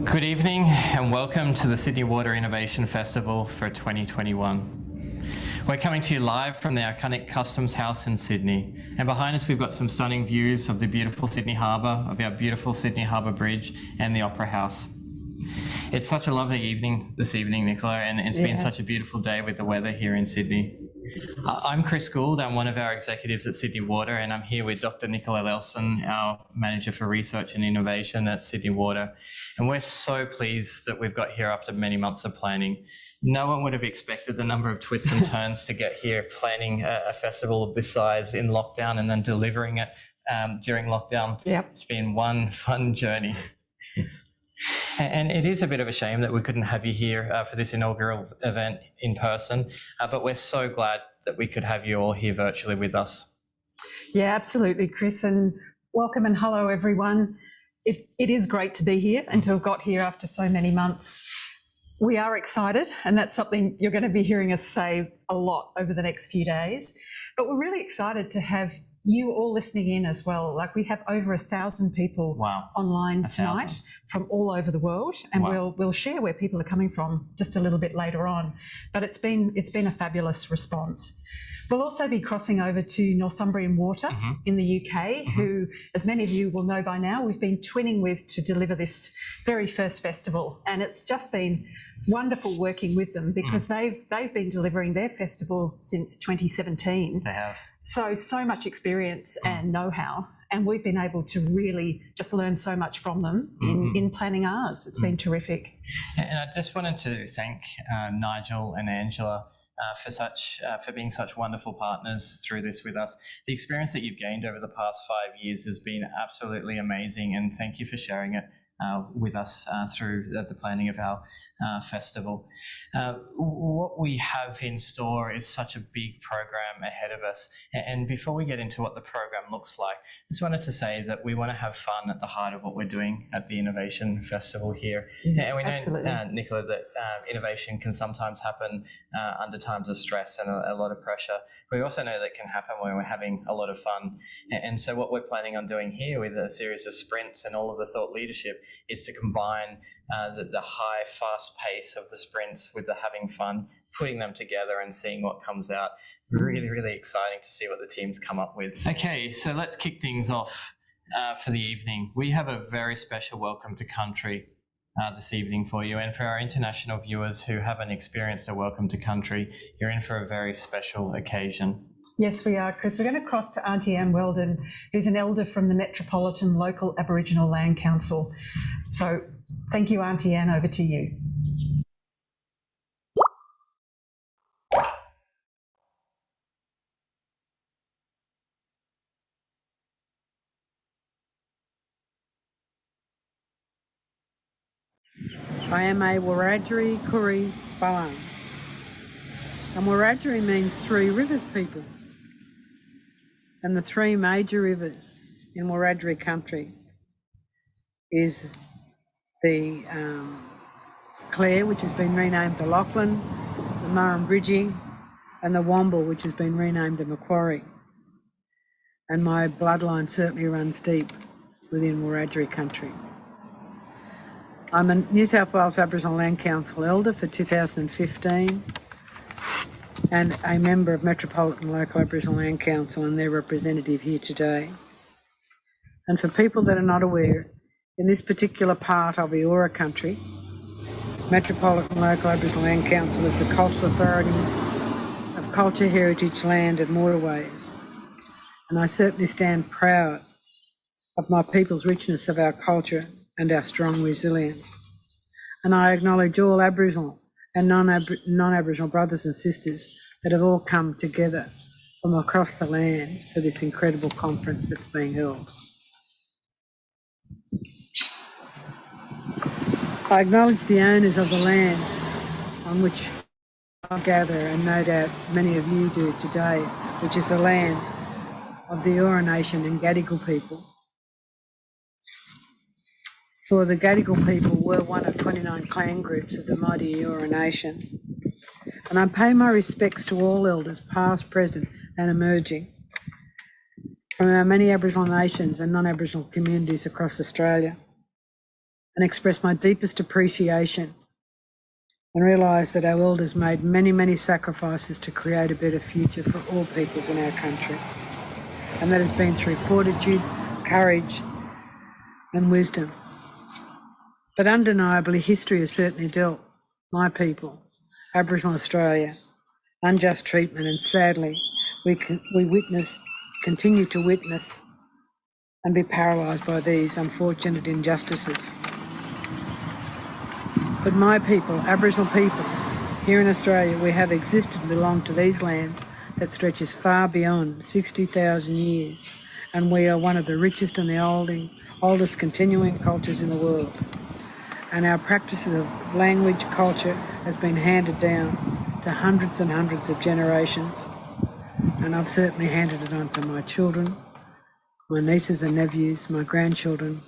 Good evening and welcome to the Sydney Water Innovation Festival for 2021. We're coming to you live from the iconic Customs House in Sydney, and behind us we've got some stunning views of the beautiful Sydney Harbour, of our beautiful Sydney Harbour Bridge and the Opera House. It's such a lovely evening this evening, Nicola, and it's been such a beautiful day with the weather here in Sydney. I'm Chris Gould. I'm one of our executives at Sydney Water, and I'm here with Dr. Nicola Lelson, our Manager for Research and Innovation at Sydney Water. And we're so pleased that we've got here after many months of planning. No one would have expected the number of twists and turns to get here, planning a festival of this size in lockdown and then delivering it during lockdown. Yep. It's been one fun journey. And it is a bit of a shame that we couldn't have you here for this inaugural event in person, but we're so glad that we could have you all here virtually with us. Yeah, absolutely, Chris, and welcome and hello, everyone. It is great to be here and to have got here after so many months. We are excited, and that's something you're going to be hearing us say a lot over the next few days, but we're really excited to have you all listening in as well. Like, we have over 1,000 people online tonight from all over the world, and we'll share where people are coming from just a little bit later on. But it's been a fabulous response. We'll also be crossing over to Northumbrian Water in the UK, who, as many of you will know by now, we've been twinning with to deliver this very first festival, and it's just been wonderful working with them because they've been delivering their festival since 2017. They have. So much experience and know-how, and we've been able to really just learn so much from them in planning ours. It's been terrific. And I just wanted to thank Nigel and Angela for being such wonderful partners through this with us. The experience that you've gained over the past 5 years has been absolutely amazing, and thank you for sharing it with us through the planning of our festival. What we have in store is such a big program ahead of us, and before we get into what the program looks like, I just wanted to say that we want to have fun at the heart of what we're doing at the Innovation Festival here. And we know, Nicola, that innovation can sometimes happen under times of stress and a lot of pressure. We also know that it can happen when we're having a lot of fun, and so what we're planning on doing here with a series of sprints and all of the thought leadership is to combine the high, fast pace of the sprints with the having fun, putting them together and seeing what comes out. Really, really exciting to see what the teams come up with. Okay, so let's kick things off for the evening. We have a very special welcome to country this evening for you, and for our international viewers who haven't experienced a welcome to country, you're in for a very special occasion. Yes, we are, Chris. We're going to cross to Auntie Anne Weldon, who's an elder from the Metropolitan Local Aboriginal Land Council. So thank you, Auntie Anne. Over to you. I am a Wiradjuri Kuri Balang. And Wiradjuri means three rivers people. And the three major rivers in Wiradjuri country is the Clare, which has been renamed the Lachlan, the Murrumbidgee, and the Womble, which has been renamed the Macquarie. And my bloodline certainly runs deep within Wiradjuri country. I'm a New South Wales Aboriginal Land Council Elder for 2015 and a member of Metropolitan Local Aboriginal Land Council and their representative here today. And for people that are not aware, in this particular part of Eora country, Metropolitan Local Aboriginal Land Council is the cultural authority of culture, heritage, land and waterways. And I certainly stand proud of my people's richness of our culture and our strong resilience. And I acknowledge all Aboriginal and non-Aboriginal brothers and sisters that have all come together from across the lands for this incredible conference that's being held. I acknowledge the owners of the land on which I gather, and no doubt many of you do today, which is the land of the Eora Nation and Gadigal people. For the Gadigal people were one of 29 clan groups of the mighty Eora Nation. And I pay my respects to all elders, past, present and emerging, from our many Aboriginal nations and non-Aboriginal communities across Australia. and express my deepest appreciation and realise that our elders made many, many sacrifices to create a better future for all peoples in our country. And that has been through fortitude, courage and wisdom. But undeniably, history has certainly dealt my people, Aboriginal Australia, unjust treatment, and sadly, we continue to witness and be paralysed by these unfortunate injustices. But my people, Aboriginal people, here in Australia, we have existed and belong to these lands that stretches far beyond 60,000 years, and we are one of the richest and the oldest continuing cultures in the world. And our practices of language, culture has been handed down to hundreds and hundreds of generations, and I've certainly handed it on to my children, my nieces and nephews, my grandchildren,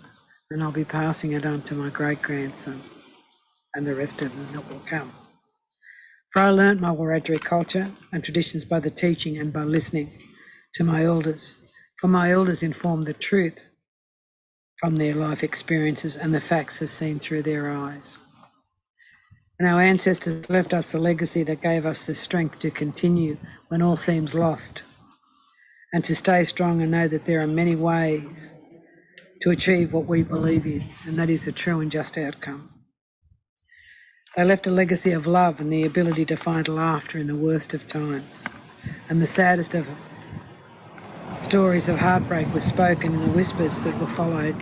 and I'll be passing it on to my great-grandson and the rest of them that will come. For I learnt my Wiradjuri culture and traditions by the teaching and by listening to my elders, for my elders informed the truth from their life experiences and the facts as seen through their eyes. And our ancestors left us the legacy that gave us the strength to continue when all seems lost, and to stay strong and know that there are many ways to achieve what we believe in, and that is a true and just outcome. They left a legacy of love and the ability to find laughter in the worst of times, and the saddest of stories of heartbreak were spoken in the whispers that were followed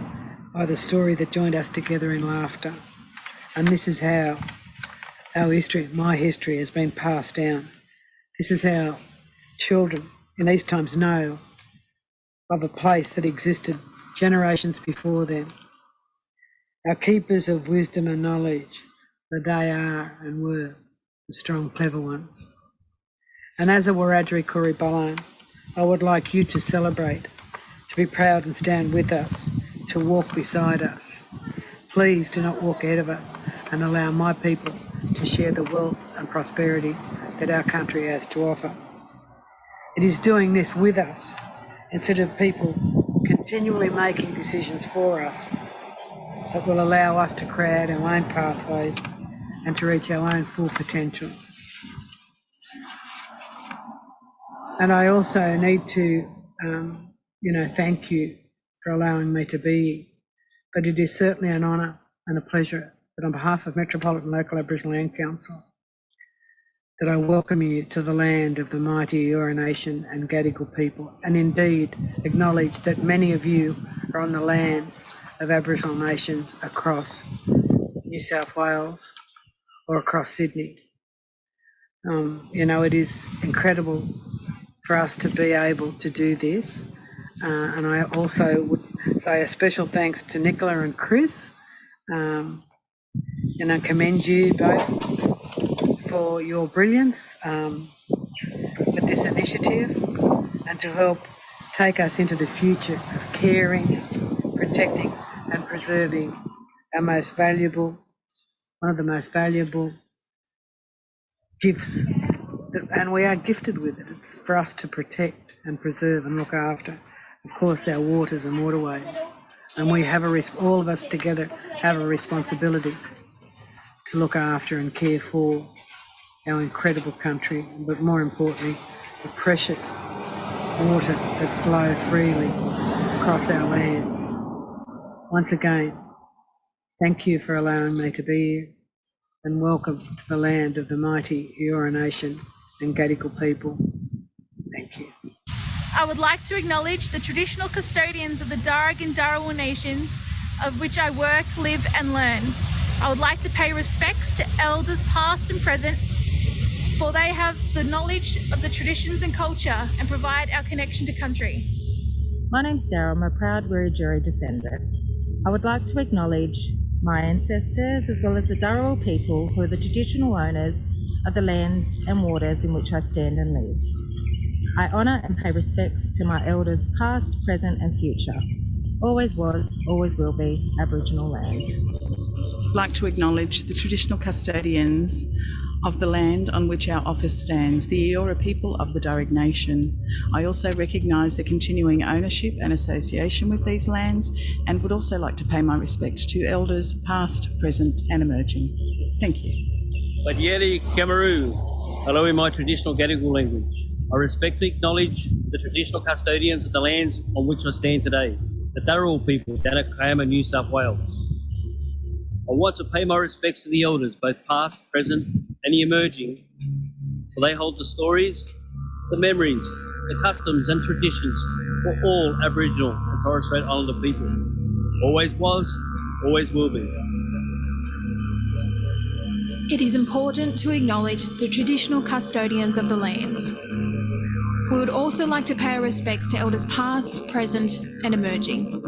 by the story that joined us together in laughter. And this is how our history, my history, has been passed down. This is how children in these times know of a place that existed generations before them. Our keepers of wisdom and knowledge, that they are and were the strong, clever ones. And as a Wiradjuri Kuri Balan, I would like you to celebrate, to be proud and stand with us, to walk beside us. Please do not walk ahead of us and allow my people to share the wealth and prosperity that our country has to offer. It is doing this with us instead of people continually making decisions for us that will allow us to create our own pathways and to reach our own full potential. And I also need to, thank you for allowing me to be here. But it is certainly an honour and a pleasure that on behalf of Metropolitan Local Aboriginal Land Council, that I welcome you to the land of the mighty Eora Nation and Gadigal people, and indeed acknowledge that many of you are on the lands of Aboriginal nations across New South Wales or across Sydney. It is incredible for us to be able to do this. And I also would say a special thanks to Nicola and Chris, and I commend you both for your brilliance with this initiative and to help take us into the future of caring, protecting and preserving our most valuable, one of the most valuable gifts, and we are gifted with it. It's for us to protect and preserve and look after, of course, our waters and waterways. And we have all of us together have a responsibility to look after and care for our incredible country, but more importantly, the precious water that flow freely across our lands. Once again, thank you for allowing me to be here, and welcome to the land of the mighty Eora Nation and Gadigal people. Thank you. I would like to acknowledge the traditional custodians of the Darug and Dharawal nations, of which I work, live and learn. I would like to pay respects to elders past and present, for they have the knowledge of the traditions and culture and provide our connection to country. My name's Sarah. I'm a proud Wiradjuri descendant. I would like to acknowledge my ancestors as well as the Dharawal people, who are the traditional owners of the lands and waters in which I stand and live. I honour and pay respects to my elders past, present and future. Always was, always will be Aboriginal land. I'd like to acknowledge the traditional custodians of the land on which our office stands, the Eora people of the Darug Nation. I also recognise the continuing ownership and association with these lands, and would also like to pay my respects to elders past, present and emerging. Thank you. Badieli Kamaru. Hello in my traditional Gadigal language. I respectfully acknowledge the traditional custodians of the lands on which I stand today, the Darug people down at Kiama, New South Wales. I want to pay my respects to the elders, both past, present and the emerging, for they hold the stories, the memories, the customs and traditions for all Aboriginal and Torres Strait Islander people. Always was, always will be. It is important to acknowledge the traditional custodians of the lands. We would also like to pay our respects to elders past, present and emerging.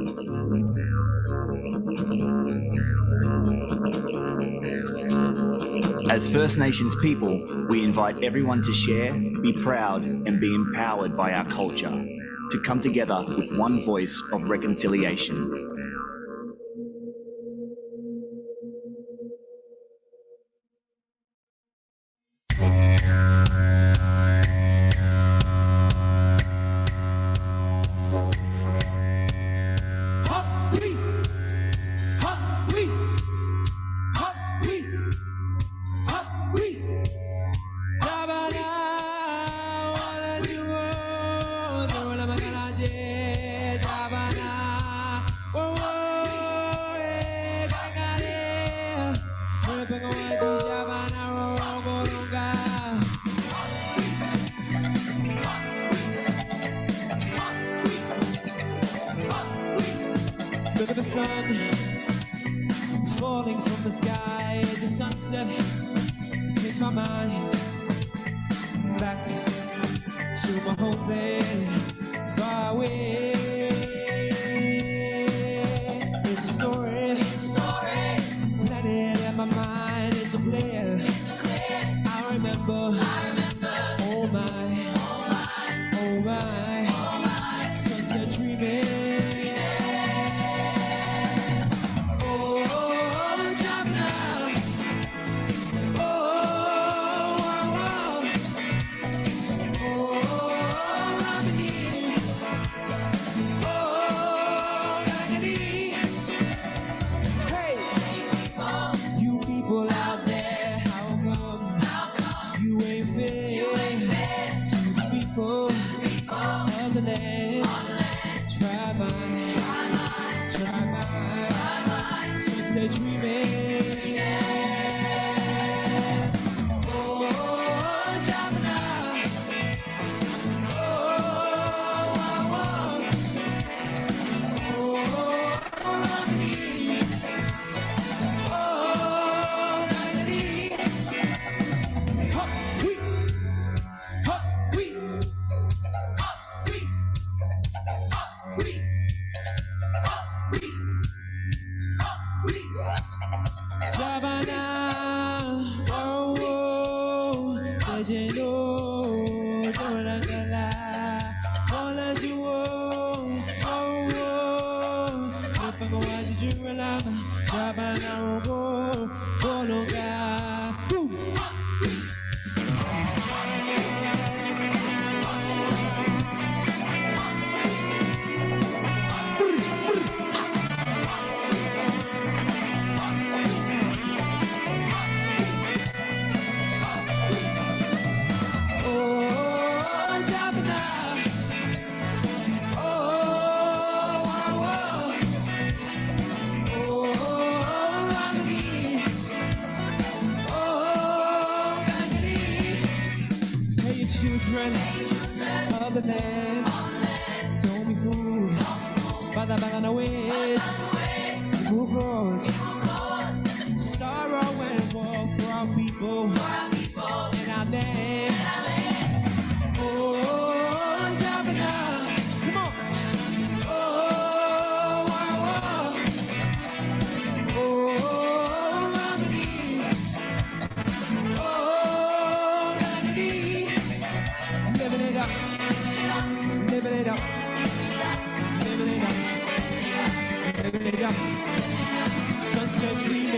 As First Nations people, we invite everyone to share, be proud and be empowered by our culture, to come together with one voice of reconciliation. Look at the sun falling from the sky. The sunset takes my mind back to my homeland far away. It's a story planted in my mind. It's a clear. I remember. Oh my, oh my, sunset dreaming. Of the land, don't be fooled by the ways. Who grows sorrow and war for our people in our land. Oh, Javana, come on. Oh, wow, wow. Oh, Ramani. Oh, Ramani. Living it up, living it up, living it up, living it up. Sunset dreaming.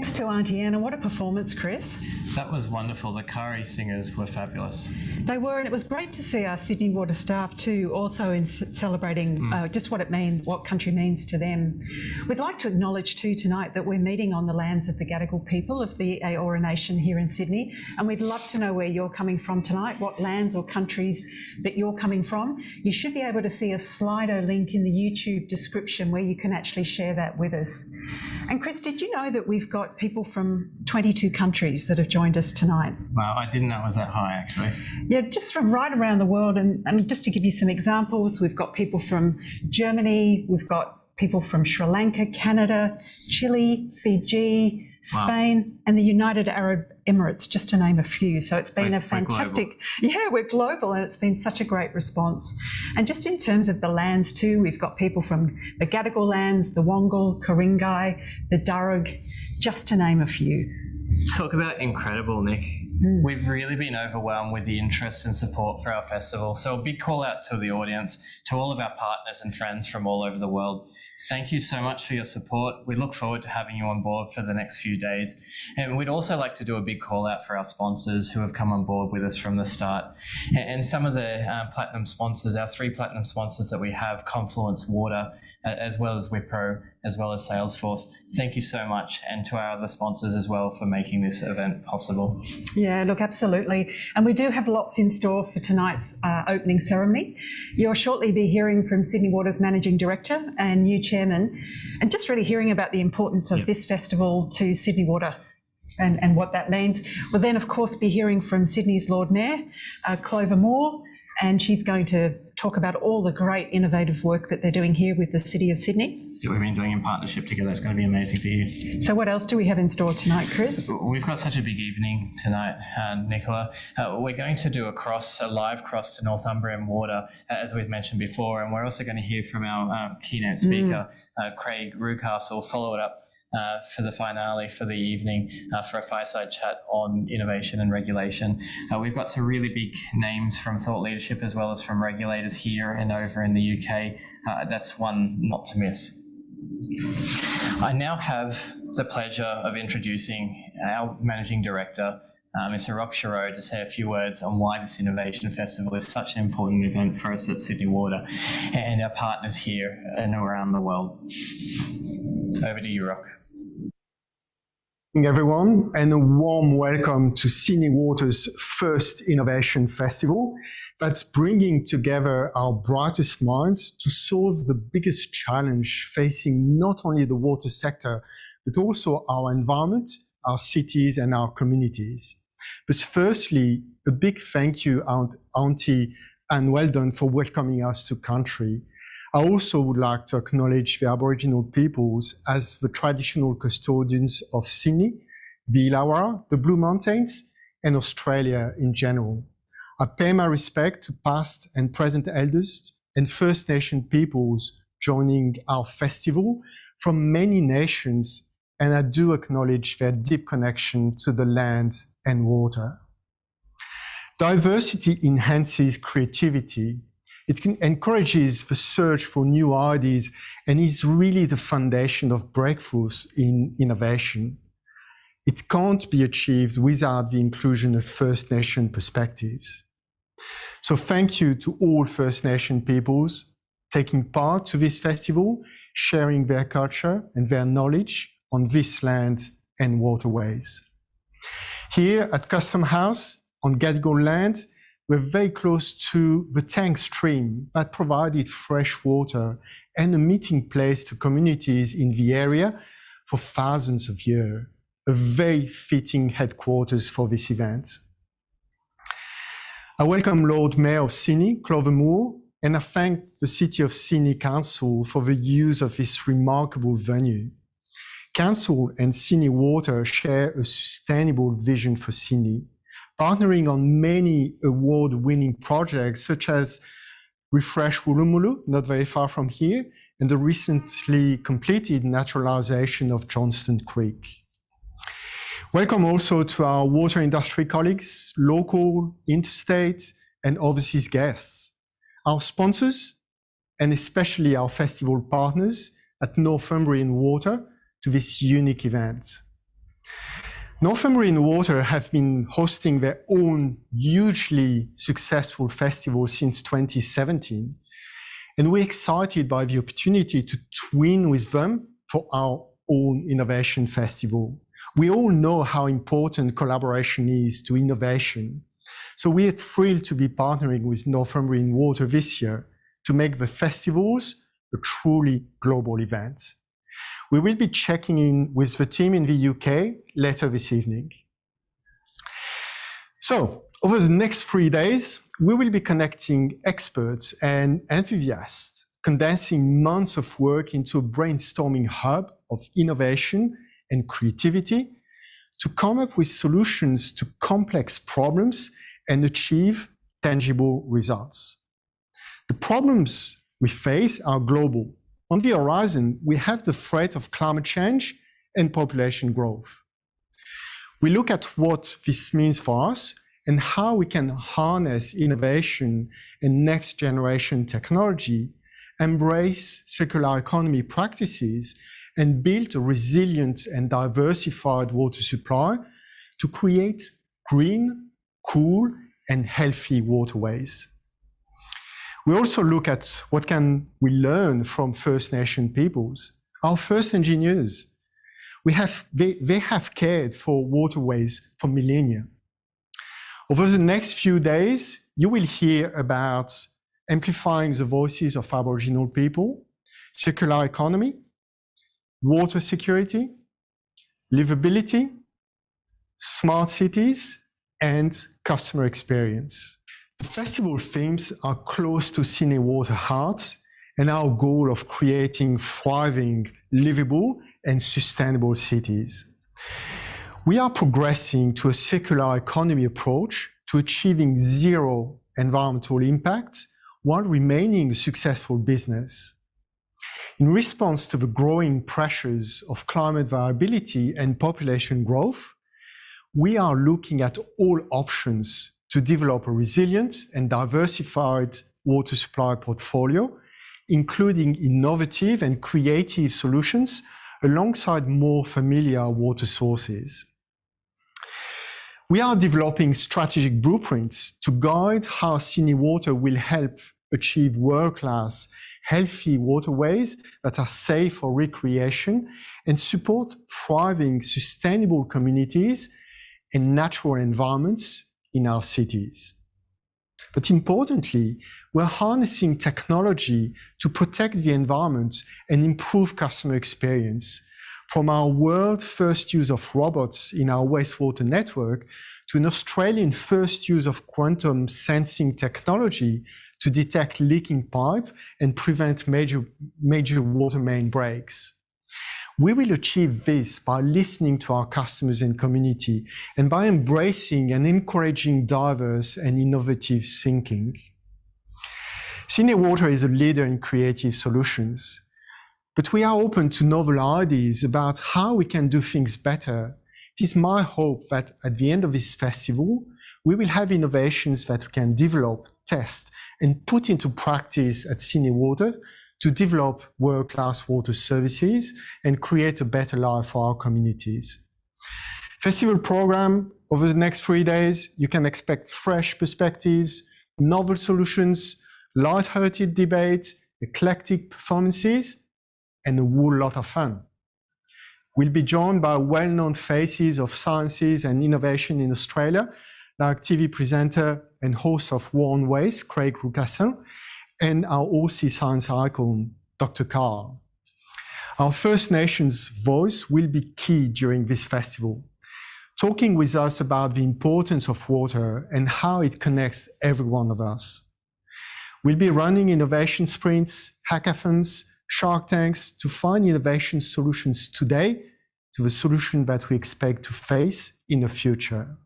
Thanks to Auntie Anna. What a performance, Chris. That was wonderful. The Kari singers were fabulous. They were, and it was great to see our Sydney Water staff too, also in celebrating just what it means, what country means to them. We'd like to acknowledge too tonight that we're meeting on the lands of the Gadigal people of the Eora Nation here in Sydney, and we'd love to know where you're coming from tonight, what lands or countries that you're coming from. You should be able to see a Slido link in the YouTube description where you can actually share that with us. And Chris, did you know that we've got people from 22 countries that have joined us tonight? Wow, I didn't know it was that high, actually. Yeah, just from right around the world. And just to give you some examples, we've got people from Germany, we've got people from Sri Lanka, Canada, Chile, Fiji, Spain, and the United Arab Emirates, just to name a few. So it's been a fantastic, we're global, and it's been such a great response. And just in terms of the lands too, we've got people from the Gadigal lands, the Wongal, Ku-ring-gai, the Darug, just to name a few. Talk about incredible, Nick. We've really been overwhelmed with the interest and support for our festival. So a big call out to the audience, to all of our partners and friends from all over the world. Thank you so much for your support. We look forward to having you on board for the next few days. And we'd also like to do a big call out for our sponsors who have come on board with us from the start. And some of the platinum sponsors, our 3 platinum sponsors that we have, Confluence Water, as well as Wipro, as well as Salesforce. Thank you so much. And to our other sponsors as well for making this event possible. Yeah, look, absolutely. And we do have lots in store for tonight's opening ceremony. You'll shortly be hearing from Sydney Water's Managing Director and new Chairman, and just really hearing about the importance of this festival to Sydney Water and what that means. We'll then, of course, be hearing from Sydney's Lord Mayor, Clover, and she's going to talk about all the great innovative work that they're doing here with the City of Sydney. That we've been doing in partnership together. It's going to be amazing to hear. So what else do we have in store tonight, Chris? We've got such a big evening tonight, Nicola. We're going to do a live cross to Northumbrian Water, as we've mentioned before, and we're also going to hear from our keynote speaker, Craig Reucassel, follow it up for the finale for the evening for a fireside chat on innovation and regulation. We've got some really big names from thought leadership as well as from regulators here and over in the UK. That's one not to miss. I now have the pleasure of introducing our Managing Director, Mr. Rock Shiro, to say a few words on why this Innovation Festival is such an important event for us at Sydney Water and our partners here and around the world. Over to you, Rock. Good evening, everyone, and a warm welcome to Sydney Water's first Innovation Festival that's bringing together our brightest minds to solve the biggest challenge facing not only the water sector, but also our environment, our cities, and our communities. But firstly, a big thank you, Auntie, and well done for welcoming us to country. I also would like to acknowledge the Aboriginal peoples as the traditional custodians of Sydney, the Illawarra, the Blue Mountains, and Australia in general. I pay my respect to past and present elders and First Nation peoples joining our festival from many nations, and I do acknowledge their deep connection to the land and water. Diversity enhances creativity. It encourages the search for new ideas and is really the foundation of breakthroughs in innovation. It can't be achieved without the inclusion of First Nation perspectives. So thank you to all First Nation peoples taking part to this festival, sharing their culture and their knowledge on this land and waterways. Here at Custom House on Gadigal land, we're very close to the Tank Stream that provided fresh water and a meeting place to communities in the area for thousands of years, a very fitting headquarters for this event. I welcome Lord Mayor of Sydney, Clover, and I thank the City of Sydney Council for the use of this remarkable venue. Council and Sydney Water share a sustainable vision for Sydney, partnering on many award-winning projects such as Refresh Woolloomooloo, not very far from here, and the recently completed naturalisation of Johnston Creek. Welcome also to our water industry colleagues, local, interstate, and overseas guests, our sponsors, and especially our festival partners at Northumbrian Water to this unique event. Northumbrian Water have been hosting their own hugely successful festival since 2017, and we're excited by the opportunity to twin with them for our own innovation festival. We all know how important collaboration is to innovation, so we are thrilled to be partnering with Northumbrian Water this year to make the festivals a truly global event. We will be checking in with the team in the UK later this evening. So, over the next 3 days, we will be connecting experts and enthusiasts, condensing months of work into a brainstorming hub of innovation and creativity to come up with solutions to complex problems and achieve tangible results. The problems we face are global. On the horizon, we have the threat of climate change and population growth. We look at what this means for us and how we can harness innovation and next generation technology, embrace circular economy practices, and build a resilient and diversified water supply to create green, cool, and healthy waterways. We also look at what can we learn from First Nation peoples, our first engineers. They have cared for waterways for millennia. Over the next few days, you will hear about amplifying the voices of Aboriginal people, circular economy, water security, livability, smart cities, and customer experience. The festival themes are close to Sydney Water heart and our goal of creating thriving, livable, and sustainable cities. We are progressing to a circular economy approach to achieving zero environmental impact while remaining a successful business. In response to the growing pressures of climate variability and population growth, we are looking at all options to develop a resilient and diversified water supply portfolio, including innovative and creative solutions alongside more familiar water sources. We are developing strategic blueprints to guide how Sydney Water will help achieve world-class, healthy waterways that are safe for recreation and support thriving, sustainable communities and natural environments in our cities. But importantly, we're harnessing technology to protect the environment and improve customer experience, from our world-first use of robots in our wastewater network to an Australian first use of quantum sensing technology to detect leaking pipe and prevent major water main breaks. We will achieve this by listening to our customers and community and by embracing and encouraging diverse and innovative thinking. Sydney Water is a leader in creative solutions, but we are open to novel ideas about how we can do things better. It is my hope that at the end of this festival, we will have innovations that we can develop, test, and put into practice at Sydney Water to develop world-class water services and create a better life for our communities. Festival program, over the next 3 days, you can expect fresh perspectives, novel solutions, light-hearted debate, eclectic performances, and a whole lot of fun. We'll be joined by well-known faces of sciences and innovation in Australia, like TV presenter and host of War on Waste, Craig Reucassel, and our Aussie science icon, Dr. Carl. Our First Nations voice will be key during this festival, talking with us about the importance of water and how it connects every one of us. We'll be running innovation sprints, hackathons, Shark Tanks to find innovation solutions today to the solution that we expect to face in the future.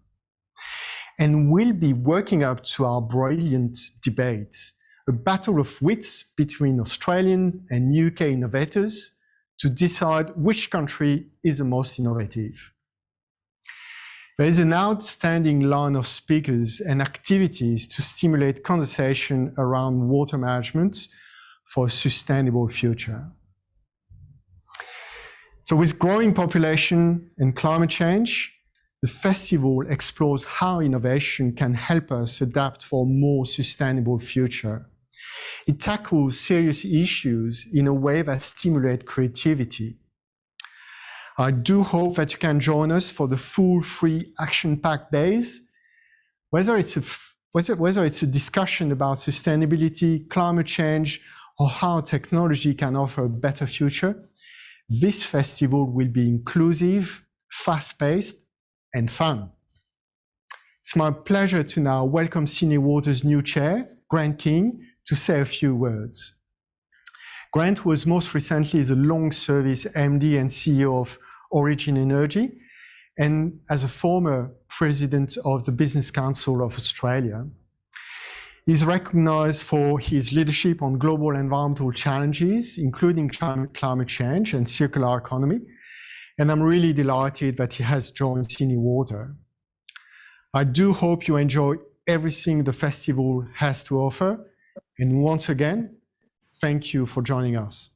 And we'll be working up to our brilliant debate, a battle of wits between Australian and UK innovators to decide which country is the most innovative. There is an outstanding line of speakers and activities to stimulate conversation around water management for a sustainable future. So with growing population and climate change, the festival explores how innovation can help us adapt for a more sustainable future. It tackles serious issues in a way that stimulates creativity. I do hope that you can join us for the full free action-packed days. Whether it's a discussion about sustainability, climate change, or how technology can offer a better future, this festival will be inclusive, fast-paced, and fun. It's my pleasure to now welcome Sydney Water's new chair, Grant King, to say a few words. Grant was most recently the long-service MD and CEO of Origin Energy, and as a former president of the Business Council of Australia. He's recognized for his leadership on global environmental challenges, including climate change and circular economy. And I'm really delighted that he has joined Sydney Water. I do hope you enjoy everything the festival has to offer. And once again, thank you for joining us.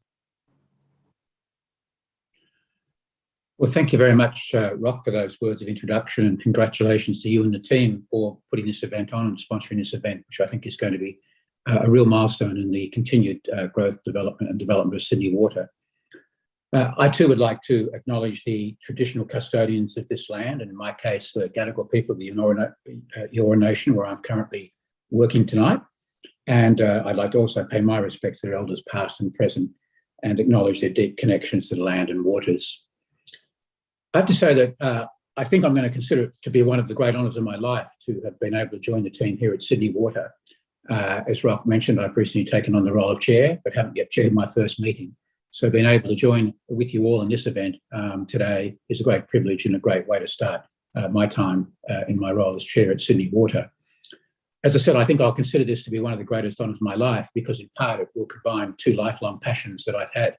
Well, thank you very much, Rock, for those words of introduction, and congratulations to you and the team for putting this event on and sponsoring this event, which I think is going to be a real milestone in the continued growth, development of Sydney Water. I too would like to acknowledge the traditional custodians of this land, and in my case, the Gadigal people of the Eora Nation, where I'm currently working tonight. And I'd like to also pay my respects to their elders past and present and acknowledge their deep connections to the land and waters. I have to say that I think I'm going to consider it to be one of the great honours of my life to have been able to join the team here at Sydney Water. As Rock mentioned, I've recently taken on the role of chair, but haven't yet chaired my first meeting. So being able to join with you all in this event today is a great privilege and a great way to start my time in my role as chair at Sydney Water. As I said, I think I'll consider this to be one of the greatest honours of my life because in part it will combine two lifelong passions that I've had.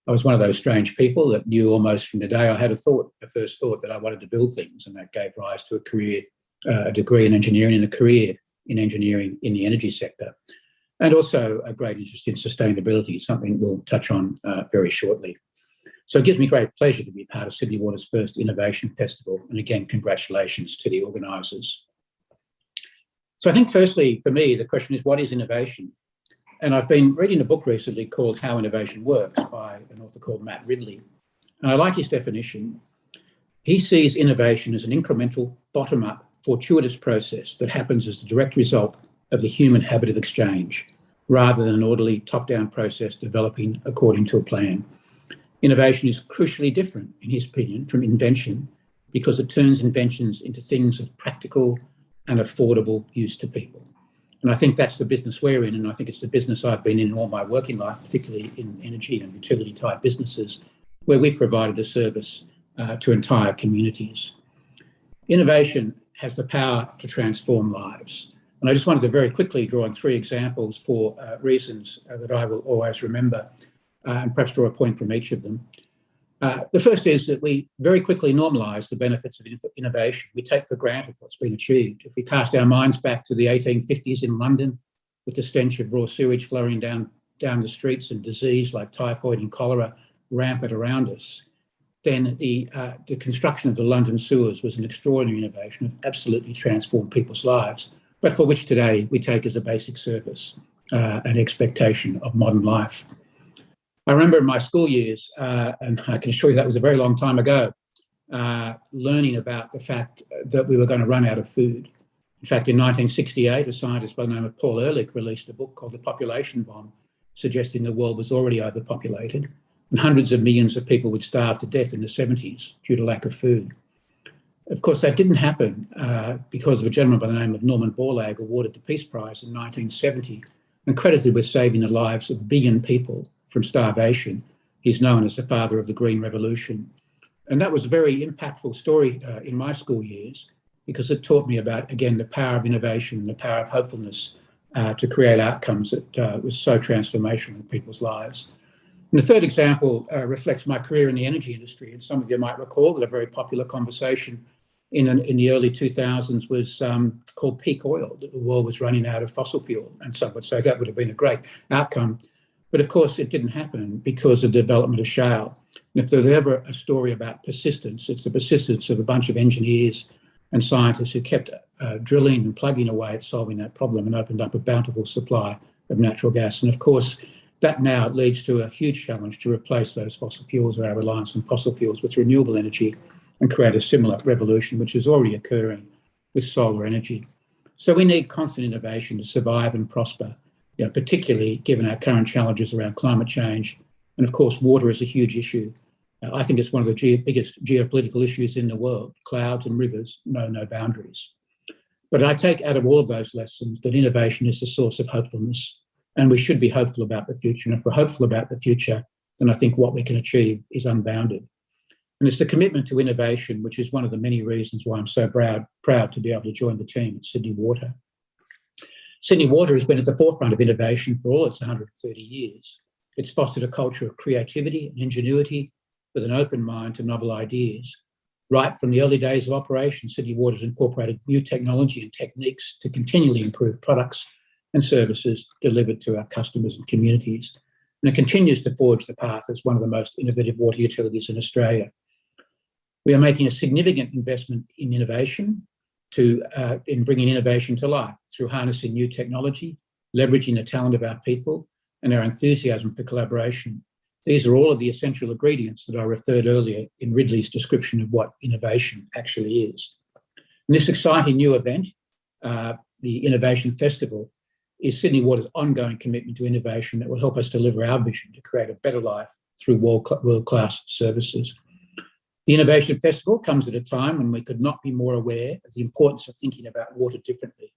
I was one of those strange people that knew almost from the day I had a first thought that I wanted to build things, and that gave rise to a degree in engineering and a career in engineering in the energy sector. And also a great interest in sustainability, something we'll touch on very shortly. So it gives me great pleasure to be part of Sydney Water's first Innovation Festival. And again, congratulations to the organisers. So I think firstly, for me, the question is, what is innovation? And I've been reading a book recently called How Innovation Works by an author called Matt Ridley. And I like his definition. He sees innovation as an incremental, bottom-up, fortuitous process that happens as the direct result of the human habit of exchange, rather than an orderly top-down process developing according to a plan. Innovation is crucially different, in his opinion, from invention because it turns inventions into things of practical and affordable use to people. And I think that's the business we're in, and I think it's the business I've been in all my working life, particularly in energy and utility-type businesses, where we've provided a service to entire communities. Innovation has the power to transform lives. And I just wanted to very quickly draw on three examples for reasons that I will always remember, and perhaps draw a point from each of them. The first is that we very quickly normalise the benefits of innovation. We take for granted what's been achieved. If we cast our minds back to the 1850s in London, with the stench of raw sewage flowing down the streets and disease like typhoid and cholera rampant around us, then the construction of the London sewers was an extraordinary innovation that absolutely transformed people's lives, but for which today we take as a basic service, an expectation of modern life. I remember in my school years, and I can assure you that was a very long time ago, learning about the fact that we were going to run out of food. In fact, in 1968, a scientist by the name of Paul Ehrlich released a book called The Population Bomb, suggesting the world was already overpopulated and hundreds of millions of people would starve to death in the 70s due to lack of food. Of course, that didn't happen because of a gentleman by the name of Norman Borlaug, awarded the Peace Prize in 1970 and credited with saving the lives of 1 billion people from starvation. He's known as the father of the Green Revolution. And that was a very impactful story in my school years because it taught me about, again, the power of innovation and the power of hopefulness to create outcomes that was so transformational in people's lives. And the third example reflects my career in the energy industry. And some of you might recall that a very popular conversation in the early 2000s was called peak oil, that the world was running out of fossil fuel. And some would say that would have been a great outcome. But of course, it didn't happen because of the development of shale. And if there's ever a story about persistence, it's the persistence of a bunch of engineers and scientists who kept drilling and plugging away at solving that problem and opened up a bountiful supply of natural gas. And of course, that now leads to a huge challenge to replace those fossil fuels, or our reliance on fossil fuels, with renewable energy and create a similar revolution, which is already occurring with solar energy. So we need constant innovation to survive and prosper, particularly given our current challenges around climate change. And of course, water is a huge issue. I think it's one of the biggest geopolitical issues in the world. Clouds and rivers know no boundaries. But I take out of all of those lessons that innovation is the source of hopefulness, and we should be hopeful about the future. And if we're hopeful about the future, then I think what we can achieve is unbounded. And it's the commitment to innovation, which is one of the many reasons why I'm so proud to be able to join the team at Sydney Water. Sydney Water has been at the forefront of innovation for all its 130 years. It's fostered a culture of creativity and ingenuity with an open mind to novel ideas. Right from the early days of operation, Sydney Water has incorporated new technology and techniques to continually improve products and services delivered to our customers and communities. And it continues to forge the path as one of the most innovative water utilities in Australia. We are making a significant investment in innovation in bringing innovation to life through harnessing new technology, leveraging the talent of our people, and our enthusiasm for collaboration. These are all of the essential ingredients that I referred earlier in Ridley's description of what innovation actually is. And this exciting new event, the Innovation Festival, is Sydney Water's ongoing commitment to innovation that will help us deliver our vision to create a better life through world-class services. The Innovation Festival comes at a time when we could not be more aware of the importance of thinking about water differently.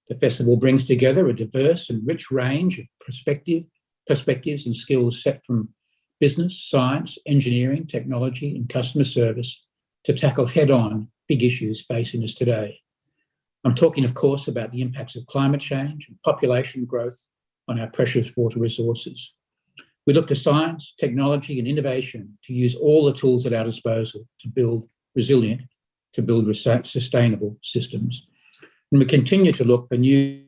The festival brings together a diverse and rich range of perspectives and skills set from business, science, engineering, technology, and customer service to tackle head-on big issues facing us today. I'm talking, of course, about the impacts of climate change and population growth on our precious water resources. We look to science, technology, and innovation to use all the tools at our disposal to build resilient, sustainable systems. And we continue to look for new,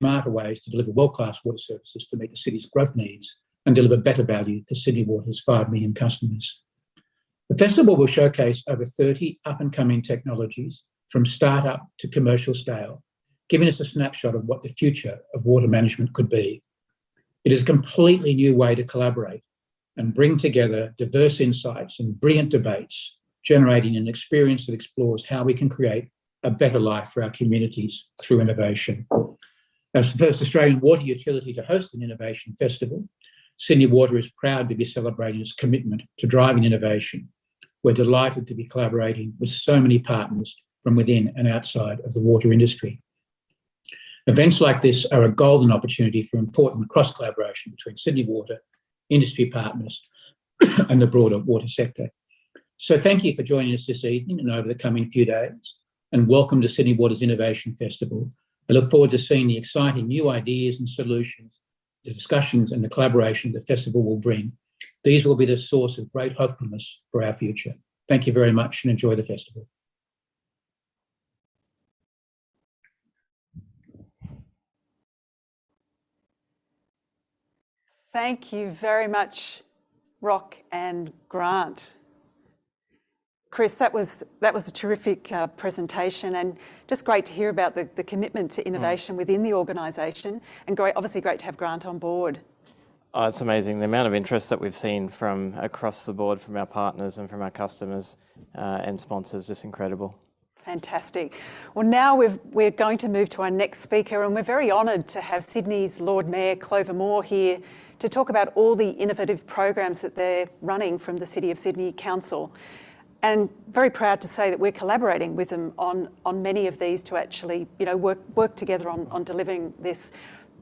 smarter ways to deliver world-class water services to meet the city's growth needs and deliver better value to Sydney Water's 5 million customers. The festival will showcase over 30 up-and-coming technologies from startup to commercial scale, giving us a snapshot of what the future of water management could be. It is a completely new way to collaborate and bring together diverse insights and brilliant debates, generating an experience that explores how we can create a better life for our communities through innovation. As the first Australian water utility to host an innovation festival, Sydney Water is proud to be celebrating its commitment to driving innovation. We're delighted to be collaborating with so many partners from within and outside of the water industry. Events like this are a golden opportunity for important cross-collaboration between Sydney Water, industry partners, and the broader water sector. So thank you for joining us this evening and over the coming few days, and welcome to Sydney Water's Innovation Festival. I look forward to seeing the exciting new ideas and solutions, the discussions and the collaboration the festival will bring. These will be the source of great hopefulness for our future. Thank you very much and enjoy the festival. Thank you very much, Rock and Grant. Chris, that was a terrific presentation, and just great to hear about the commitment to innovation within the organisation, and obviously great to have Grant on board. Oh, it's amazing the amount of interest that we've seen from across the board from our partners and from our customers and sponsors. Just incredible. Fantastic. Well, now we're going to move to our next speaker, and we're very honoured to have Sydney's Lord Mayor Clover Moore here to talk about all the innovative programs that they're running from the City of Sydney Council. And very proud to say that we're collaborating with them on many of these to actually, work together on delivering this,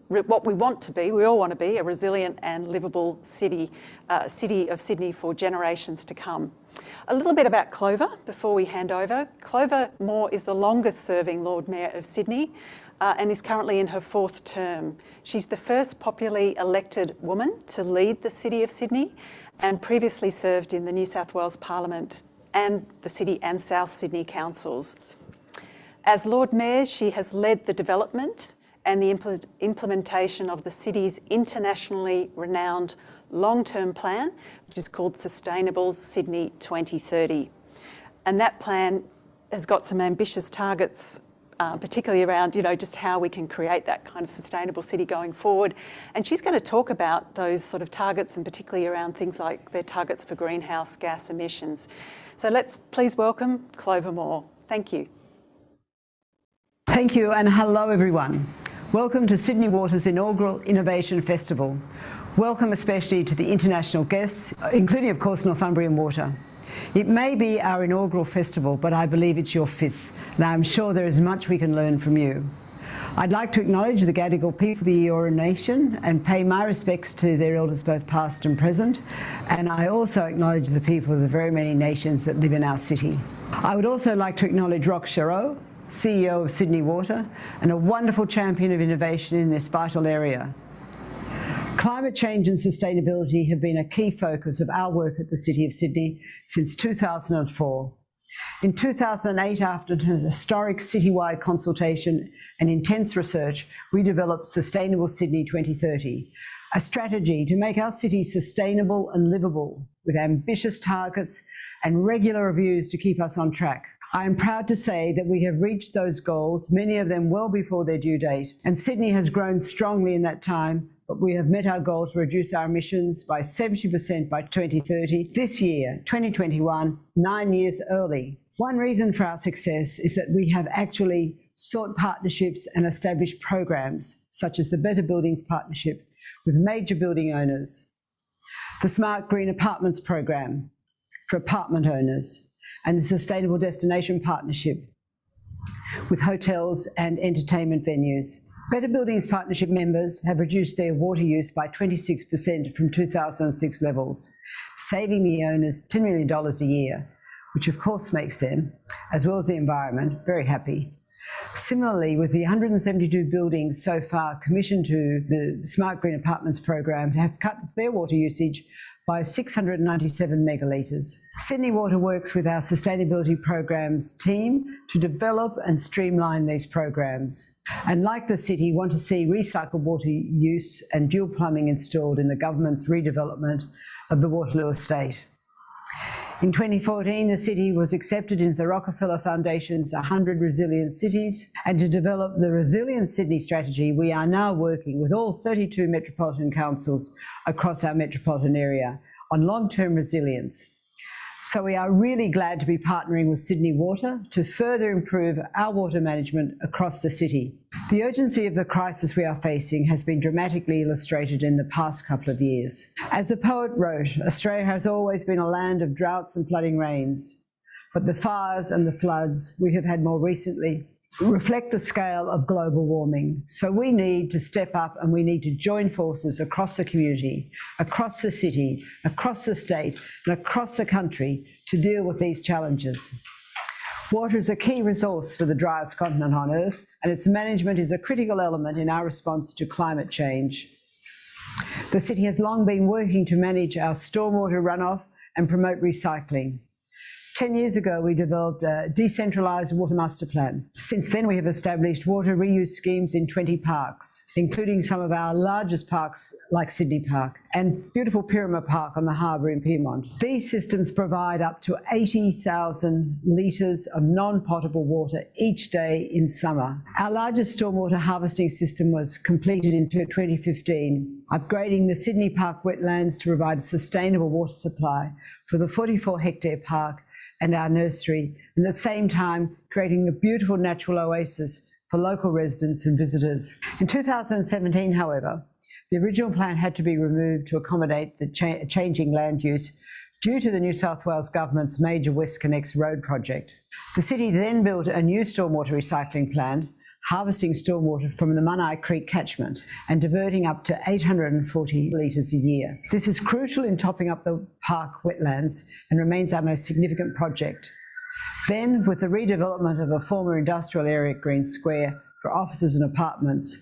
what we want to be. We all want to be a resilient and livable city of Sydney for generations to come. A little bit about Clover before we hand over. Clover Moore is the longest serving Lord Mayor of Sydney and is currently in her 4th term. She's the first popularly elected woman to lead the City of Sydney and previously served in the New South Wales Parliament and the City and South Sydney councils. As Lord Mayor, she has led the development and the implementation of the city's internationally renowned long-term plan, which is called Sustainable Sydney 2030. And that plan has got some ambitious targets, particularly around, just how we can create that kind of sustainable city going forward. And she's going to talk about those sort of targets, and particularly around things like their targets for greenhouse gas emissions. So let's please welcome Clover Moore. Thank you. Thank you, and hello everyone. Welcome to Sydney Water's inaugural Innovation Festival. Welcome especially to the international guests, including of course Northumbrian Water. It may be our inaugural festival, but I believe it's your 5th, and I'm sure there is much we can learn from you. I'd like to acknowledge the Gadigal people of the Eora Nation and pay my respects to their elders both past and present, and I also acknowledge the people of the very many nations that live in our city. I would also like to acknowledge Reucassel, CEO of Sydney Water, and a wonderful champion of innovation in this vital area. Climate change and sustainability have been a key focus of our work at the City of Sydney since 2004. In 2008, after a historic citywide consultation and intense research, we developed Sustainable Sydney 2030, a strategy to make our city sustainable and livable, with ambitious targets and regular reviews to keep us on track. I am proud to say that we have reached those goals, many of them well before their due date, and Sydney has grown strongly in that time, but we have met our goal to reduce our emissions by 70% by 2030. This year, 2021, 9 years early. One reason for our success is that we have actually sought partnerships and established programs, such as the Better Buildings Partnership with major building owners, the Smart Green Apartments Program for apartment owners, and the Sustainable Destination Partnership with hotels and entertainment venues. Better Buildings Partnership members have reduced their water use by 26% from 2006 levels, saving the owners $10 million a year, which of course makes them, as well as the environment, very happy. Similarly, with the 172 buildings so far commissioned to the Smart Green Apartments program, have cut their water usage by 697 megalitres. Sydney Water works with our sustainability programs team to develop and streamline these programs. And like the city, want to see recycled water use and dual plumbing installed in the government's redevelopment of the Waterloo estate. In 2014, the city was accepted into the Rockefeller Foundation's 100 Resilient Cities, and to develop the Resilient Sydney strategy, we are now working with all 32 metropolitan councils across our metropolitan area on long-term resilience. So we are really glad to be partnering with Sydney Water to further improve our water management across the city. The urgency of the crisis we are facing has been dramatically illustrated in the past couple of years. As the poet wrote, Australia has always been a land of droughts and flooding rains, but the fires and the floods we have had more recently reflect the scale of global warming. So we need to step up, and we need to join forces across the community, across the city, across the state, and across the country to deal with these challenges. Water is a key resource for the driest continent on Earth, and its management is a critical element in our response to climate change. The city has long been working to manage our stormwater runoff and promote recycling. 10 years ago, we developed a decentralised water master plan. Since then, we have established water reuse schemes in 20 parks, including some of our largest parks like Sydney Park and beautiful Pyramid Park on the harbour in Piedmont. These systems provide up to 80,000 litres of non-potable water each day in summer. Our largest stormwater harvesting system was completed in 2015, upgrading the Sydney Park wetlands to provide a sustainable water supply for the 44-hectare park and our nursery, and at the same time creating a beautiful natural oasis for local residents and visitors. In 2017, however, the original plan had to be removed to accommodate the changing land use due to the New South Wales Government's major WestConnex road project. The city then built a new stormwater recycling plant, harvesting stormwater from the Munai Creek catchment and diverting up to 840 litres a year. This is crucial in topping up the park wetlands and remains our most significant project. Then, with the redevelopment of a former industrial area at Green Square for offices and apartments,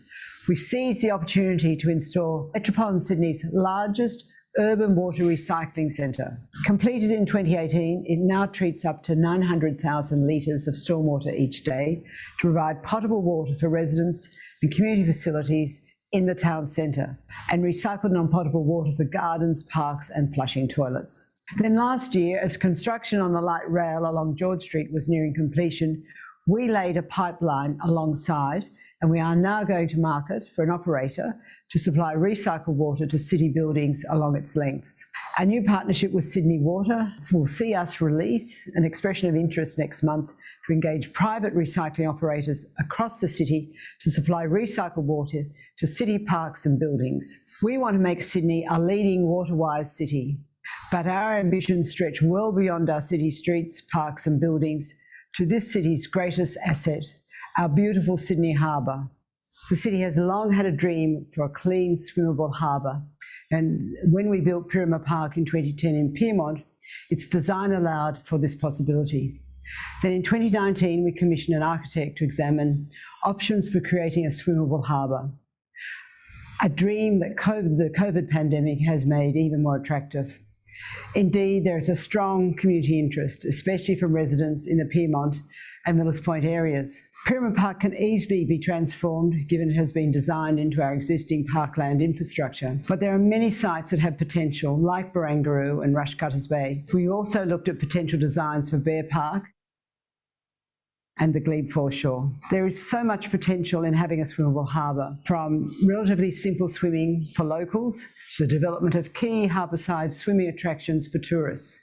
we seized the opportunity to install Metropolitan Sydney's largest urban water recycling centre. Completed in 2018, it now treats up to 900,000 litres of stormwater each day to provide potable water for residents and community facilities in the town centre and recycled non-potable water for gardens, parks and flushing toilets. Then last year, as construction on the light rail along George Street was nearing completion, we laid a pipeline alongside, and we are now going to market for an operator to supply recycled water to city buildings along its lengths. A new partnership with Sydney Water will see us release an expression of interest next month to engage private recycling operators across the city to supply recycled water to city parks and buildings. We want to make Sydney a leading water-wise city, but our ambitions stretch well beyond our city streets, parks and buildings to this city's greatest asset, our beautiful Sydney Harbour. The city has long had a dream for a clean, swimmable harbour, and when we built Pyramid Park in 2010 in Pyrmont, its design allowed for this possibility. Then in 2019, we commissioned an architect to examine options for creating a swimmable harbour, a dream that the COVID pandemic has made even more attractive. Indeed, there is a strong community interest, especially from residents in the Pyrmont and Millers Point areas. Pyramid Park can easily be transformed, given it has been designed into our existing parkland infrastructure. But there are many sites that have potential, like Barangaroo and Rushcutters Bay. We also looked at potential designs for Bear Park and the Glebe foreshore. There is so much potential in having a swimmable harbour, from relatively simple swimming for locals, the development of key harbourside swimming attractions for tourists,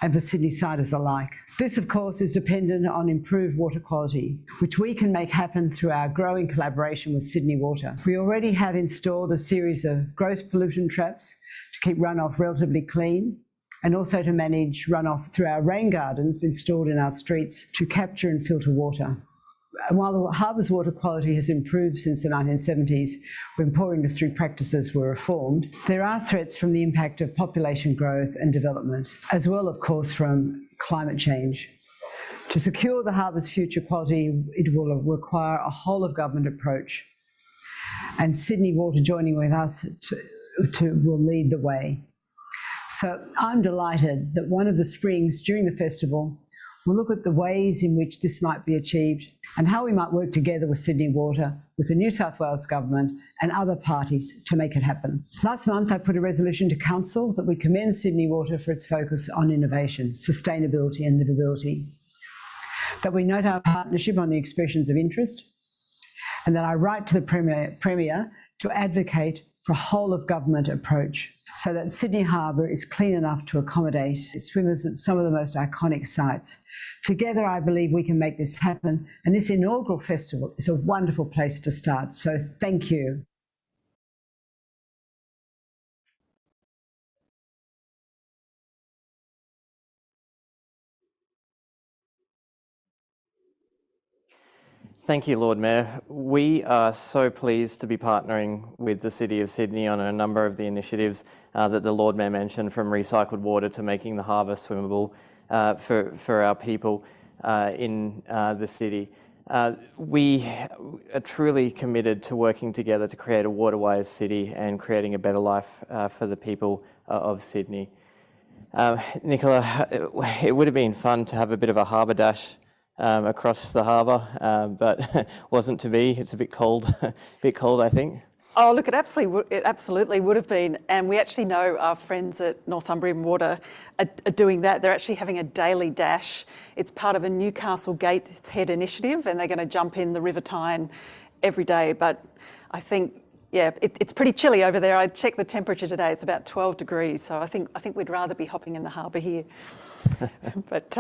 and for Sydney-siders alike. This, of course, is dependent on improved water quality, which we can make happen through our growing collaboration with Sydney Water. We already have installed a series of gross pollution traps to keep runoff relatively clean, and also to manage runoff through our rain gardens installed in our streets to capture and filter water. And while the harbour's water quality has improved since the 1970s, when poor industry practices were reformed, there are threats from the impact of population growth and development, as well, of course, from climate change. To secure the harbour's future quality, it will require a whole-of-government approach, and Sydney Water joining with us will lead the way. So I'm delighted that one of the springs during the festival we'll look at the ways in which this might be achieved and how we might work together with Sydney Water, with the New South Wales Government and other parties to make it happen. Last month, I put a resolution to Council that we commend Sydney Water for its focus on innovation, sustainability and livability, that we note our partnership on the expressions of interest, and that I write to the Premier to advocate for a whole-of-government approach so that Sydney Harbour is clean enough to accommodate swimmers at some of the most iconic sites. Together, I believe we can make this happen, and this inaugural festival is a wonderful place to start, so thank you. Thank you, Lord Mayor. We are so pleased to be partnering with the City of Sydney on a number of the initiatives that the Lord Mayor mentioned, from recycled water to making the harbour swimmable for our people in the city. We are truly committed to working together to create a waterwise city and creating a better life for the people of Sydney. Nicola, it would have been fun to have a bit of a harbour dash across the harbour, but wasn't to be. It's a bit cold, I think. Oh, look, it absolutely would have been. And we actually know our friends at Northumbrian Water are doing that. They're actually having a daily dash. It's part of a Newcastle Gateshead initiative, and they're going to jump in the River Tyne every day. But I think, yeah, it's pretty chilly over there. I checked the temperature today. It's about 12 degrees. So I think we'd rather be hopping in the harbour here. But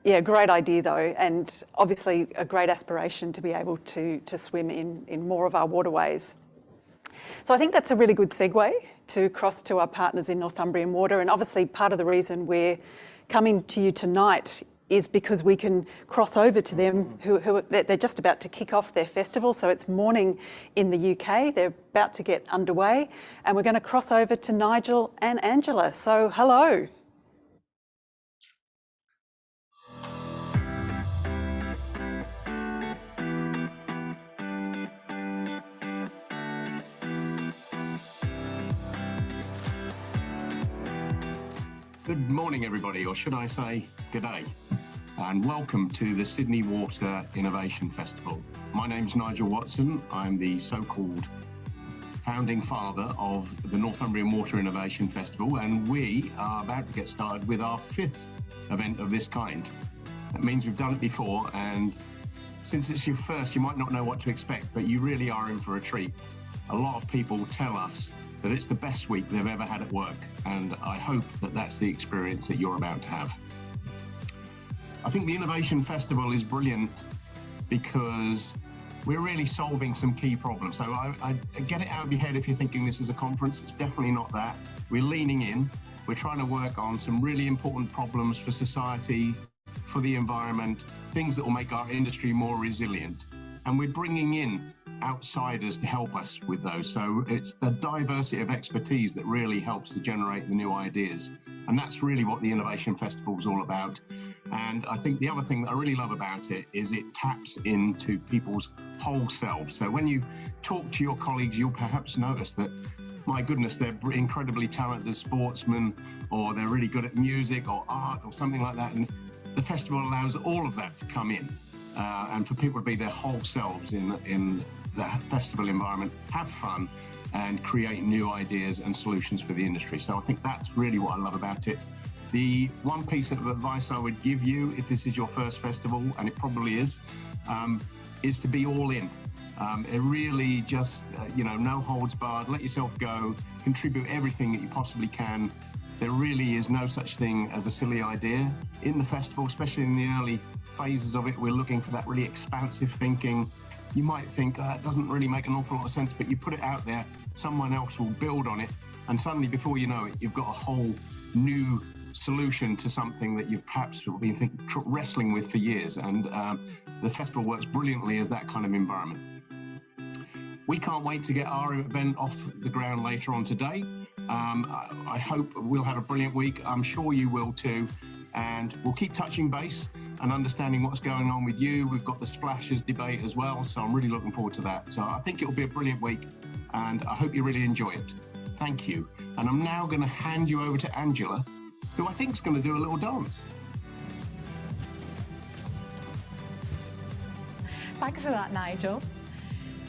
yeah, great idea though, and obviously a great aspiration to be able to swim in more of our waterways. So I think that's a really good segue to cross to our partners in Northumbrian Water, and obviously part of the reason we're coming to you tonight is because we can cross over to them who they're just about to kick off their festival. So it's morning in the UK, they're about to get underway, and we're going to cross over to Nigel and Angela. So hello. Good morning, everybody, or should I say good day, and welcome to the Sydney Water Innovation Festival. My name's Nigel Watson. I'm the so-called founding father of the Northumbrian Water Innovation Festival, and we are about to get started with our 5th event of this kind. That means we've done it before, and since it's your first, you might not know what to expect, but you really are in for a treat. A lot of people tell us that it's the best week they've ever had at work, and I hope that that's the experience that you're about to have. I think the Innovation Festival is brilliant because we're really solving some key problems. So I get it out of your head if you're thinking this is a conference. It's definitely not that. We're leaning in. We're trying to work on some really important problems for society, for the environment, things that will make our industry more resilient. And we're bringing in outsiders to help us with those. So it's the diversity of expertise that really helps to generate the new ideas. And that's really what the Innovation Festival is all about. And I think the other thing that I really love about it is it taps into people's whole selves. So when you talk to your colleagues, you'll perhaps notice that, my goodness, they're incredibly talented sportsmen, or they're really good at music or art or something like that. And the festival allows all of that to come in and for people to be their whole selves in the festival environment, have fun and create new ideas and solutions for the industry. So I think that's really what I love about it. The one piece of advice I would give you, if this is your first festival, and it probably is to be all in. It really just, no holds barred, let yourself go, contribute everything that you possibly can. There really is no such thing as a silly idea. In the festival, especially in the early phases of it, we're looking for that really expansive thinking. You might think, it doesn't really make an awful lot of sense, but you put it out there, someone else will build on it, and suddenly, before you know it, you've got a whole new solution to something that you've perhaps been wrestling with for years. And the festival works brilliantly as that kind of environment. We can't wait to get our event off the ground later on today. I hope we'll have a brilliant week. I'm sure you will too. And we'll keep touching base and understanding what's going on with you. We've got the Splashers debate as well, so I'm really looking forward to that. So I think it'll be a brilliant week, and I hope you really enjoy it. Thank you. And I'm now going to hand you over to Angela, who I think is going to do a little dance. Thanks for that, Nigel.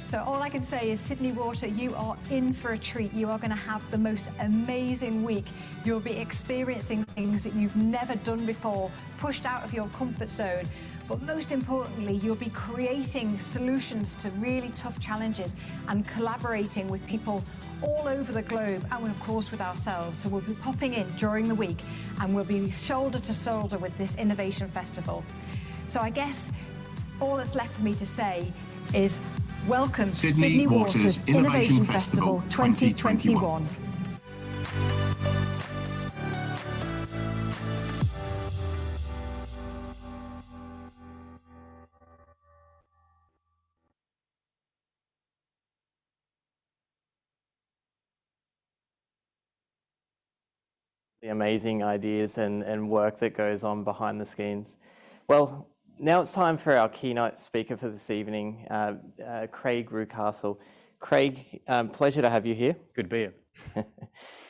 So all I can say is, Sydney Water, you are in for a treat. You are going to have the most amazing week. You'll be experiencing things that you've never done before, pushed out of your comfort zone. But most importantly, you'll be creating solutions to really tough challenges and collaborating with people all over the globe, and of course with ourselves. So we'll be popping in during the week, and we'll be shoulder to shoulder with this Innovation Festival. So I guess all that's left for me to say is, welcome to Sydney Water's Innovation Festival 2021. The amazing ideas and work that goes on behind the scenes. Well, now it's time for our keynote speaker for this evening, Craig Reucassel. Craig, pleasure to have you here. Good to be here.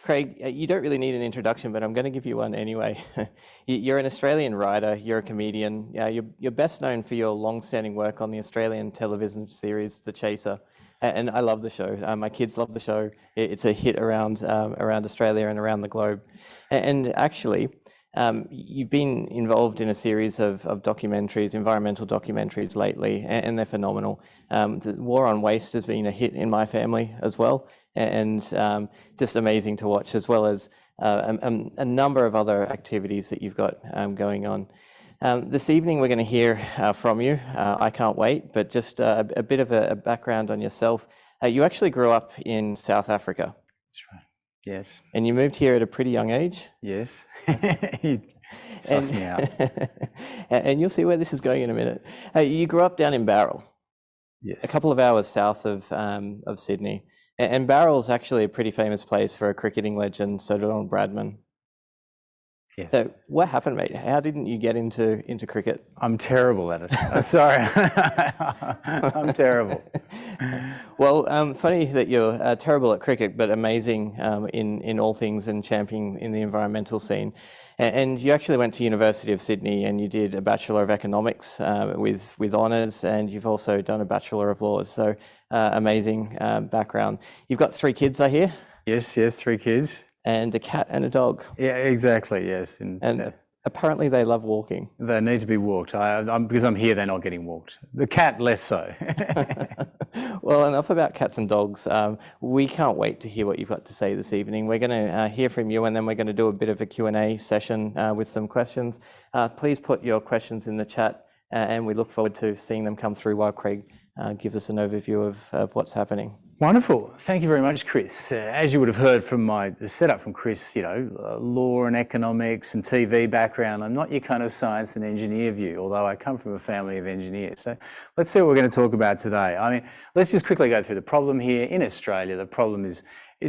Craig, you don't really need an introduction, but I'm going to give you one anyway. You're an Australian writer, you're a comedian. You're best known for your long-standing work on the Australian television series, The Chaser. And I love the show. My kids love the show. It's a hit around Australia and around the globe. And actually, you've been involved in a series of documentaries, environmental documentaries lately, and they're phenomenal. The War on Waste has been a hit in my family as well, and just amazing to watch, as well as a number of other activities that you've got going on. This evening we're going to hear from you. I can't wait, but just a bit of a background on yourself. You actually grew up in South Africa. That's right. Yes. And you moved here at a pretty young age. Yes. You sussed me out. And you'll see where this is going in a minute. You grew up down in Barrel. Yes. A couple of hours south of Sydney. And Barrel's actually a pretty famous place for a cricketing legend, Sir Donald Bradman. Yes. So what happened, mate? How didn't you get into cricket? I'm terrible at it. Sorry. I'm terrible. Well, funny that you're terrible at cricket, but amazing in all things and championing in the environmental scene. And you actually went to University of Sydney and you did a Bachelor of Economics with honours, and you've also done a Bachelor of Laws. So amazing background. You've got 3 kids, I hear? Yes, 3 kids. And a cat and a dog. Yeah, exactly, yes. And apparently they love walking. They need to be walked. Because I'm here, they're not getting walked. The cat, less so. Well, enough about cats and dogs. We can't wait to hear what you've got to say this evening. We're going to hear from you, and then we're going to do a bit of a Q&A session with some questions. Please put your questions in the chat, and we look forward to seeing them come through while Craig gives us an overview of what's happening. Wonderful. Thank you very much, Chris. As you would have heard from the setup from Chris, law and economics and TV background, I'm not your kind of science and engineer view, although I come from a family of engineers. So let's see what we're going to talk about today. I mean, let's just quickly go through the problem here. In Australia, the problem is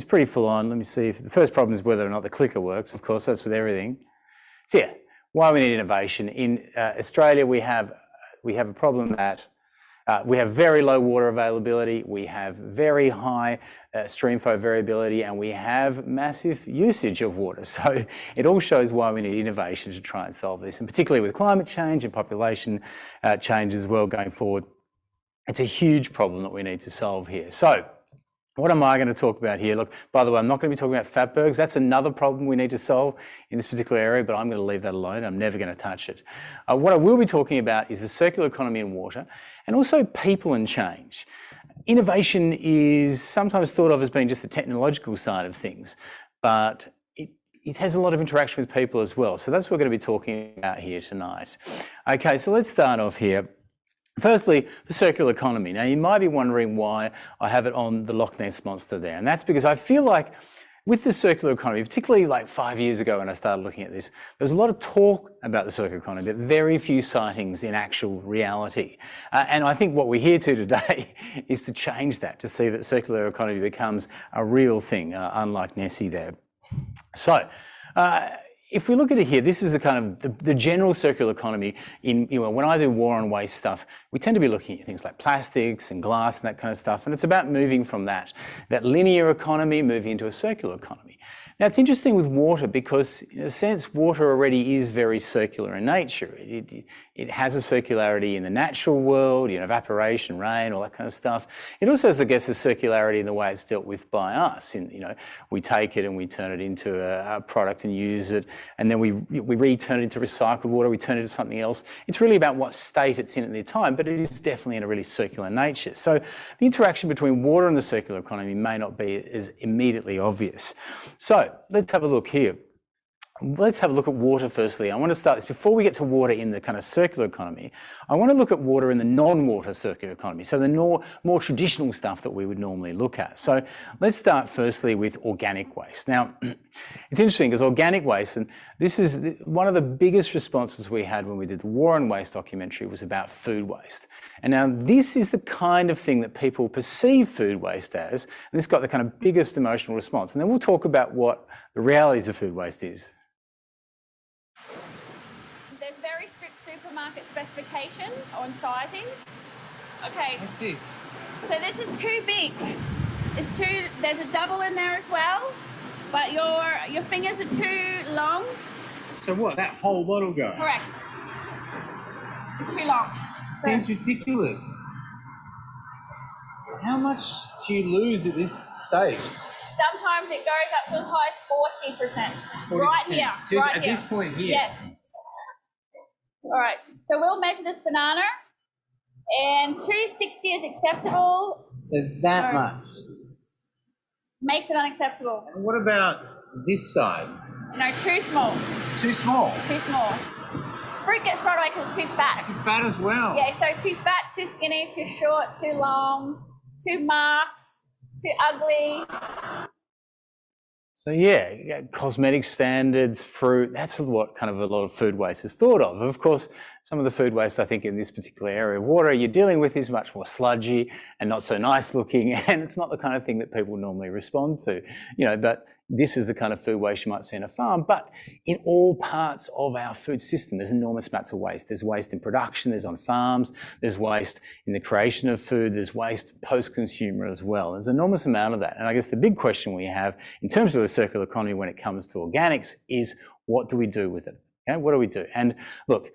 pretty full on. Let me see if the first problem is whether or not the clicker works. Of course, that's with everything. So yeah, why we need innovation. In Australia, we have a problem that we have very low water availability, we have very high stream flow variability, and we have massive usage of water. So it all shows why we need innovation to try and solve this, and particularly with climate change and population change as well going forward. It's a huge problem that we need to solve here. So what am I going to talk about here? Look, by the way, I'm not going to be talking about fatbergs. That's another problem we need to solve in this particular area, but I'm going to leave that alone. I'm never going to touch it. What I will be talking about is the circular economy in water, and also people and change. Innovation is sometimes thought of as being just the technological side of things, but it has a lot of interaction with people as well. So that's what we're going to be talking about here tonight. Okay, so let's start off here. Firstly, the circular economy. Now, you might be wondering why I have it on the Loch Ness Monster there, and that's because I feel like with the circular economy, particularly like 5 years ago when I started looking at this, there was a lot of talk about the circular economy, but very few sightings in actual reality. And I think what we're here to today is to change that, to see that circular economy becomes a real thing, unlike Nessie there. So, if we look at it here, this is the kind of the general circular economy. When I do war on waste stuff, we tend to be looking at things like plastics and glass and that kind of stuff, and it's about moving from that linear economy, moving into a circular economy. Now, it's interesting with water because, in a sense, water already is very circular in nature. It has a circularity in the natural world, evaporation, rain, all that kind of stuff. It also has, I guess, a circularity in the way it's dealt with by us. We take it and we turn it into a product and use it, and then we return it into recycled water, we turn it into something else. It's really about what state it's in at the time, but it is definitely in a really circular nature. So the interaction between water and the circular economy may not be as immediately obvious. So let's have a look here. Let's have a look at water firstly. I want to start this, before we get to water in the kind of circular economy, I want to look at water in the non-water circular economy, so the more traditional stuff that we would normally look at. So let's start firstly with organic waste. Now, it's interesting because organic waste, and this is one of the biggest responses we had when we did the War on Waste documentary, was about food waste. And now this is the kind of thing that people perceive food waste as, and this got the kind of biggest emotional response. And then we'll talk about what the realities of food waste is. There's very strict supermarket specifications on sizing. Okay. What's this? So this is too big. There's a double in there as well, but your fingers are too long. So what, that whole lot will go? Correct. It's too long. Seems ridiculous. How much do you lose at this stage? Sometimes it goes up to as high as 40%. Right here. Seriously, right at here. this point here? Yes. All right. So we'll measure this banana, and 260 is acceptable. So that much? Makes it unacceptable. And what about this side? No, too small. Too small? Too small. Fruit gets thrown away because it's too fat. Too fat as well? Yeah, so too fat, too skinny, too short, too long, too marked, too ugly. So yeah, cosmetic standards, fruit, that's what kind of a lot of food waste is thought of. Of course, some of the food waste, I think, in this particular area of water you're dealing with is much more sludgy and not so nice looking, and it's not the kind of thing that people normally respond to. But this is the kind of food waste you might see on a farm, but in all parts of our food system, there's enormous amounts of waste. There's waste in production, there's on farms, there's waste in the creation of food, there's waste post-consumer as well. There's an enormous amount of that. And I guess the big question we have in terms of the circular economy when it comes to organics is, what do we do with it? Okay, what do we do? And look,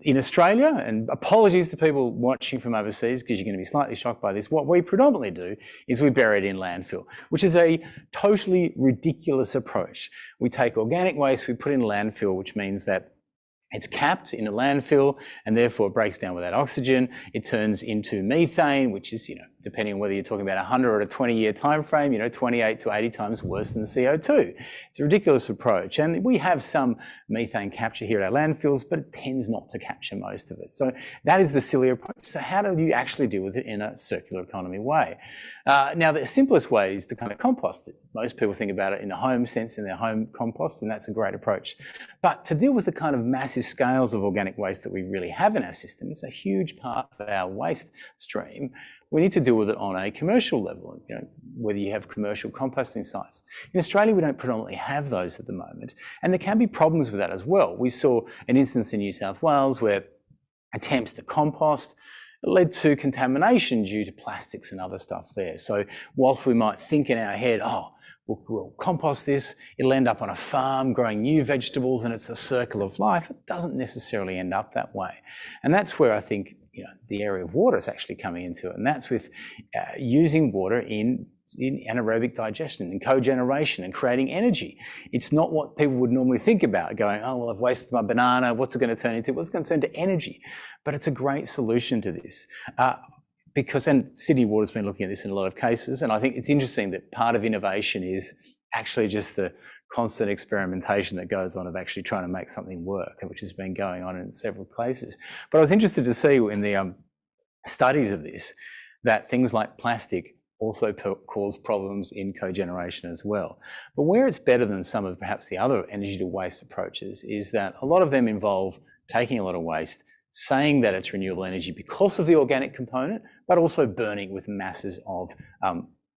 in Australia, and apologies to people watching from overseas because you're going to be slightly shocked by this, what we predominantly do is we bury it in landfill, which is a totally ridiculous approach. We take organic waste, we put it in landfill, which means that it's capped in a landfill and therefore it breaks down without oxygen. It turns into methane, which is, depending on whether you're talking about a 100 or a 20-year time frame, 28 to 80 times worse than CO2. It's a ridiculous approach. And we have some methane capture here at our landfills, but it tends not to capture most of it. So that is the silly approach. So how do you actually deal with it in a circular economy way? Now, the simplest way is to kind of compost it. Most people think about it in a home sense, in their home compost, and that's a great approach. But to deal with the kind of massive scales of organic waste that we really have in our system, it's a huge part of our waste stream. We need to deal with it on a commercial level, whether you have commercial composting sites. In Australia, we don't predominantly have those at the moment, and there can be problems with that as well. We saw an instance in New South Wales where attempts to compost led to contamination due to plastics and other stuff there. So whilst we might think in our head, we'll compost this, it'll end up on a farm growing new vegetables and it's the circle of life, it doesn't necessarily end up that way. And that's where I think the area of water is actually coming into it, and that's with using water in anaerobic digestion and cogeneration and creating energy. It's not what people would normally think about, going, oh, well, I've wasted my banana, what's it going to turn into? Well, it's going to turn to energy. But it's a great solution to this. And Sydney Water's been looking at this in a lot of cases, and I think it's interesting that part of innovation is actually just the constant experimentation that goes on of actually trying to make something work, which has been going on in several places. But I was interested to see in the studies of this that things like plastic also cause problems in cogeneration as well. But where it's better than some of perhaps the other energy to waste approaches is that a lot of them involve taking a lot of waste, saying that it's renewable energy because of the organic component, but also burning with masses of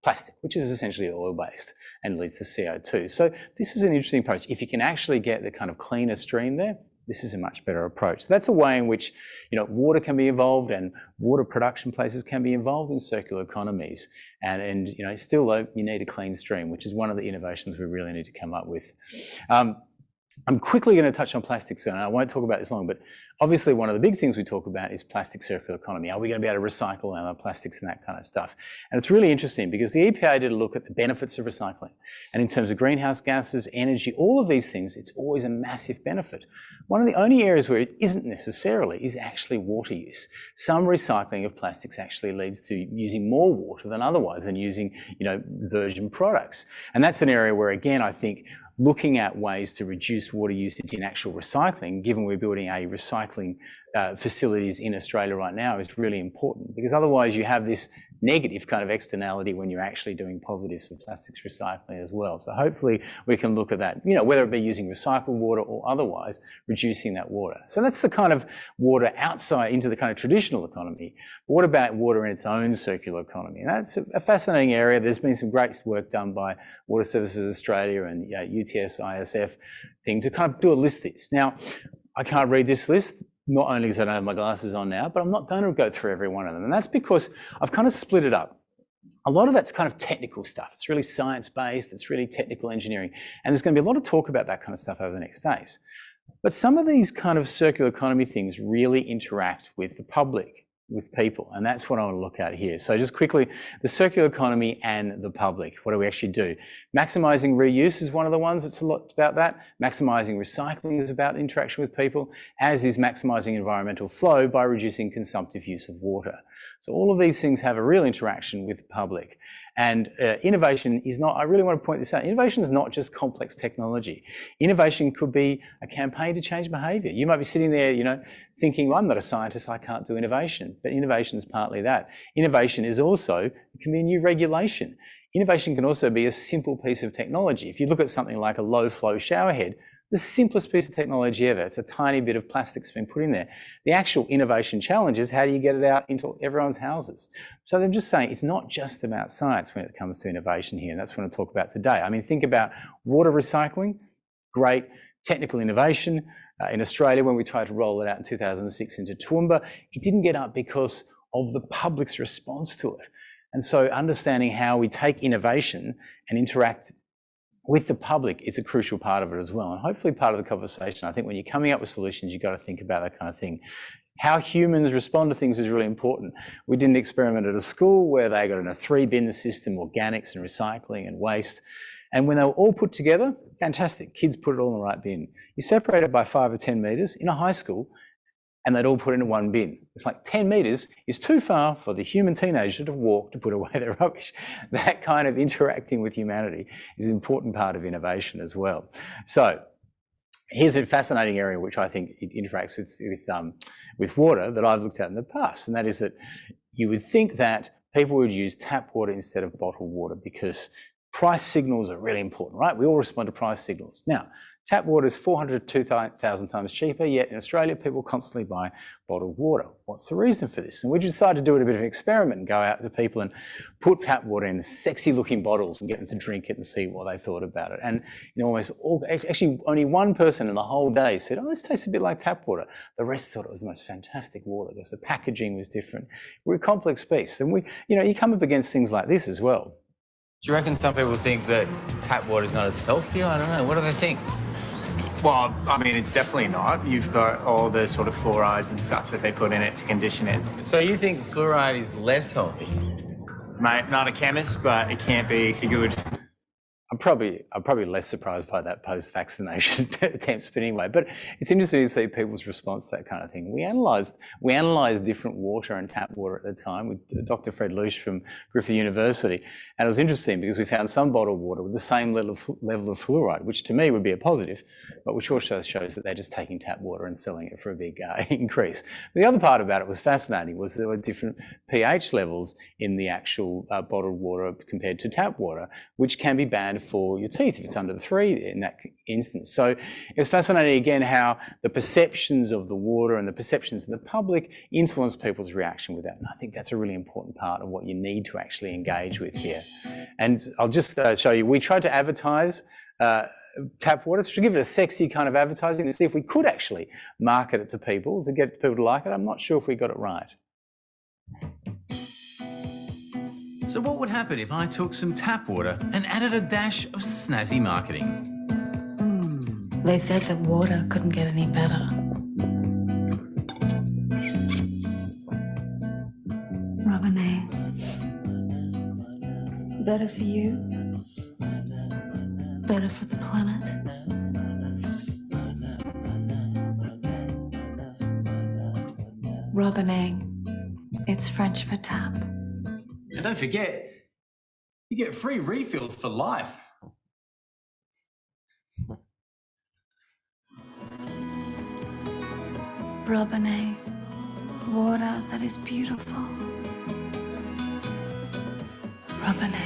plastic, which is essentially oil-based and leads to CO2. So this is an interesting approach. If you can actually get the kind of cleaner stream there, this is a much better approach. So that's a way in which water can be involved and water production places can be involved in circular economies. And still though, you need a clean stream, which is one of the innovations we really need to come up with. I'm quickly going to touch on plastics, and I won't talk about this long, but obviously one of the big things we talk about is plastic circular economy. Are we going to be able to recycle our plastics and that kind of stuff? And it's really interesting because the EPA did a look at the benefits of recycling. And in terms of greenhouse gases, energy, all of these things, it's always a massive benefit. One of the only areas where it isn't necessarily is actually water use. Some recycling of plastics actually leads to using more water than otherwise, and using, virgin products. And that's an area where, again, I think looking at ways to reduce water usage in actual recycling, given we're building a recycling facilities in Australia right now, is really important, because otherwise you have this negative kind of externality when you're actually doing positives of plastics recycling as well. So hopefully we can look at that, whether it be using recycled water or otherwise, reducing that water. So that's the kind of water outside into the kind of traditional economy. But what about water in its own circular economy? And that's a fascinating area. There's been some great work done by Water Services Australia and UTS ISF thing to kind of do a list of this. Now, I can't read this list, not only because I don't have my glasses on now, but I'm not going to go through every one of them. And that's because I've kind of split it up. A lot of that's kind of technical stuff. It's really science-based, it's really technical engineering. And there's going to be a lot of talk about that kind of stuff over the next days. But some of these kind of circular economy things really interact with the public, with people, and that's what I want to look at here. So just quickly, the circular economy and the public, what do we actually do? Maximising reuse is one of the ones that's a lot about that. Maximising recycling is about interaction with people, as is maximising environmental flow by reducing consumptive use of water. So all of these things have a real interaction with the public. And innovation is not, I really want to point this out, innovation is not just complex technology. Innovation could be a campaign to change behaviour. You might be sitting there, thinking, well, I'm not a scientist, I can't do innovation. But innovation is partly that. Innovation is also, it can be a new regulation. Innovation can also be a simple piece of technology. If you look at something like a low flow shower head, The simplest piece of technology ever. It's a tiny bit of plastic that's been put in there. The actual innovation challenge is how do you get it out into everyone's houses? So I'm just saying it's not just about science when it comes to innovation here, and that's what I talk about today. I mean, think about water recycling, great technical innovation. In Australia, when we tried to roll it out in 2006 into Toowoomba, it didn't get up because of the public's response to it. And so understanding how we take innovation and interact with the public is a crucial part of it as well. And hopefully part of the conversation, I think when you're coming up with solutions, you've got to think about that kind of thing. How humans respond to things is really important. We did an experiment at a school where they got in a 3-bin system, organics and recycling and waste. And when they were all put together, fantastic, kids put it all in the right bin. You separate it by 5 or 10 metres in a high school, and they'd all put it in one bin. It's like 10 metres is too far for the human teenager to walk to put away their rubbish. That kind of interacting with humanity is an important part of innovation as well. So here's a fascinating area which I think it interacts with water that I've looked at in the past, and that is that you would think that people would use tap water instead of bottled water because price signals are really important, right? We all respond to price signals. Now, tap water is 400 to 2,000 times cheaper, yet in Australia, people constantly buy bottled water. What's the reason for this? And we decided to do it a bit of an experiment and go out to people and put tap water in sexy looking bottles and get them to drink it and see what they thought about it. And almost all, actually only one person in the whole day said, oh, this tastes a bit like tap water. The rest thought it was the most fantastic water because the packaging was different. We're a complex beast. And you come up against things like this as well. Do you reckon some people think that tap water is not as healthy? I don't know. What do they think? Well, I mean, it's definitely not. You've got all the sort of fluorides and stuff that they put in it to condition it. So you think fluoride is less healthy? Mate, not a chemist, but it can't be good. I'm probably less surprised by that post-vaccination attempts, but anyway. But it's interesting to see people's response to that kind of thing. We analysed different water and tap water at the time with Dr. Fred Lusch from Griffith University, and it was interesting because we found some bottled water with the same level of fluoride, which to me would be a positive, but which also shows that they're just taking tap water and selling it for a big increase. But the other part about it was fascinating was there were different pH levels in the actual bottled water compared to tap water, which can be bad for your teeth if it's under the 3 in that instance. So it's fascinating again how the perceptions of the water and the perceptions of the public influence people's reaction with that. And I think that's a really important part of what you need to actually engage with here. And I'll just show you, we tried to advertise tap water to give it a sexy kind of advertising to see if we could actually market it to people, to get people to like it. I'm not sure if we got it right. So what would happen if I took some tap water and added a dash of snazzy marketing? They said that water couldn't get any better. Robinette. Better for you. Better for the planet. Robinette. It's French for tap. And don't forget, you get free refills for life. Robinette, water that is beautiful. Robinette.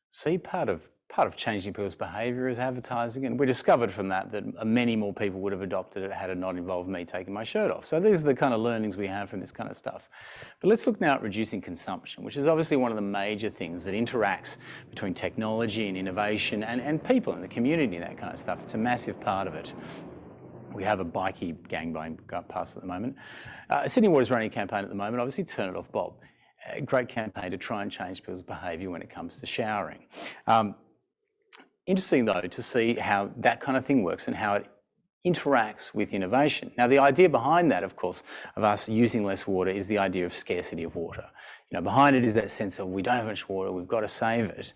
See, part of changing people's behaviour is advertising, and we discovered from that many more people would have adopted it had it not involved me taking my shirt off. So these are the kind of learnings we have from this kind of stuff. But let's look now at reducing consumption, which is obviously one of the major things that interacts between technology and innovation and people in the community and that kind of stuff. It's a massive part of it. We have a bikie gang going past at the moment. Sydney Water's running a campaign at the moment, obviously Turn It Off Bob. A great campaign to try and change people's behaviour when it comes to showering. Interesting though to see how that kind of thing works and how it interacts with innovation. Now the idea behind that, of course, of us using less water is the idea of scarcity of water. Behind it is that sense of we don't have much water, we've got to save it.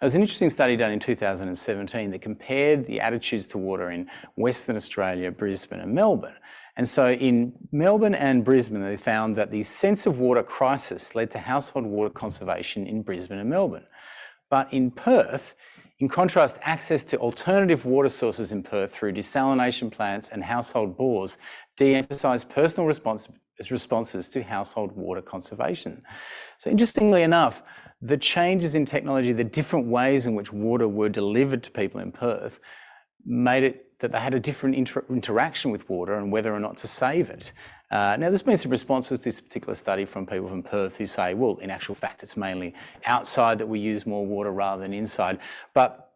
There was an interesting study done in 2017 that compared the attitudes to water in Western Australia, Brisbane and Melbourne. And so in Melbourne and Brisbane, they found that the sense of water crisis led to household water conservation in Brisbane and Melbourne. But in Perth, in contrast, access to alternative water sources in Perth through desalination plants and household bores de-emphasised personal as responses to household water conservation. So interestingly enough, the changes in technology, the different ways in which water were delivered to people in Perth, made it that they had a different interaction with water and whether or not to save it. Now, there's been some responses to this particular study from people from Perth who say, well, in actual fact, it's mainly outside that we use more water rather than inside. But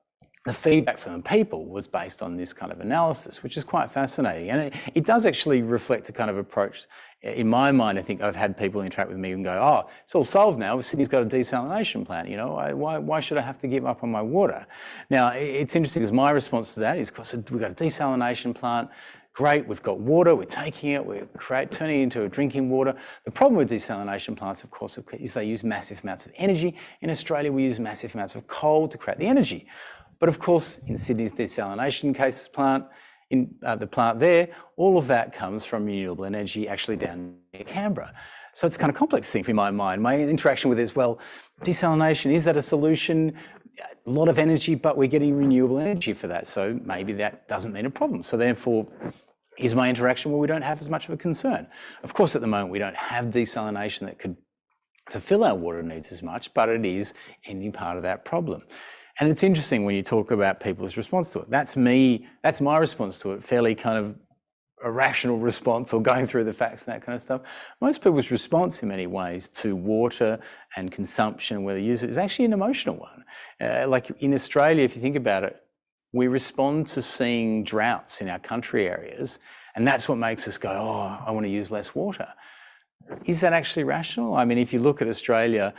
the feedback from the people was based on this kind of analysis, which is quite fascinating. And it does actually reflect a kind of approach. In my mind, I think I've had people interact with me and go, oh, it's all solved now. Sydney's got a desalination plant, you know, why should I have to give up on my water? Now, it's interesting because my response to that is, because we've got a desalination plant, great, we've got water, we're taking it, we're turning it into a drinking water. The problem with desalination plants, of course, is they use massive amounts of energy. In Australia, we use massive amounts of coal to create the energy. But of course, in Sydney's desalination cases plant, in the plant there, all of that comes from renewable energy actually down near Canberra. So it's kind of complex thing in my mind. My interaction with it is, well, desalination, is that a solution? A lot of energy, but we're getting renewable energy for that. So maybe that doesn't mean a problem. So therefore, is my interaction where we don't have as much of a concern? Of course, at the moment, we don't have desalination that could fulfill our water needs as much, but it is ending part of that problem. And it's interesting when you talk about people's response to it. That's my response to it, fairly kind of a rational response or going through the facts and that kind of stuff. Most people's response in many ways to water and consumption, whether they use it, is actually an emotional one. Like in Australia, if you think about it, we respond to seeing droughts in our country areas, and that's what makes us go, oh, I want to use less water. Is that actually rational? I mean, if you look at Australia,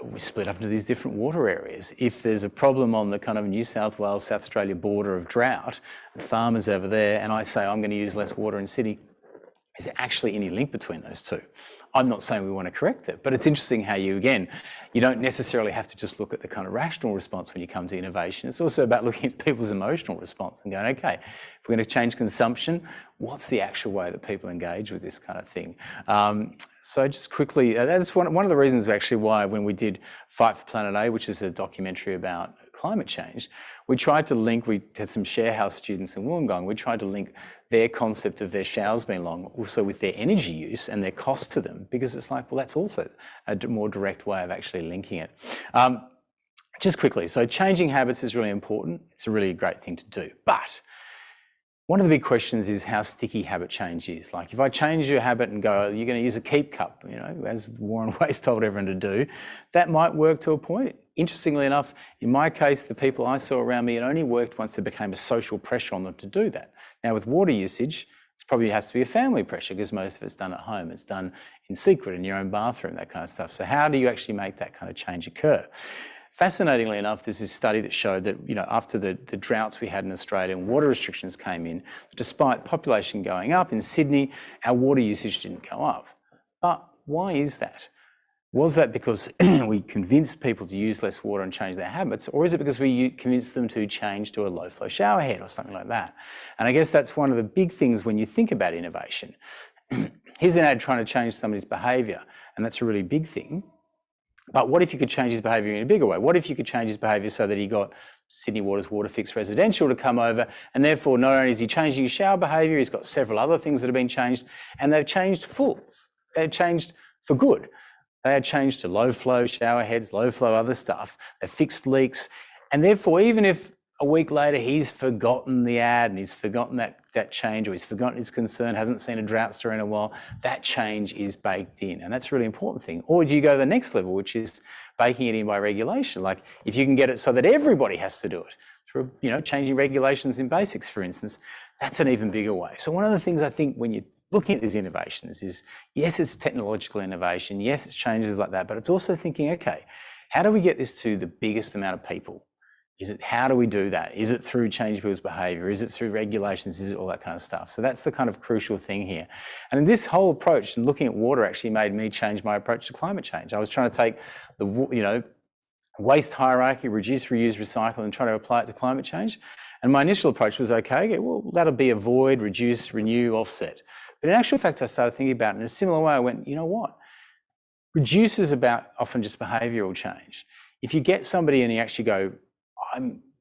we split up into these different water areas. If there's a problem on the kind of New South Wales, South Australia border of drought, and farmers over there, and I say I'm going to use less water in Sydney, is there actually any link between those two? I'm not saying we want to correct it, but it's interesting how you don't necessarily have to just look at the kind of rational response when you come to innovation. It's also about looking at people's emotional response and going, okay, if we're going to change consumption, what's the actual way that people engage with this kind of thing? So just quickly, that's one of the reasons actually why when we did Fight for Planet A, which is a documentary about climate change, we tried to link, we had some share house students in Wollongong, we tried to link their concept of their showers being long also with their energy use and their cost to them, because it's like, well, that's also a more direct way of actually linking it. Just quickly, so changing habits is really important. It's a really great thing to do, but one of the big questions is how sticky habit change is. Like if I change your habit and go, you're going to use a keep cup, you know, as Warren Waste told everyone to do, that might work to a point. Interestingly enough, in my case, the people I saw around me, it only worked once there became a social pressure on them to do that. Now with water usage, it probably has to be a family pressure because most of it's done at home. It's done in secret in your own bathroom, that kind of stuff. So how do you actually make that kind of change occur? Fascinatingly enough, there's this study that showed that, you know, after the droughts we had in Australia and water restrictions came in, despite population going up in Sydney, our water usage didn't go up. But why is that? Was that because we convinced people to use less water and change their habits, or is it because we convinced them to change to a low flow shower head or something like that? And I guess that's one of the big things when you think about innovation. Here's an ad trying to change somebody's behaviour, and that's a really big thing. But what if you could change his behaviour in a bigger way? What if you could change his behaviour so that he got Sydney Water's Water Fix Residential to come over, and therefore not only is he changing his shower behaviour, he's got several other things that have been changed, and they've changed they've changed for good. They had changed to low flow shower heads, low flow other stuff. They fixed leaks, and therefore even if a week later he's forgotten the ad and he's forgotten that change, or he's forgotten his concern, hasn't seen a drought story in a while, that change is baked in, and that's a really important thing. Or do you go to the next level, which is baking it in by regulation? Like if you can get it so that everybody has to do it through, you know, changing regulations in basics, for instance, that's an even bigger way. So one of the things I think when you're looking at these innovations is, yes, it's technological innovation, yes, it's changes like that, but it's also thinking, okay, how do we get this to the biggest amount of people? How do we do that? Is it through changing people's behaviour? Is it through regulations? Is it all that kind of stuff? So that's the kind of crucial thing here. And this whole approach and looking at water actually made me change my approach to climate change. I was trying to take the, you know, waste hierarchy, reduce, reuse, recycle, and try to apply it to climate change. And my initial approach was, okay, well, that'll be avoid, reduce, renew, offset. But in actual fact, I started thinking about it in a similar way. I went, you know what? Reduce is about often just behavioural change. If you get somebody and you actually go,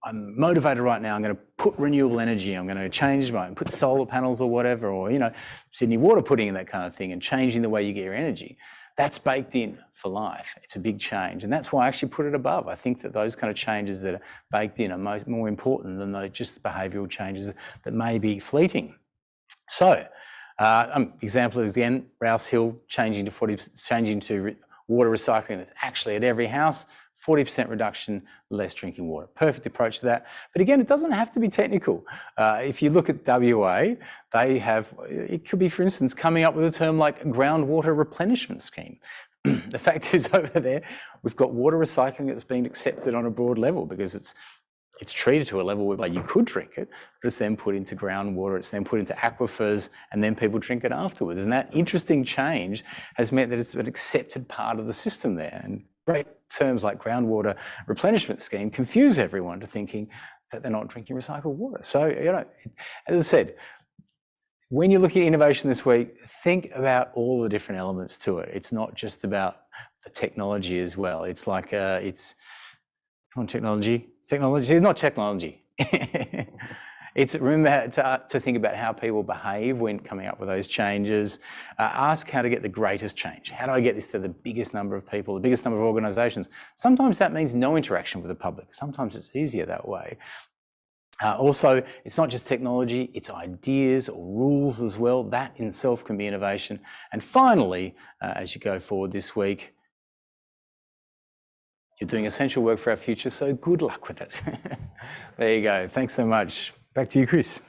I'm motivated right now, I'm going to put renewable energy, I'm going to change put solar panels or whatever, or, you know, Sydney Water putting in that kind of thing and changing the way you get your energy. That's baked in for life. It's a big change. And that's why I actually put it above. I think that those kind of changes that are baked in are more important than those just behavioural changes that may be fleeting. So, example is again, Rouse Hill changing to water recycling that's actually at every house. 40% reduction, less drinking water. Perfect approach to that. But again, it doesn't have to be technical. If you look at WA, they have, it could be, for instance, coming up with a term like groundwater replenishment scheme. The fact is over there, we've got water recycling that's been accepted on a broad level because it's treated to a level whereby you could drink it, but it's then put into groundwater, it's then put into aquifers, and then people drink it afterwards. And that interesting change has meant that it's an accepted part of the system there. And great terms like groundwater replenishment scheme confuse everyone to thinking that they're not drinking recycled water. So, you know, as I said, when you're looking at innovation this week, think about all the different elements to it. It's not just about the technology as well. It's like, technology, not technology. It's remember to think about how people behave when coming up with those changes. Ask how to get the greatest change. How do I get this to the biggest number of people, the biggest number of organisations? Sometimes that means no interaction with the public. Sometimes it's easier that way. Also, it's not just technology, it's ideas or rules as well. That in itself can be innovation. And finally, as you go forward this week, you're doing essential work for our future, so good luck with it. There you go. Thanks so much. Back to you, Chris.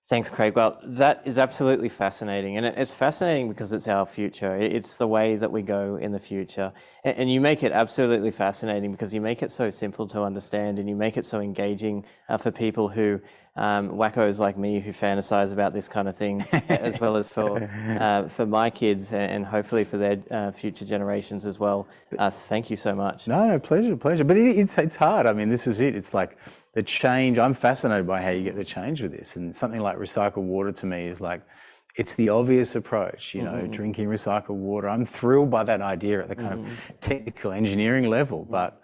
Thanks, Craig. Well, that is absolutely fascinating. And it's fascinating because it's our future. It's the way that we go in the future. And you make it absolutely fascinating because you make it so simple to understand and you make it so engaging for people who, wackos like me, who fantasize about this kind of thing, as well as for my kids and hopefully for their future generations as well. Thank you so much. No, pleasure. But it's hard. I mean, this is it. It's like, the change, I'm fascinated by how you get the change with this. And something like recycled water to me is like, it's the obvious approach, you know, drinking recycled water. I'm thrilled by that idea at the kind of technical engineering level, but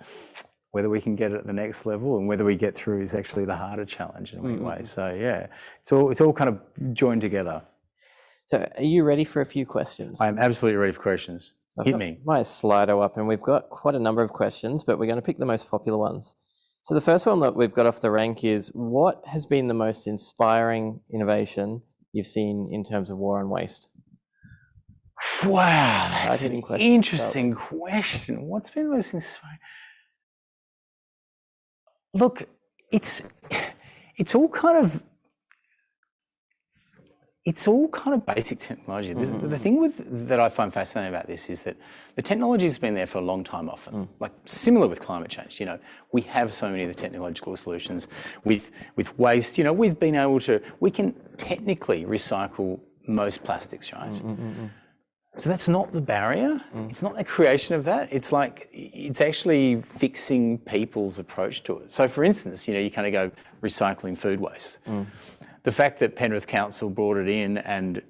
whether we can get it at the next level and whether we get through is actually the harder challenge in a way. So yeah, it's all kind of joined together. So are you ready for a few questions? I'm absolutely ready for questions. Hit me. My Slido up and we've got quite a number of questions, but we're going to pick the most popular ones. So the first one that we've got off the rank is, what has been the most inspiring innovation you've seen in terms of war on waste? Wow, that's an interesting question. What's been the most inspiring? Look, it's all kind of basic technology. The thing that I find fascinating about this is that the technology has been there for a long time often, like similar with climate change. You know, we have so many of the technological solutions with waste. You know, we can technically recycle most plastics, right? So that's not the barrier. It's not the creation of that. It's like, it's actually fixing people's approach to it. So for instance, you know, you kind of go recycling food waste. The fact that Penrith Council brought it in and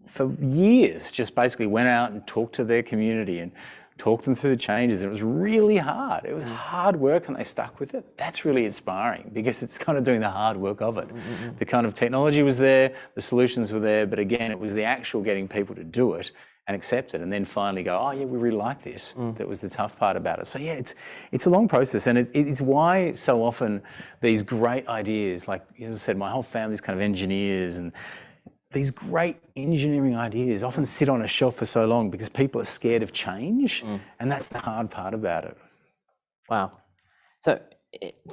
for years just basically went out and talked to their community and talked them through the changes. It was really hard. It was hard work and they stuck with it. That's really inspiring because it's kind of doing the hard work of it. The kind of technology was there, the solutions were there, but again, it was the actual getting people to do it and accept it and then finally go, oh yeah, we really like this. That was the tough part about it. So yeah, it's a long process and it's why so often these great ideas, like as I said, my whole family's kind of engineers, and these great engineering ideas often sit on a shelf for so long because people are scared of change and that's the hard part about it. Wow. So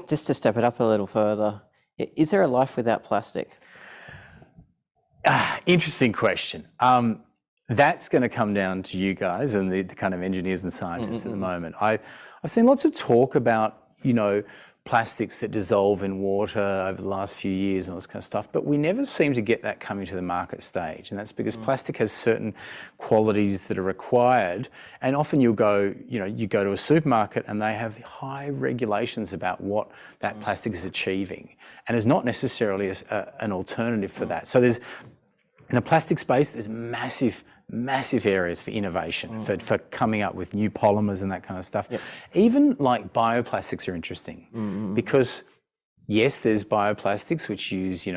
just to step it up a little further, is there a life without plastic? Interesting question. That's going to come down to you guys and the kind of engineers and scientists at the moment. I've seen lots of talk about, you know, plastics that dissolve in water over the last few years and all this kind of stuff, but we never seem to get that coming to the market stage. And that's because plastic has certain qualities that are required. And often you go to a supermarket and they have high regulations about what that plastic is achieving. And there's not necessarily an alternative for that. So in the plastic space, there's massive massive areas for innovation, for coming up with new polymers and that kind of stuff. Even like bioplastics are interesting because yes, there's bioplastics which use,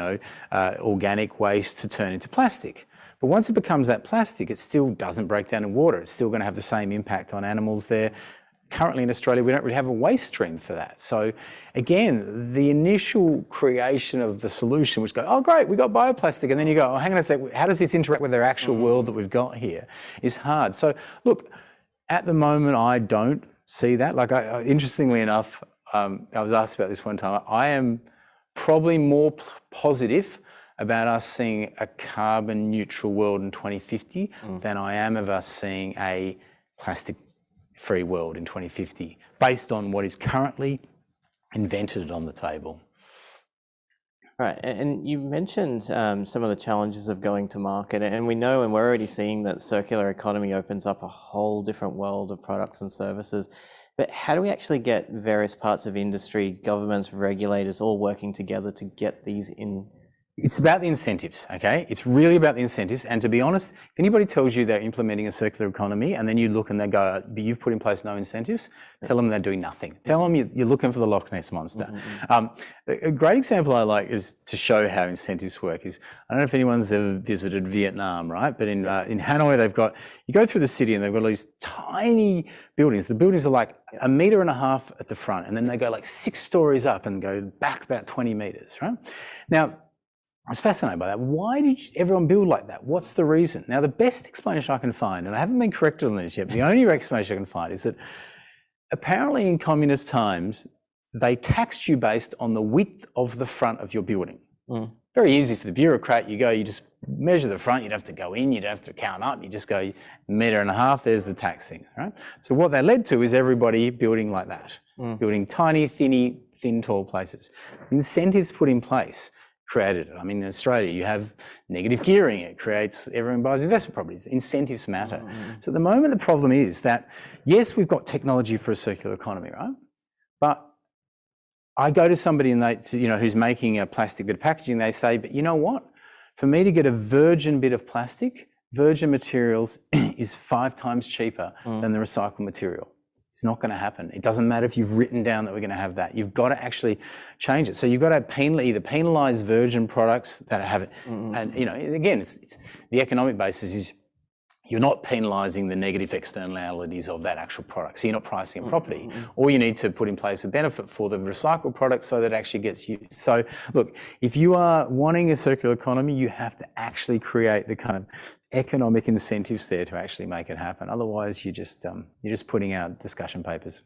organic waste to turn into plastic. But once it becomes that plastic, it still doesn't break down in water. It's still going to have the same impact on animals there. Currently in Australia, we don't really have a waste stream for that. So again, the initial creation of the solution, which go, oh great, we got bioplastic, and then you go, oh hang on a sec, how does this interact with our actual world that we've got here, is hard. So look, at the moment, I don't see that. Like, interestingly enough, I was asked about this one time. I am probably more positive about us seeing a carbon neutral world in 2050 than I am of us seeing a plastic-free world in 2050, based on what is currently invented on the table. Right, and you mentioned some of the challenges of going to market, and we know and we're already seeing that circular economy opens up a whole different world of products and services. But how do we actually get various parts of industry, governments, regulators all working together to get these in? It's about the incentives, okay? It's really about the incentives. And to be honest, if anybody tells you they're implementing a circular economy and then you look and they go, but you've put in place no incentives, tell them they're doing nothing. Tell them you're looking for the Loch Ness Monster. A great example I like is to show how incentives work is, I don't know if anyone's ever visited Vietnam, right? But in Hanoi, you go through the city and they've got all these tiny buildings. The buildings are like 1.5 meters at the front, and then they go like 6 stories up and go back about 20 meters, right? Now, I was fascinated by that. Why did everyone build like that? What's the reason? Now, the best explanation I can find, and I haven't been corrected on this yet, but the only explanation I can find is that apparently in communist times, they taxed you based on the width of the front of your building. Very easy for the bureaucrat. You just measure the front. You'd have to go in. You'd have to count up. You just go 1.5 meters. There's the tax thing, right? So what that led to is everybody building like that, building tiny, thin, tall places. Incentives put in place created it. I mean, in Australia, you have negative gearing. It creates, everyone buys investment properties. Incentives matter. So at the moment, the problem is that, yes, we've got technology for a circular economy, right? But I go to somebody and who's making a plastic bit of packaging, they say, but you know what? For me to get a virgin bit of plastic, virgin materials is 5 times cheaper than the recycled material. It's not going to happen. It doesn't matter if you've written down that we're going to have that. You've got to actually change it. So you've got to either penalise virgin products that have it, and again, it's the economic basis is you're not penalising the negative externalities of that actual product. So you're not pricing it properly, or you need to put in place a benefit for the recycled product so that it actually gets used. So look, if you are wanting a circular economy, you have to actually create the kind of economic incentives there to actually make it happen. Otherwise, you're just putting out discussion papers.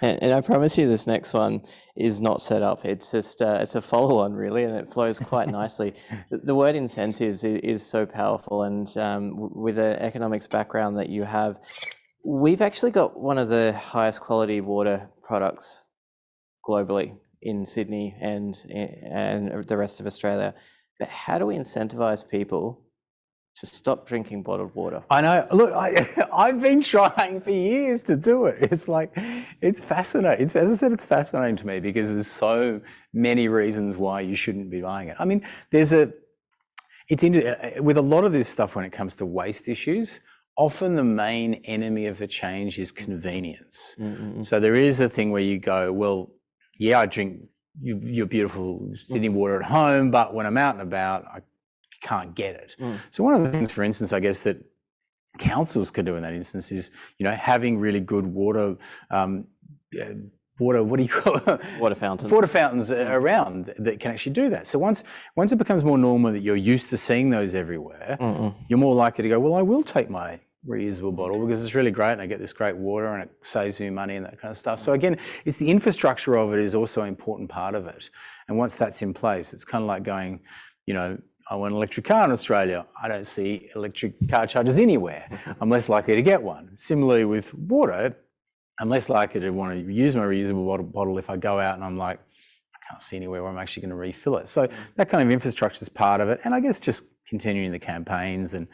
And I promise you this next one is not set up. It's just it's a follow-on really, and it flows quite nicely. The word incentives is so powerful, and with the economics background that you have, we've actually got one of the highest quality water products globally in Sydney and the rest of Australia. But how do we incentivize people to stop drinking bottled water? I know. Look, I've been trying for years to do it. It's like, it's fascinating. As I said, it's fascinating to me because there's so many reasons why you shouldn't be buying it. I mean, with a lot of this stuff when it comes to waste issues, often the main enemy of the change is convenience. So there is a thing where you go, well, yeah, I drink your beautiful Sydney water at home, but when I'm out and about, I can't get it. So one of the things, for instance, I guess that councils could do in that instance is, having really good water, what do you call it? Water fountains. Water fountains around that can actually do that. So once it becomes more normal that you're used to seeing those everywhere, you're more likely to go, well, I will take my reusable bottle because it's really great and I get this great water and it saves me money and that kind of stuff. So again, it's the infrastructure of it is also an important part of it. And once that's in place, it's kind of like going, I want an electric car in Australia. I don't see electric car chargers anywhere. I'm less likely to get one. Similarly with water, I'm less likely to want to use my reusable bottle if I go out and I'm like, I can't see anywhere where I'm actually going to refill it. So that kind of infrastructure is part of it. And I guess just continuing the campaigns and,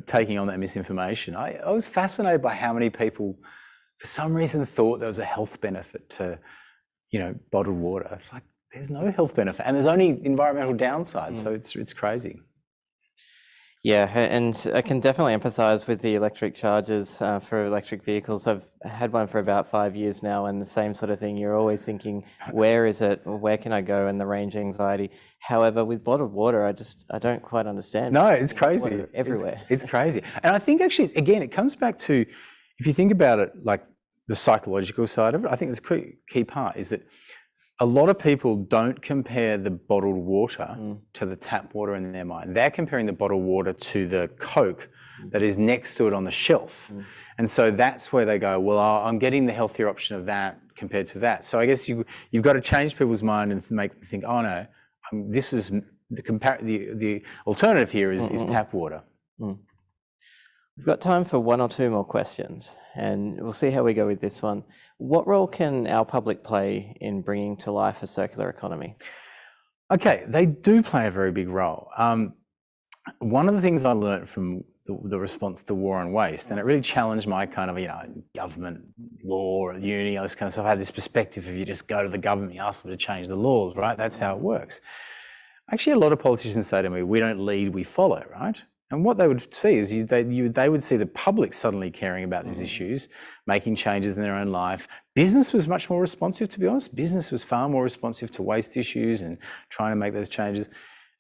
taking on that misinformation. I was fascinated by how many people, for some reason, thought there was a health benefit to, bottled water. It's like, there's no health benefit and there's only environmental downside. So it's crazy. Yeah, and I can definitely empathise with the electric chargers for electric vehicles. I've had one for about 5 years now, and the same sort of thing. You're always thinking, where is it? Or where can I go? And the range anxiety. However, with bottled water, I don't quite understand. No, it's crazy. Water everywhere. It's crazy. And I think actually, again, it comes back to, if you think about it, like the psychological side of it, I think this key part is that a lot of people don't compare the bottled water to the tap water in their mind. They're comparing the bottled water to the Coke that is next to it on the shelf. And so that's where they go, well, I'm getting the healthier option of that compared to that. So I guess you've got to change people's mind and make them think, oh no, this is the alternative here is tap water. We've got time for one or two more questions, and we'll see how we go with this one. What role can our public play in bringing to life a circular economy? Okay, they do play a very big role. One of the things I learned from the response to war on waste, and it really challenged my kind of, government law at uni, all this kind of stuff. I had this perspective, if you just go to the government, you ask them to change the laws, right? That's how it works. Actually, a lot of politicians say to me, we don't lead, we follow, right? And what they would see is they would see the public suddenly caring about these issues, making changes in their own life. Business was much more responsive, to be honest. Business was far more responsive to waste issues and trying to make those changes.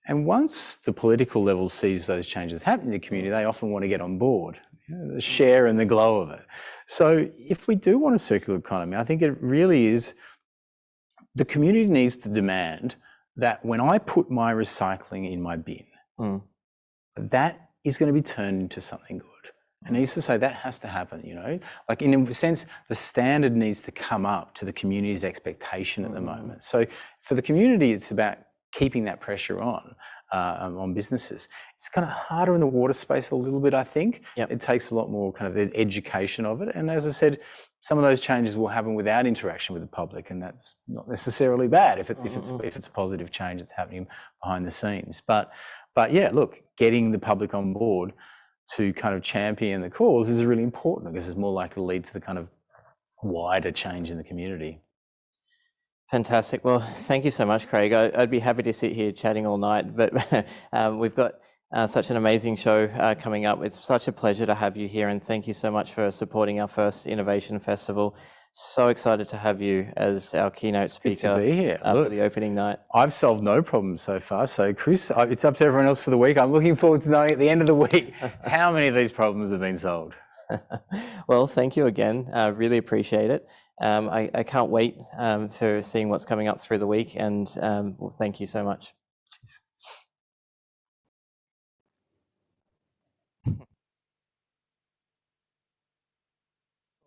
And once the political level sees those changes happen in the community, they often want to get on board, the share in the glow of it. So if we do want a circular economy, I think it really is, the community needs to demand that when I put my recycling in my bin, that is going to be turned into something good. And needs to say that has to happen, like in a sense, the standard needs to come up to the community's expectation at the moment. So for the community, it's about keeping that pressure on businesses. It's kind of harder in the water space a little bit, I think. It takes a lot more kind of education of it. And as I said, some of those changes will happen without interaction with the public, and that's not necessarily bad if it's positive change that's happening behind the scenes. But yeah, look, getting the public on board to kind of champion the cause is really important, because it's more likely to lead to the kind of wider change in the community. Fantastic. Well, thank you so much, Craig. I'd be happy to sit here chatting all night, but we've got such an amazing show coming up. It's such a pleasure to have you here, and thank you so much for supporting our first Innovation Festival. So excited to have you as our keynote speaker to be here. For the opening night. I've solved no problems so far. So Chris, it's up to everyone else for the week. I'm looking forward to knowing at the end of the week how many of these problems have been solved. Well, thank you again. I really appreciate it. I can't wait for seeing what's coming up through the week, and well, thank you so much.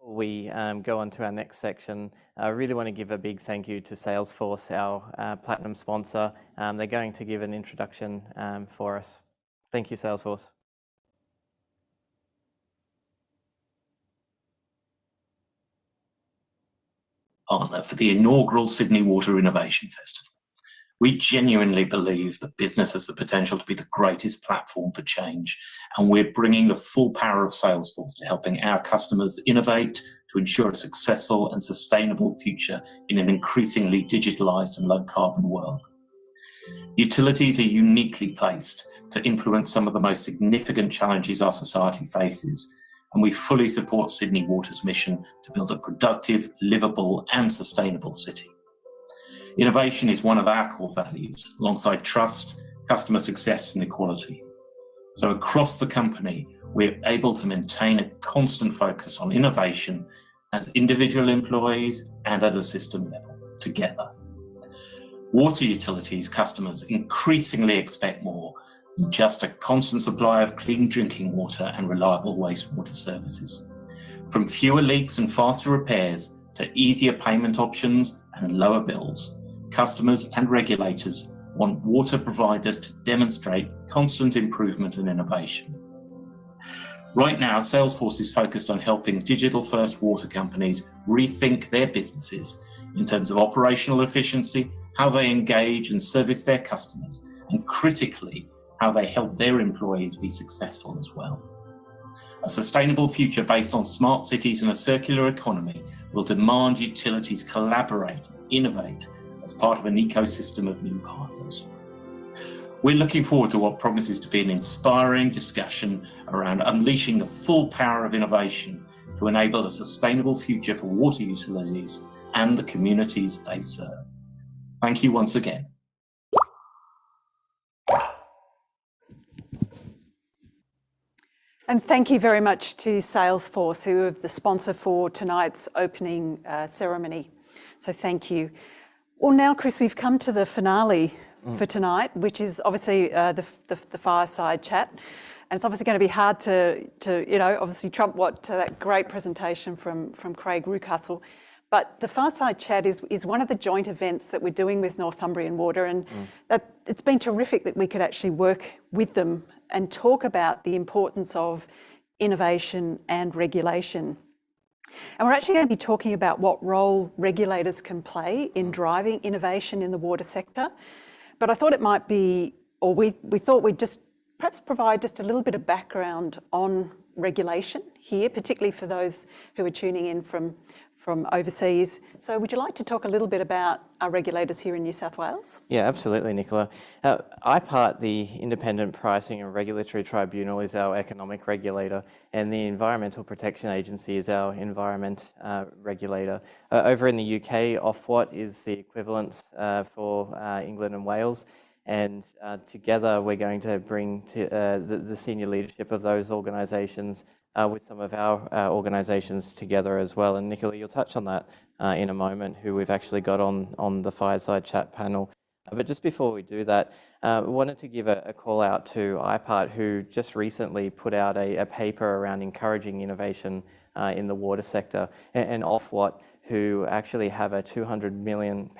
We go on to our next section. I really want to give a big thank you to Salesforce, our platinum sponsor. They're going to give an introduction for us. Thank you, Salesforce. Partner for the inaugural Sydney Water Innovation Festival. We genuinely believe that business has the potential to be the greatest platform for change, and we're bringing the full power of Salesforce to helping our customers innovate to ensure a successful and sustainable future in an increasingly digitalized and low-carbon world. Utilities are uniquely placed to influence some of the most significant challenges our society faces, and we fully support Sydney Water's mission to build a productive, livable and sustainable city. Innovation is one of our core values, alongside trust, customer success and equality. So across the company, we're able to maintain a constant focus on innovation as individual employees and at a system level, together. Water utilities customers increasingly expect more than just a constant supply of clean drinking water and reliable wastewater services. From fewer leaks and faster repairs to easier payment options and lower bills, customers and regulators want water providers to demonstrate constant improvement and innovation. Right now, Salesforce is focused on helping digital-first water companies rethink their businesses in terms of operational efficiency, how they engage and service their customers, and critically, how they help their employees be successful as well. A sustainable future based on smart cities and a circular economy will demand utilities collaborate, innovate, as part of an ecosystem of new partners. We're looking forward to what promises to be an inspiring discussion around unleashing the full power of innovation to enable a sustainable future for water utilities and the communities they serve. Thank you once again. And thank you very much to Salesforce, who are the sponsor for tonight's opening ceremony. So thank you. Well, now, Chris, we've come to the finale for tonight, which is obviously the Fireside Chat. And it's obviously going to be hard to obviously trump that great presentation from Craig Reucassel. But the Fireside Chat is one of the joint events that we're doing with Northumbrian Water, and that it's been terrific that we could actually work with them and talk about the importance of innovation and regulation. And we're actually going to be talking about what role regulators can play in driving innovation in the water sector. But I thought it might be, or we thought we'd just perhaps provide just a little bit of background on regulation here, particularly for those who are tuning in from overseas. So would you like to talk a little bit about our regulators here in New South Wales? Yeah, absolutely, Nicola. IPART, the Independent Pricing and Regulatory Tribunal, is our economic regulator, and the Environmental Protection Agency is our environment regulator. Over in the UK, Ofwat is the equivalent for England and Wales, and together we're going to bring to the senior leadership of those organisations with some of our organisations together as well. And Nicola, you'll touch on that in a moment, who we've actually got on the Fireside Chat panel. But just before we do that, we wanted to give a call out to IPART, who just recently put out a paper around encouraging innovation in the water sector, and Ofwat, who actually have a £200 million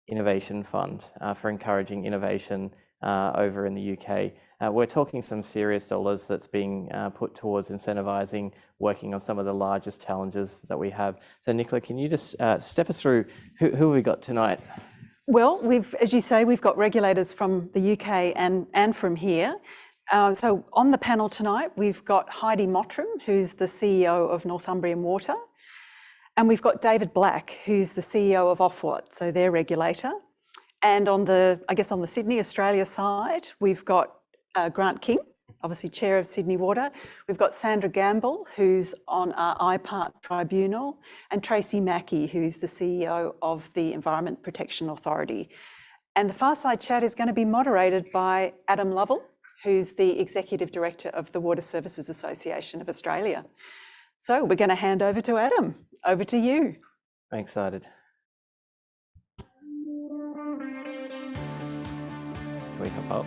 innovation fund for encouraging innovation over in the UK. We're talking some serious dollars that's being put towards incentivising working on some of the largest challenges that we have. So Nicola, can you just step us through who have we got tonight? Well, as you say, we've got regulators from the UK and from here. So on the panel tonight, we've got Heidi Mottram, who's the CEO of Northumbrian Water. And we've got David Black, who's the CEO of Ofwat, so their regulator. And on the Sydney, Australia side, we've got Grant King, obviously Chair of Sydney Water. We've got Sandra Gamble, who's on our IPART tribunal, and Tracy Mackey, who's the CEO of the Environment Protection Authority. And the Fireside Chat is going to be moderated by Adam Lovell, who's the Executive Director of the Water Services Association of Australia. So we're going to hand over to Adam. Over to you. I'm excited. Can we hop up?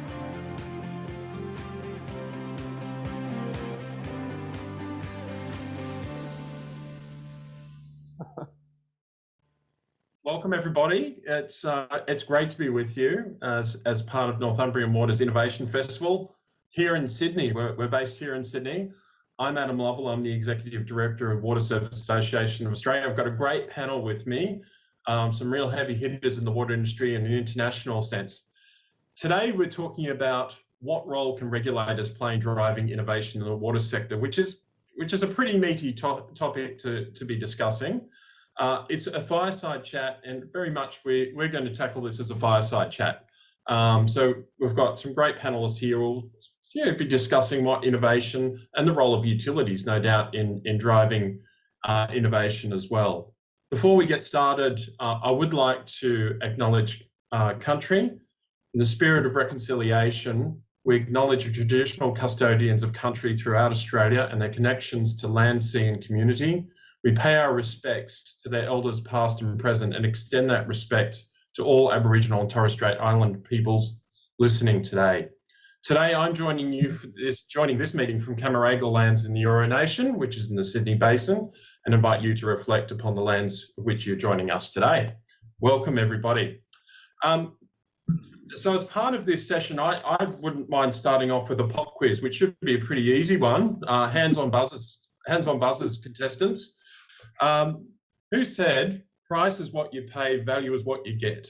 Welcome everybody. It's great to be with you as part of Northumbrian Water's Innovation Festival here in Sydney. We're based here in Sydney. I'm Adam Lovell. I'm the Executive Director of Water Services Association of Australia. I've got a great panel with me, some real heavy hitters in the water industry in an international sense. Today we're talking about what role can regulators play in driving innovation in the water sector, which is a pretty meaty topic to be discussing. It's a fireside chat, and very much we're going to tackle this as a fireside chat. So we've got some great panelists here who'll be discussing what innovation and the role of utilities, no doubt, in driving innovation as well. Before we get started, I would like to acknowledge country. In the spirit of reconciliation, we acknowledge the traditional custodians of country throughout Australia and their connections to land, sea and community. We pay our respects to their elders past and present and extend that respect to all Aboriginal and Torres Strait Island peoples listening today. Today, I'm joining this meeting from Camaragal lands in the Eora Nation, which is in the Sydney Basin, and invite you to reflect upon the lands of which you're joining us today. Welcome, everybody. So as part of this session, I wouldn't mind starting off with a pop quiz, which should be a pretty easy one. Hands on buzzers, contestants. Who said price is what you pay, value is what you get?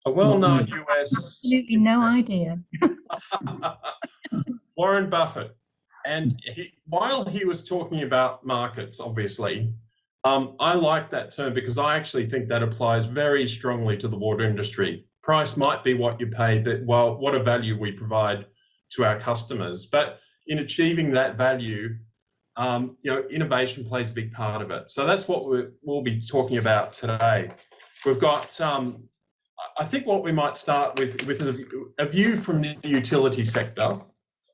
A well-known US... Absolutely no idea. Warren Buffett. And while he was talking about markets, obviously, I like that term because I actually think that applies very strongly to the water industry. Price might be what you pay, but well, what a value we provide to our customers. But in achieving that value, innovation plays a big part of it. So that's what we'll be talking about today. We've got, I think what we might start with a view from the utility sector.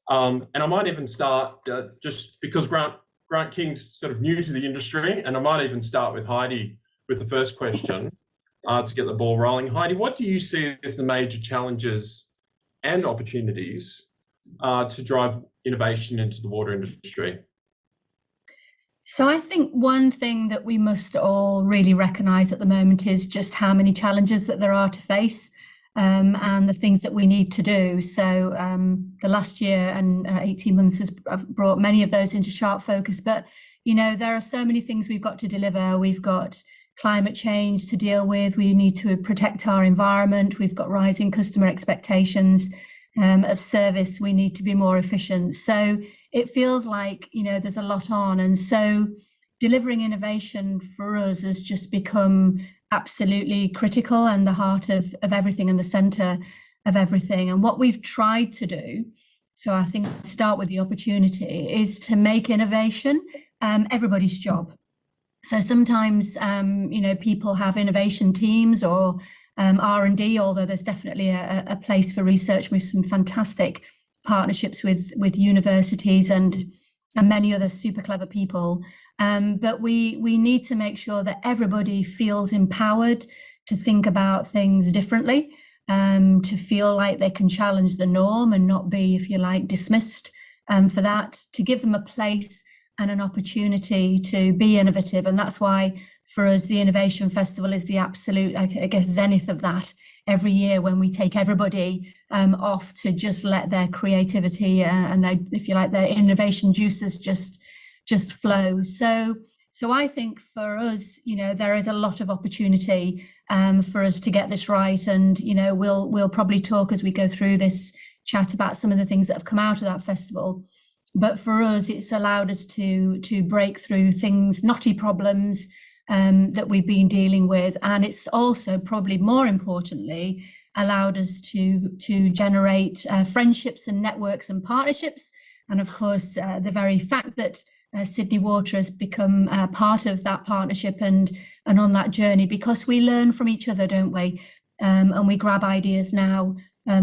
And I might even start just because Grant King's sort of new to the industry, and I might even start with Heidi with the first question to get the ball rolling. Heidi, what do you see as the major challenges and opportunities to drive innovation into the water industry? So I think one thing that we must all really recognise at the moment is just how many challenges that there are to face and the things that we need to do. So the last year and 18 months has brought many of those into sharp focus. But, there are so many things we've got to deliver. We've got climate change to deal with. We need to protect our environment. We've got rising customer expectations of service. We need to be more efficient. So it feels like, there's a lot on. And so delivering innovation for us has just become absolutely critical and the heart of everything and the centre of everything. And what we've tried to do, so I think start with the opportunity, is to make innovation everybody's job. So sometimes, people have innovation teams or R&D, although there's definitely a place for research with some fantastic partnerships with universities and many other super clever people. But we need to make sure that everybody feels empowered to think about things differently, to feel like they can challenge the norm and not be, if you like, dismissed for that, to give them a place and an opportunity to be innovative. And that's why for us, the Innovation Festival is the absolute, I guess, zenith of that every year, when we take everybody off to just let their creativity and their, if you like, their innovation juices just flow. So I think for us, there is a lot of opportunity for us to get this right. And, we'll probably talk as we go through this chat about some of the things that have come out of that festival. But for us, it's allowed us to break through things, knotty problems that we've been dealing with. And it's also, probably more importantly, allowed us to generate friendships and networks and partnerships. And of course, the very fact that Sydney Water has become part of that partnership and on that journey, because we learn from each other, don't we? And we grab ideas now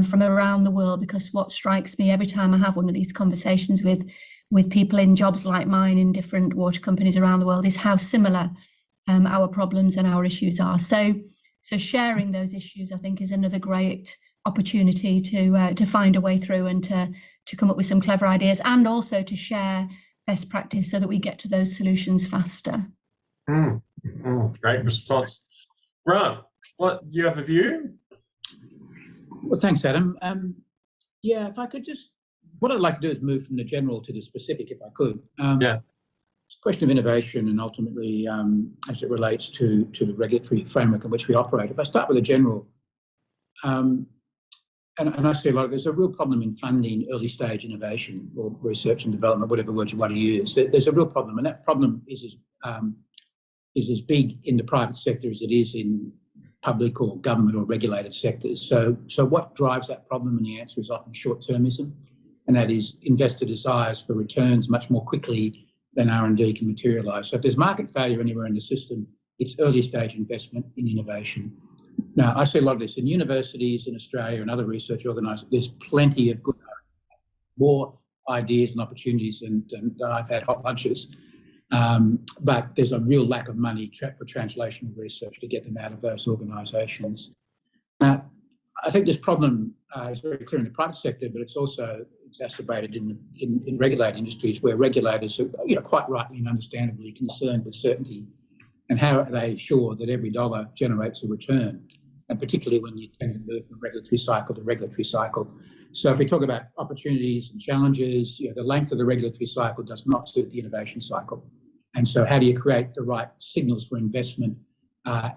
from around the world, because what strikes me every time I have one of these conversations with people in jobs like mine in different water companies around the world is how similar our problems and our issues are. So sharing those issues, I think, is another great opportunity to find a way through and to come up with some clever ideas, and also to share best practice so that we get to those solutions faster. Great response. Grant, do you have a view? Well, thanks, Adam. Yeah, if I could what I'd like to do is move from the general to the specific, if I could. It's a question of innovation and ultimately as it relates to the regulatory framework in which we operate. If I start with the general, and I see there's a real problem in funding early stage innovation or research and development, whatever words you want to use. There's a real problem, and that problem is as big in the private sector as it is in public or government or regulated sectors. So what drives that problem? And the answer is often short-termism, and that is investor desires for returns much more quickly than R&D can materialise. So if there's market failure anywhere in the system, it's early stage investment in innovation. Now, I see a lot of this in universities in Australia and other research organisations. There's plenty of good, more ideas and opportunities than I've had hot lunches. But there's a real lack of money for translational research to get them out of those organisations. Now, I think this problem is very clear in the private sector, but it's also exacerbated in regulated industries, where regulators are quite rightly and understandably concerned with certainty and how are they sure that every dollar generates a return, and particularly when you tend to move from regulatory cycle to regulatory cycle. So if we talk about opportunities and challenges, the length of the regulatory cycle does not suit the innovation cycle. And so how do you create the right signals for investment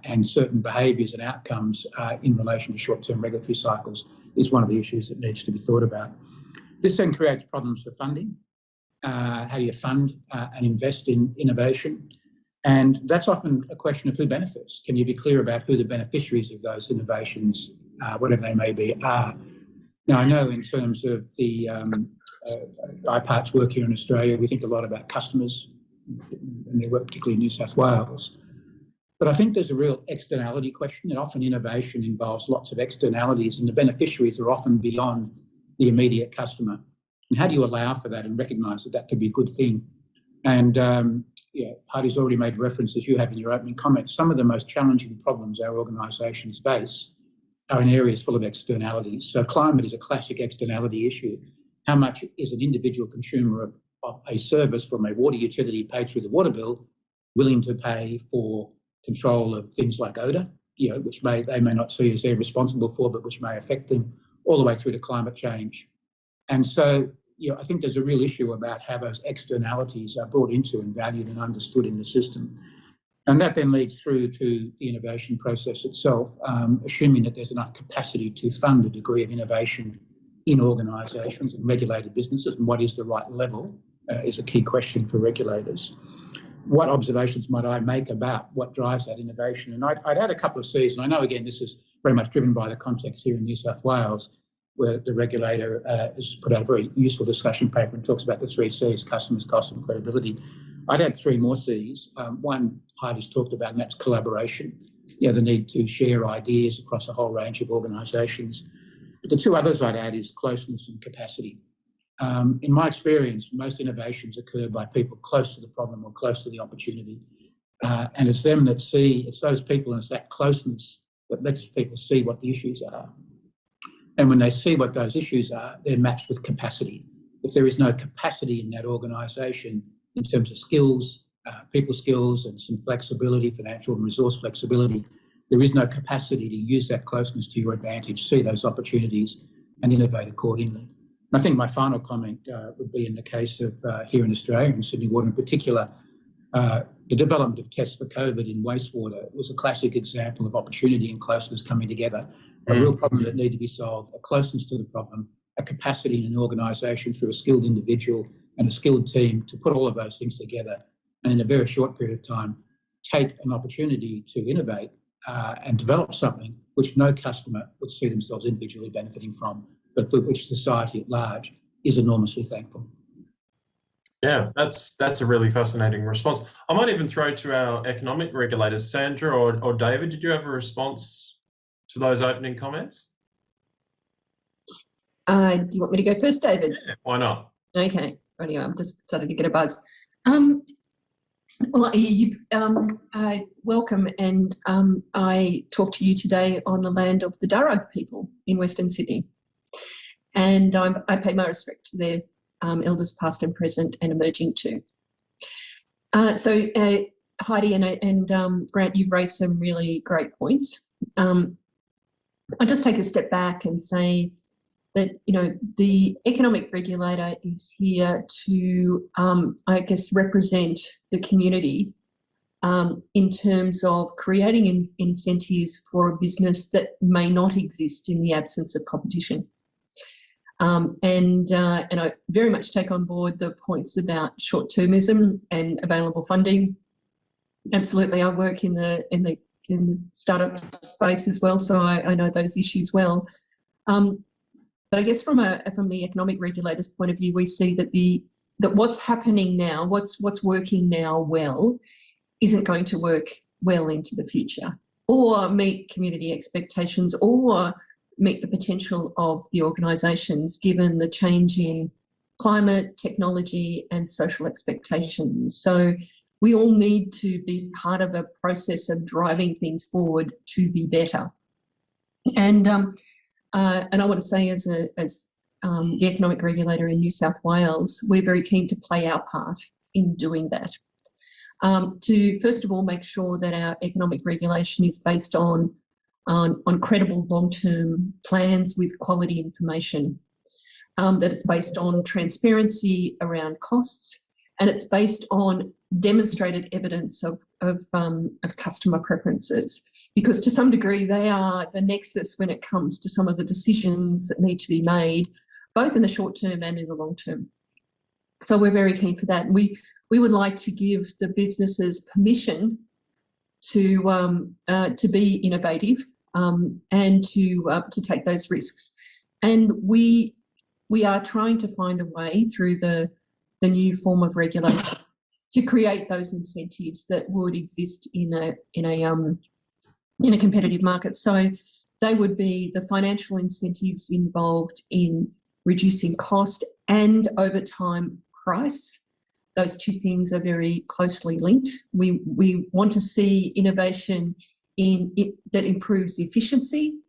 and certain behaviours and outcomes in relation to short-term regulatory cycles is one of the issues that needs to be thought about. This then creates problems for funding. How do you fund and invest in innovation? And that's often a question of who benefits. Can you be clear about who the beneficiaries of those innovations, whatever they may be, are? Now, I know in terms of the IPART's work here in Australia, we think a lot about customers and their work, particularly in New South Wales. But I think there's a real externality question, and often innovation involves lots of externalities, and the beneficiaries are often beyond the immediate customer. And how do you allow for that and recognise that that could be a good thing? And Hardy's already made reference, as you have in your opening comments, some of the most challenging problems our organisations face are in areas full of externalities. So climate is a classic externality issue. How much is an individual consumer of a service from a water utility paid through the water bill willing to pay for control of things like odour, which they may not see as they're responsible for, but which may affect them, all the way through to climate change. And so, I think there's a real issue about how those externalities are brought into and valued and understood in the system. And that then leads through to the innovation process itself, assuming that there's enough capacity to fund a degree of innovation in organisations and regulated businesses, and what is the right level is a key question for regulators. What observations might I make about what drives that innovation? And I'd add a couple of C's, and I know, again, this is very much driven by the context here in New South Wales, where the regulator has put out a very useful discussion paper and talks about the 3 C's: customers, cost and credibility. I'd add 3 more C's. One, Hardy's talked about, and that's collaboration. The need to share ideas across a whole range of organisations. But the 2 others I'd add is closeness and capacity. In my experience, most innovations occur by people close to the problem or close to the opportunity. And it's them that see, it's those people and it's that closeness that lets people see what the issues are. And when they see what those issues are, they're matched with capacity. If there is no capacity in that organisation in terms of skills, people skills and some flexibility, financial and resource flexibility, there is no capacity to use that closeness to your advantage, see those opportunities and innovate accordingly. I think my final comment would be in the case of here in Australia, in Sydney Water in particular, the development of tests for COVID in wastewater was a classic example of opportunity and closeness coming together. A real problem that needed to be solved, a closeness to the problem, a capacity in an organisation through a skilled individual and a skilled team to put all of those things together, and in a very short period of time, take an opportunity to innovate and develop something which no customer would see themselves individually benefiting from, but for which society at large is enormously thankful. Yeah, that's a really fascinating response. I might even throw to our economic regulators, Sandra or David. Did you have a response to those opening comments? Do you want me to go first, David? Yeah, why not? Okay, anyway, I'm just starting to get a buzz. Well, you've welcome, and I talk to you today on the land of the Darug people in Western Sydney, and I pay my respect to their elders past and present and emerging too. So Heidi and Grant, you've raised some really great points. I'll just take a step back and say that, the economic regulator is here to, I guess, represent the community in terms of creating incentives for a business that may not exist in the absence of competition. And I very much take on board the points about short-termism and available funding. Absolutely, I work in the startup space as well, so I know those issues well. But I guess from the economic regulator's point of view, we see that what's happening now, what's working now well, isn't going to work well into the future, or meet community expectations, or meet the potential of the organisations, given the change in climate, technology, and social expectations. So we all need to be part of a process of driving things forward to be better. And I want to say, as the economic regulator in New South Wales, we're very keen to play our part in doing that. To first of all make sure that our economic regulation is based on credible long-term plans with quality information, that it's based on transparency around costs, and it's based on demonstrated evidence of customer preferences, because to some degree they are the nexus when it comes to some of the decisions that need to be made, both in the short term and in the long term. So we're very keen for that. And we would like to give the businesses permission to be innovative and to take those risks. And we are trying to find a way through the new form of regulation to create those incentives that would exist in a competitive market. So they would be the financial incentives involved in reducing cost and over time price. Those two things are very closely linked. We want to see innovation that improves efficiency,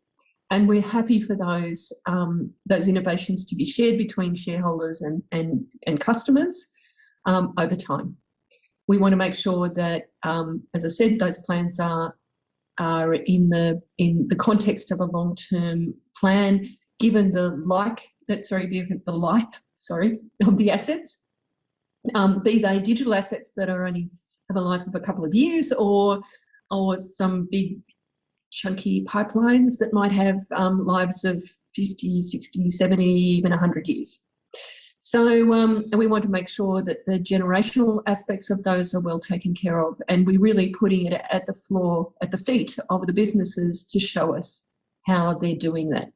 and we're happy for those innovations to be shared between shareholders and customers over time. We want to make sure that, as I said, those plans are in the context of a long-term plan, given the life of the assets, be they digital assets that are only have a life of a couple of years, or some big chunky pipelines that might have lives of 50, 60, 70, even 100 years. So and we want to make sure that the generational aspects of those are well taken care of, and we're really putting it at the feet of the businesses to show us how they're doing that.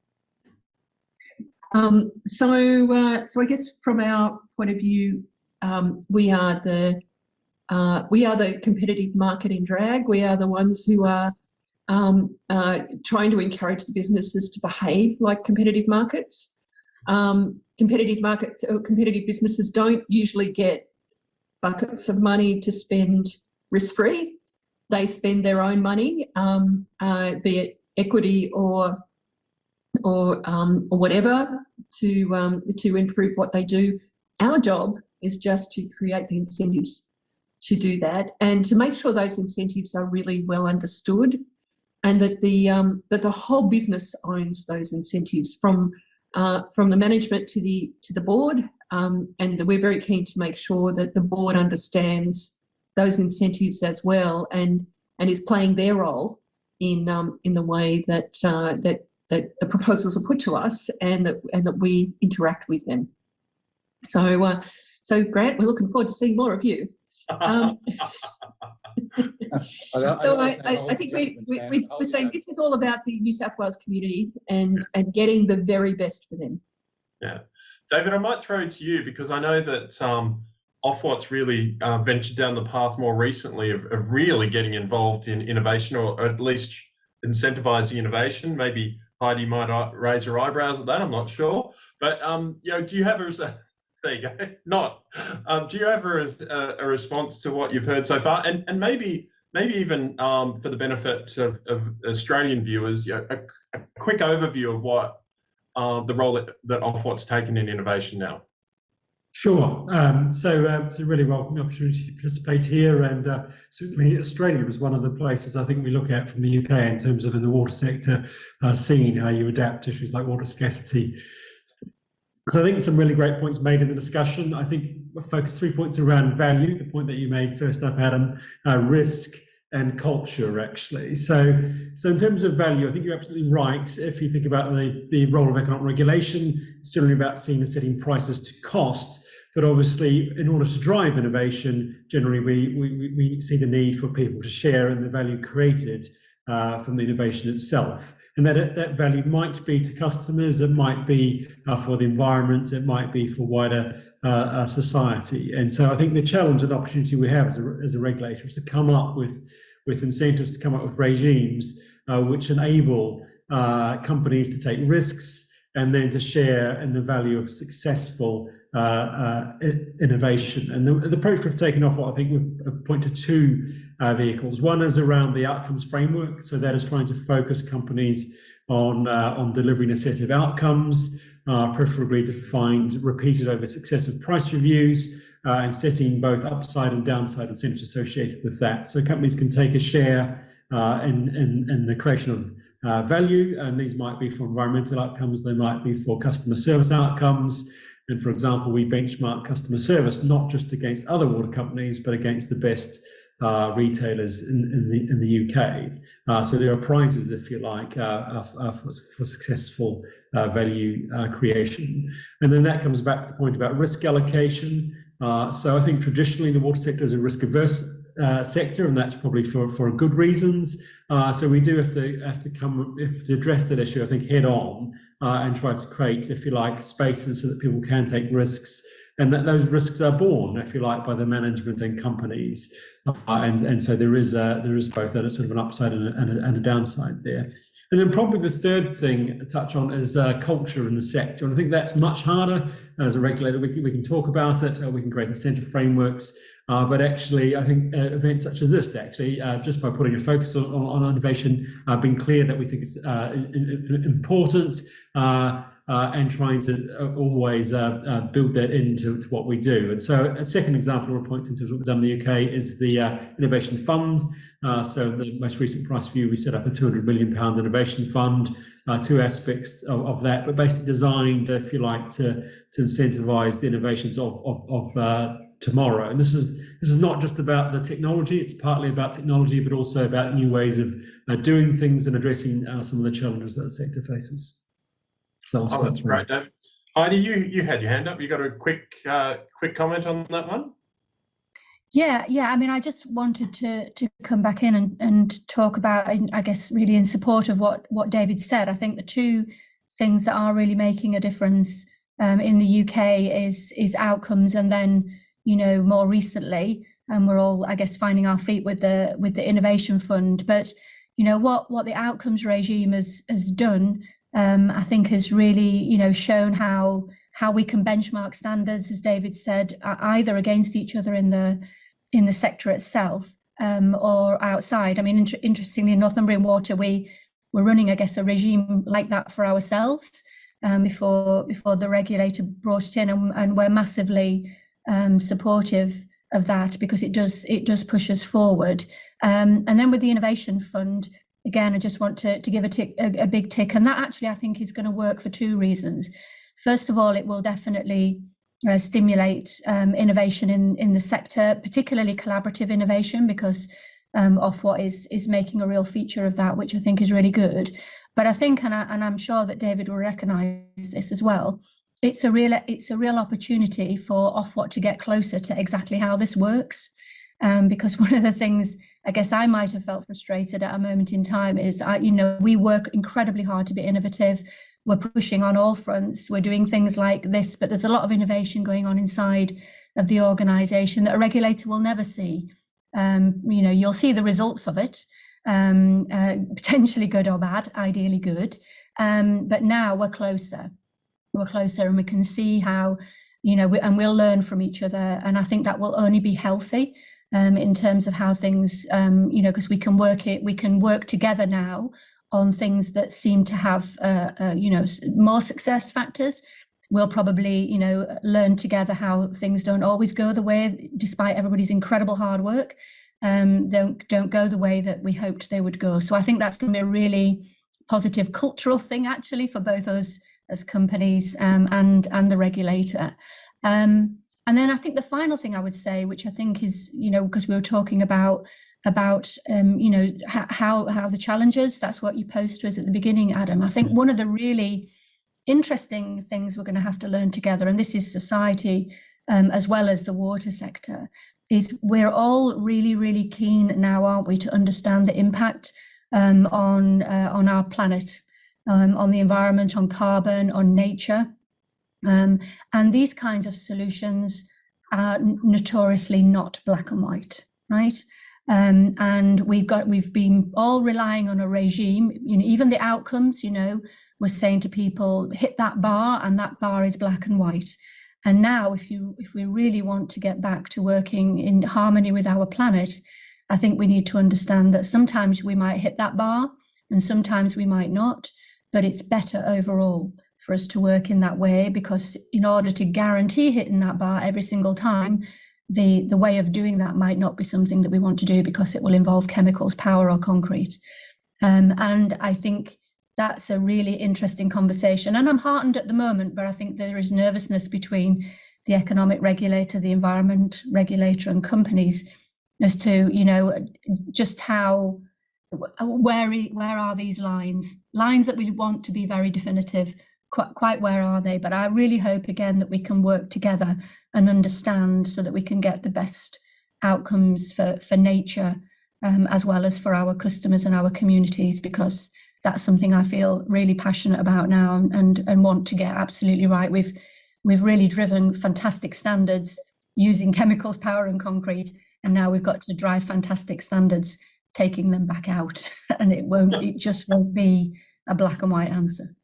So I guess from our point of view, we are the competitive market in drag. We are the ones who are trying to encourage the businesses to behave like competitive markets. Competitive markets or competitive businesses don't usually get buckets of money to spend risk-free. They spend their own money, be it equity or whatever, to improve what they do. Our job is just to create the incentives to do that, and to make sure those incentives are really well understood, and that the whole business owns those incentives from the management to the board, and we're very keen to make sure that the board understands those incentives as well, and is playing their role in the way that the proposals are put to us, and that we interact with them. So Grant, we're looking forward to seeing more of you. So I think we're saying this is all about the New South Wales community and getting the very best for them. Yeah. David, I might throw it to you, because I know that Ofwat's really ventured down the path more recently of really getting involved in innovation, or at least incentivising innovation. Maybe Heidi might raise her eyebrows at that, I'm not sure. But do you have there you go. Do you have a response to what you've heard so far, and maybe even for the benefit of Australian viewers, a quick overview of what the role that Ofwat's taken in innovation now? Sure. So really welcome the opportunity to participate here, and certainly Australia is one of the places I think we look at from the UK in terms of in the water sector, seeing how you adapt to issues like water scarcity. So I think some really great points made in the discussion. I think we'll focus 3 points around value, the point that you made first up, Adam, risk and culture, actually. So in terms of value, I think you're absolutely right. If you think about the role of economic regulation, it's generally about seeing and setting prices to cost. But obviously, in order to drive innovation, generally we see the need for people to share in the value created from the innovation itself. And that value might be to customers, it might be for the environment, it might be for wider society. And so I think the challenge and opportunity we have as a regulator is to come up with incentives, to come up with regimes which enable companies to take risks and then to share in the value of successful innovation. And the approach we've taken off, I think we've pointed to two vehicles. One is around the outcomes framework, so that is trying to focus companies on delivering a set of outcomes, preferably defined, repeated over successive price reviews, and setting both upside and downside incentives associated with that. So companies can take a share in the creation of value, and these might be for environmental outcomes, they might be for customer service outcomes. And for example, we benchmark customer service not just against other water companies, but against the best retailers in the UK. So there are prizes, if you like, for successful value creation. And then that comes back to the point about risk allocation. So I think traditionally the water sector is a risk-averse sector, and that's probably for good reasons. So we do have to address that issue, I think, head on, and try to create, if you like, spaces so that people can take risks, and that those risks are borne, if you like, by the management and companies. And so there is both a sort of an upside and a downside there. And then probably the third thing to touch on is culture in the sector. And I think that's much harder. As a regulator, we can talk about it, we can create incentive frameworks, but actually I think events such as this, actually, just by putting a focus on innovation, being clear that we think it's important, and trying to always build that into what we do. And so a second example we're pointing to what we've done in the UK is the Innovation Fund. So the most recent price review, we set up a £200 million innovation fund, two aspects of that, but basically designed, if you like, to incentivize the innovations of tomorrow. And this is not just about the technology, it's partly about technology, but also about new ways of doing things and addressing some of the challenges that the sector faces. So that's great, Dave. Heidi, you had your hand up. You got a quick comment on that one? Yeah. I mean, I just wanted to come back in and talk about, I guess, really in support of what David said. I think the two things that are really making a difference in the UK is outcomes, and then, you know, more recently, and we're all, I guess, finding our feet with the Innovation Fund. But you know what the outcomes regime has done, I think, has really, you know, shown how we can benchmark standards, as David said, either against each other in the sector itself, or outside. I mean, interestingly, in Northumbrian Water, we're running, I guess, a regime like that for ourselves before the regulator brought it in, and we're massively supportive of that, because it does push us forward. And then with the Innovation Fund, again, I just want to give a big tick, and that actually I think is going to work for two reasons. First of all, it will definitely stimulate innovation in the sector, particularly collaborative innovation, because Ofwat is making a real feature of that, which I think is really good. But I think, and I'm sure that David will recognise this as well, it's a real opportunity for Ofwat to get closer to exactly how this works, because one of the things I guess I might have felt frustrated at a moment in time is, you know, we work incredibly hard to be innovative. We're pushing on all fronts. We're doing things like this, but there's a lot of innovation going on inside of the organisation that a regulator will never see. You know, you'll see the results of it, potentially good or bad, ideally good. But now we're closer. We're closer, and we can see how, you know, and we'll learn from each other. And I think that will only be healthy in terms of how things, you know, because we can work together now on things that seem to have, you know, more success factors. We'll probably, you know, learn together how things don't always go the way, despite everybody's incredible hard work, don't go the way that we hoped they would go. So I think that's going to be a really positive cultural thing, actually, for both us as companies and the regulator. And then I think the final thing I would say, which I think is, you know, because we were talking about you know, how the challenges, that's what you posed to us at the beginning, Adam. I think one of the really interesting things we're going to have to learn together, and this is society as well as the water sector, is we're all really, really keen now, aren't we, to understand the impact on our planet, on the environment, on carbon, on nature. And these kinds of solutions are notoriously not black and white, right? And we've been all relying on a regime, you know, even the outcomes, you know, we're saying to people, hit that bar, and that bar is black and white. And now if we really want to get back to working in harmony with our planet, I think we need to understand that sometimes we might hit that bar and sometimes we might not, but it's better overall for us to work in that way, because in order to guarantee hitting that bar every single time, the way of doing that might not be something that we want to do, because it will involve chemicals, power, or concrete. And I think that's a really interesting conversation. And I'm heartened at the moment, but I think there is nervousness between the economic regulator, the environment regulator, and companies as to, you know, just how, where are these lines that we want to be very definitive, quite where are they? But I really hope again that we can work together and understand so that we can get the best outcomes for nature, as well as for our customers and our communities, because that's something I feel really passionate about now and want to get absolutely right. We've really driven fantastic standards using chemicals, power and concrete, and now we've got to drive fantastic standards taking them back out, and it just won't be a black and white answer.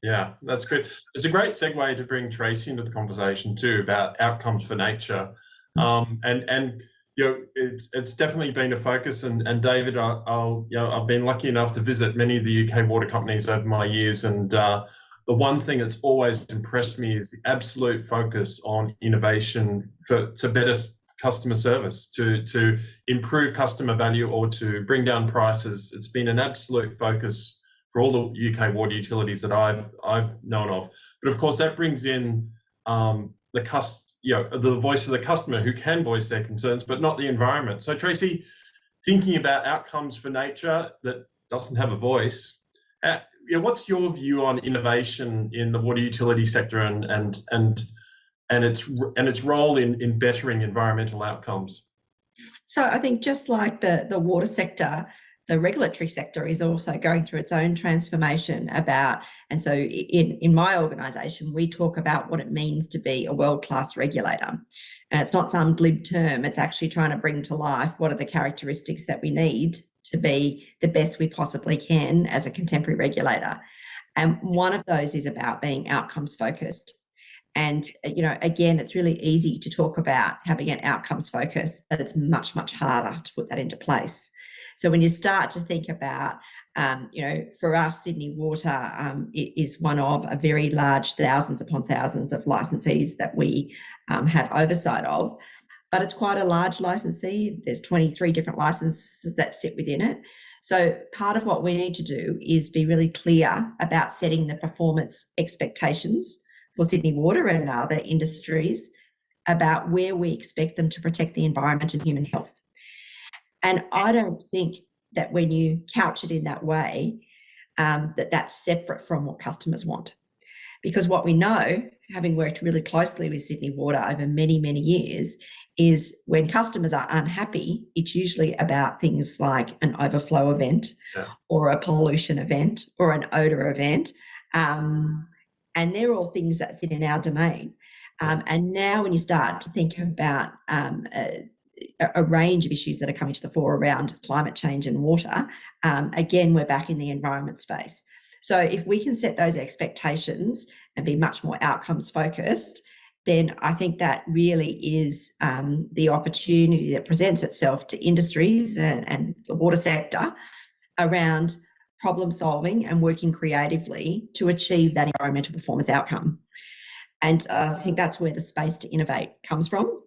Yeah, that's good. It's a great segue to bring Tracy into the conversation too about outcomes for nature, and you know, it's definitely been a focus. And David, I've been lucky enough to visit many of the UK water companies over my years, and the one thing that's always impressed me is the absolute focus on innovation to better customer service, to improve customer value, or to bring down prices. It's been an absolute focus for all the UK water utilities that I've known of. But of course, that brings in the voice of the customer, who can voice their concerns, but not the environment. So Tracy, thinking about outcomes for nature that doesn't have a voice, what's your view on innovation in the water utility sector and its role in bettering environmental outcomes? So I think just like the water sector, the regulatory sector is also going through its own transformation and so in my organisation, we talk about what it means to be a world-class regulator. And it's not some glib term, it's actually trying to bring to life what are the characteristics that we need to be the best we possibly can as a contemporary regulator. And one of those is about being outcomes focused. And, again, it's really easy to talk about having an outcomes focus, but it's much, much harder to put that into place. So when you start to think about, for us, Sydney Water is one of a very large thousands upon thousands of licensees that we have oversight of, but it's quite a large licensee. There's 23 different licenses that sit within it. So part of what we need to do is be really clear about setting the performance expectations for Sydney Water and other industries about where we expect them to protect the environment and human health. And I don't think that when you couch it in that way, that's separate from what customers want. Because what we know, having worked really closely with Sydney Water over many, many years, is when customers are unhappy, it's usually about things like an overflow event or a pollution event or an odour event. And they're all things that sit in our domain. And now when you start to think about a range of issues that are coming to the fore around climate change and water, again, we're back in the environment space. So if we can set those expectations and be much more outcomes focused, then I think that really is the opportunity that presents itself to industries and the water sector around problem solving and working creatively to achieve that environmental performance outcome. And I think that's where the space to innovate comes from.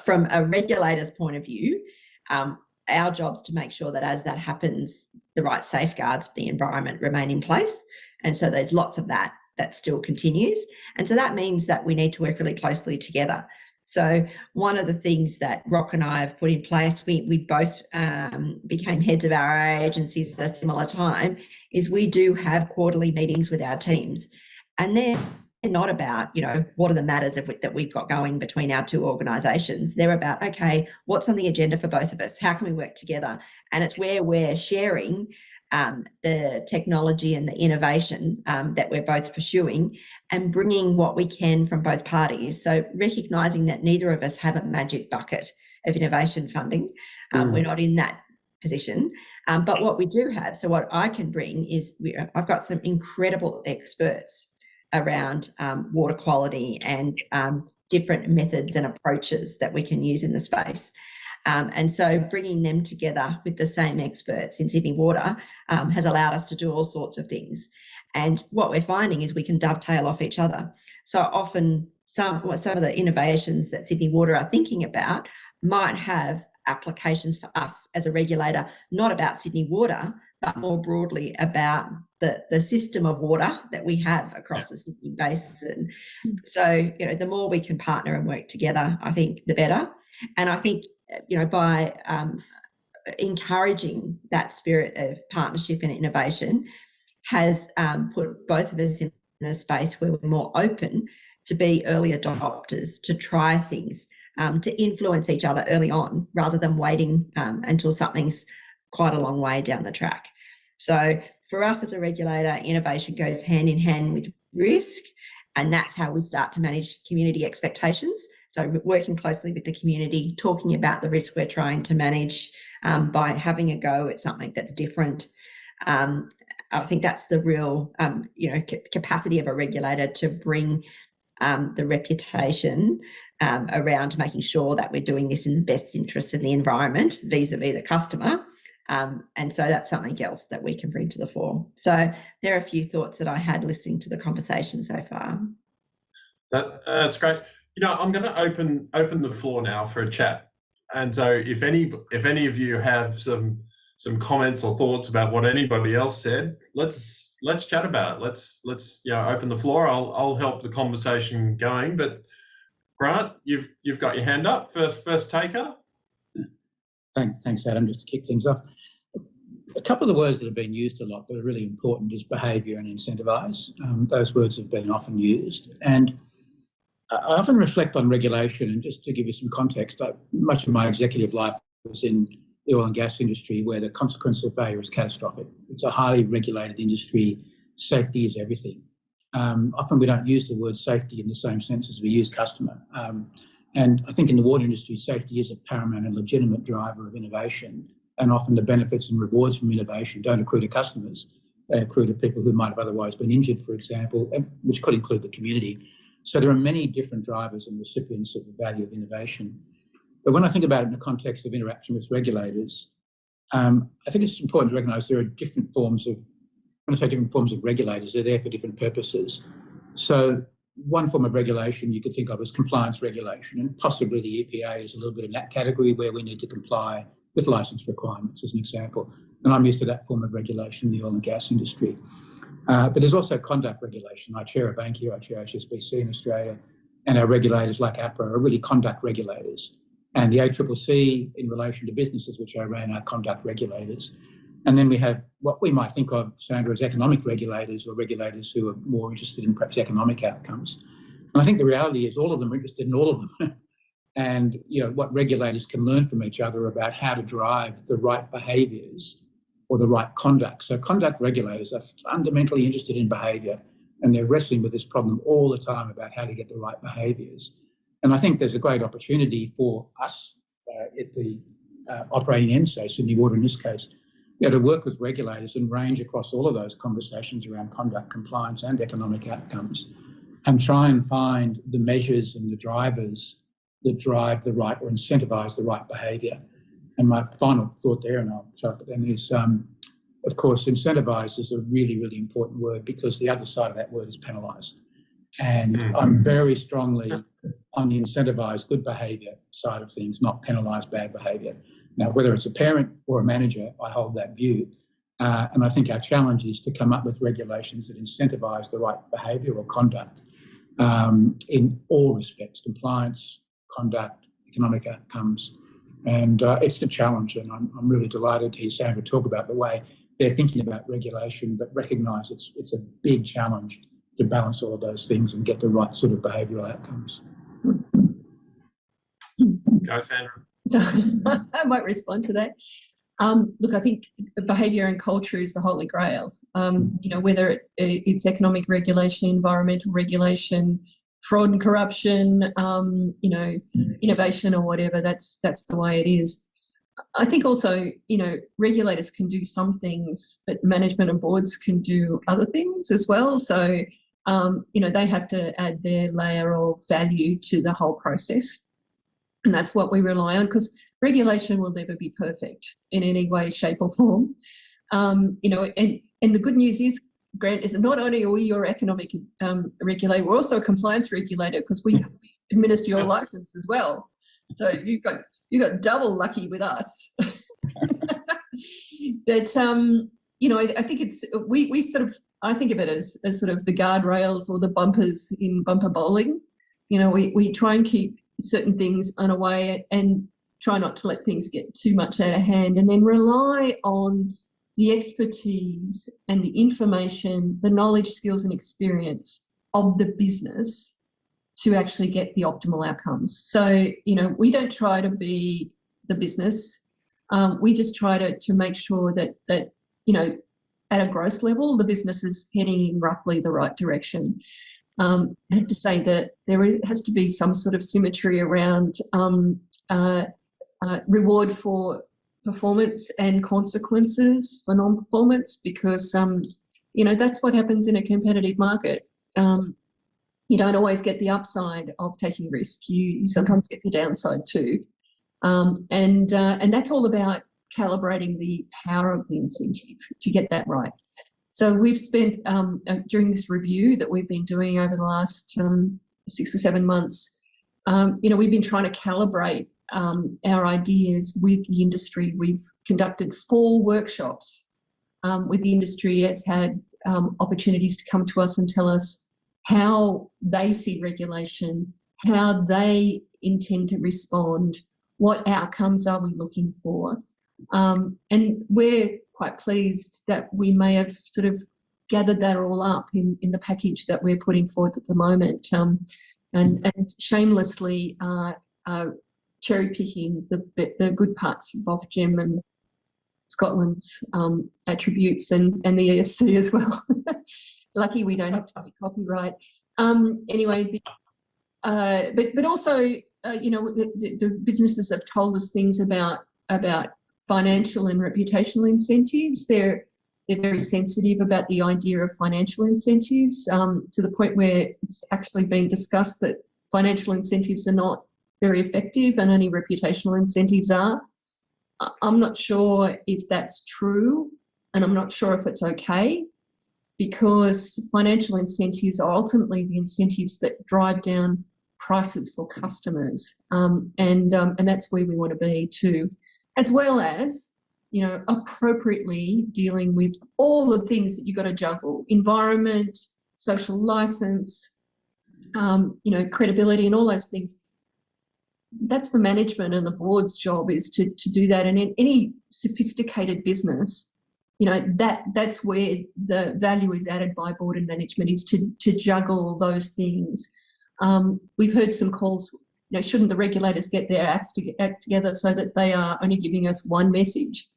From a regulator's point of view, our job's to make sure that as that happens, the right safeguards for the environment remain in place. And so there's lots of that still continues. And so that means that we need to work really closely together. So one of the things that Rock and I have put in place, we both became heads of our agencies at a similar time, is we do have quarterly meetings with our teams. And they're not about, what are the matters that we've got going between our two organisations. They're about, okay, what's on the agenda for both of us? How can we work together? And it's where we're sharing the technology and the innovation that we're both pursuing and bringing what we can from both parties. So recognising that neither of us have a magic bucket of innovation funding. We're not in that position. But what we do have, so what I can bring is I've got some incredible experts around water quality and different methods and approaches that we can use in the space. And so bringing them together with the same experts in Sydney Water has allowed us to do all sorts of things. And what we're finding is we can dovetail off each other. So often some of the innovations that Sydney Water are thinking about might have applications for us as a regulator, not about Sydney Water, but more broadly about the system of water that we have across the Sydney basin. So, the more we can partner and work together, I think the better. And I think, by encouraging that spirit of partnership and innovation has put both of us in a space where we're more open to be early adopters, to try things, to influence each other early on rather than waiting until something's quite a long way down the track. So for us as a regulator, innovation goes hand in hand with risk, and that's how we start to manage community expectations. So working closely with the community, talking about the risk we're trying to manage by having a go at something that's different. I think that's the real, capacity of a regulator to bring the reputation around making sure that we're doing this in the best interest of the environment vis-a-vis the customer. And so that's something else that we can bring to the fore. So there are a few thoughts that I had listening to the conversation so far. That's great. I'm going to open the floor now for a chat. And so if any of you have some comments or thoughts about what anybody else said, let's chat about it. Let's open the floor. I'll help the conversation going. But Grant, you've got your hand up. First taker. Thanks, Adam. Just to kick things off, a couple of the words that have been used a lot that are really important is behaviour and incentivise. Those words have been often used, and I often reflect on regulation. And just to give you some context, much of my executive life was in the oil and gas industry, where the consequence of failure is catastrophic. It's a highly regulated industry. Safety is everything. Often we don't use the word safety in the same sense as we use customer. And I think in the water industry, safety is a paramount and legitimate driver of innovation. And often the benefits and rewards from innovation don't accrue to customers. They accrue to people who might have otherwise been injured, for example, which could include the community. So there are many different drivers and recipients of the value of innovation. But when I think about it in the context of interaction with regulators, I think it's important to recognise there are different forms of, when I say different forms of regulators, they're there for different purposes. So one form of regulation you could think of as compliance regulation, and possibly the EPA is a little bit in that category where we need to comply with licence requirements, as an example. And I'm used to that form of regulation in the oil and gas industry. But there's also conduct regulation. I chair a bank here, I chair HSBC in Australia, and our regulators like APRA are really conduct regulators. And the ACCC in relation to businesses, which I ran, are conduct regulators. And then we have what we might think of, Sandra, as economic regulators, or regulators who are more interested in perhaps economic outcomes. And I think the reality is all of them are interested in all of them. And what regulators can learn from each other about how to drive the right behaviours or the right conduct. So conduct regulators are fundamentally interested in behaviour, and they're wrestling with this problem all the time about how to get the right behaviours. And I think there's a great opportunity for us at the operating end, so Sydney Water in this case, to work with regulators and range across all of those conversations around conduct, compliance and economic outcomes, and try and find the measures and the drivers that drive the right or incentivise the right behaviour. And my final thought there, and I'll shut up at then, is of course incentivise is a really, really important word, because the other side of that word is penalise. And I'm very strongly on the incentivise good behaviour side of things, not penalise bad behaviour. Now, whether it's a parent or a manager, I hold that view. And I think our challenge is to come up with regulations that incentivise the right behaviour or conduct in all respects: compliance, conduct, economic outcomes. And it's the challenge. And I'm really delighted to hear Sandra talk about the way they're thinking about regulation, but recognise it's a big challenge to balance all of those things and get the right sort of behavioural outcomes. Go, Sandra. So I might respond to that. Look, I think behaviour and culture is the holy grail. Whether it's economic regulation, environmental regulation, fraud and corruption, innovation or whatever, that's the way it is. I think also, regulators can do some things, but management and boards can do other things as well. So, they have to add their layer of value to the whole process. And that's what we rely on, because regulation will never be perfect in any way, shape or form. And the good news is, Grant, is not only are we your economic regulator, we're also a compliance regulator, because we administer your license as well. So you got double lucky with us. But I think it's we sort of, I think of it as sort of the guardrails or the bumpers in bumper bowling. We try and keep certain things unaway and try not to let things get too much out of hand, and then rely on the expertise and the information, the knowledge, skills and experience of the business to actually get the optimal outcomes. So, we don't try to be the business. We just try to make sure that at a gross level, the business is heading in roughly the right direction. I have to say that has to be some sort of symmetry around reward for performance and consequences for non-performance, because that's what happens in a competitive market. You don't always get the upside of taking risk. You sometimes get the downside too, and that's all about calibrating the power of the incentive to get that right. So we've spent during this review that we've been doing over the last 6 or 7 months, we've been trying to calibrate our ideas with the industry. We've conducted 4 workshops with the industry. Has had opportunities to come to us and tell us how they see regulation, how they intend to respond, what outcomes are we looking for. And we're quite pleased that we may have sort of gathered that all up in the package that we're putting forward at the moment, and shamelessly cherry picking the good parts of Ofgem and Scotland's attributes and the ESC as well. Lucky we don't have to pay copyright. Anyway, but also the businesses have told us things about financial and reputational incentives. They're very sensitive about the idea of financial incentives, to the point where it's actually been discussed that financial incentives are not very effective and only reputational incentives are. I'm not sure if that's true, and I'm not sure if it's okay, because financial incentives are ultimately the incentives that drive down prices for customers, and that's where we want to be too, as well as appropriately dealing with all the things that you've got to juggle: environment, social license, credibility, and all those things. That's the management and the board's job, is to do that. And in any sophisticated business, that's where the value is added by board and management, is to juggle those things. We've heard some calls, shouldn't the regulators get their act together so that they are only giving us one message?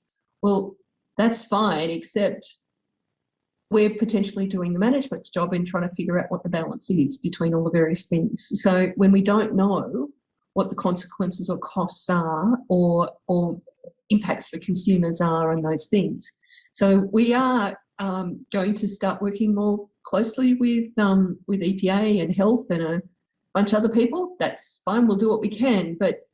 Well, that's fine, except we're potentially doing the management's job in trying to figure out what the balance is between all the various things. So when we don't know what the consequences or costs are, or impacts for consumers are, and those things. So we are going to start working more closely with EPA and health and a bunch of other people. That's fine, we'll do what we can. But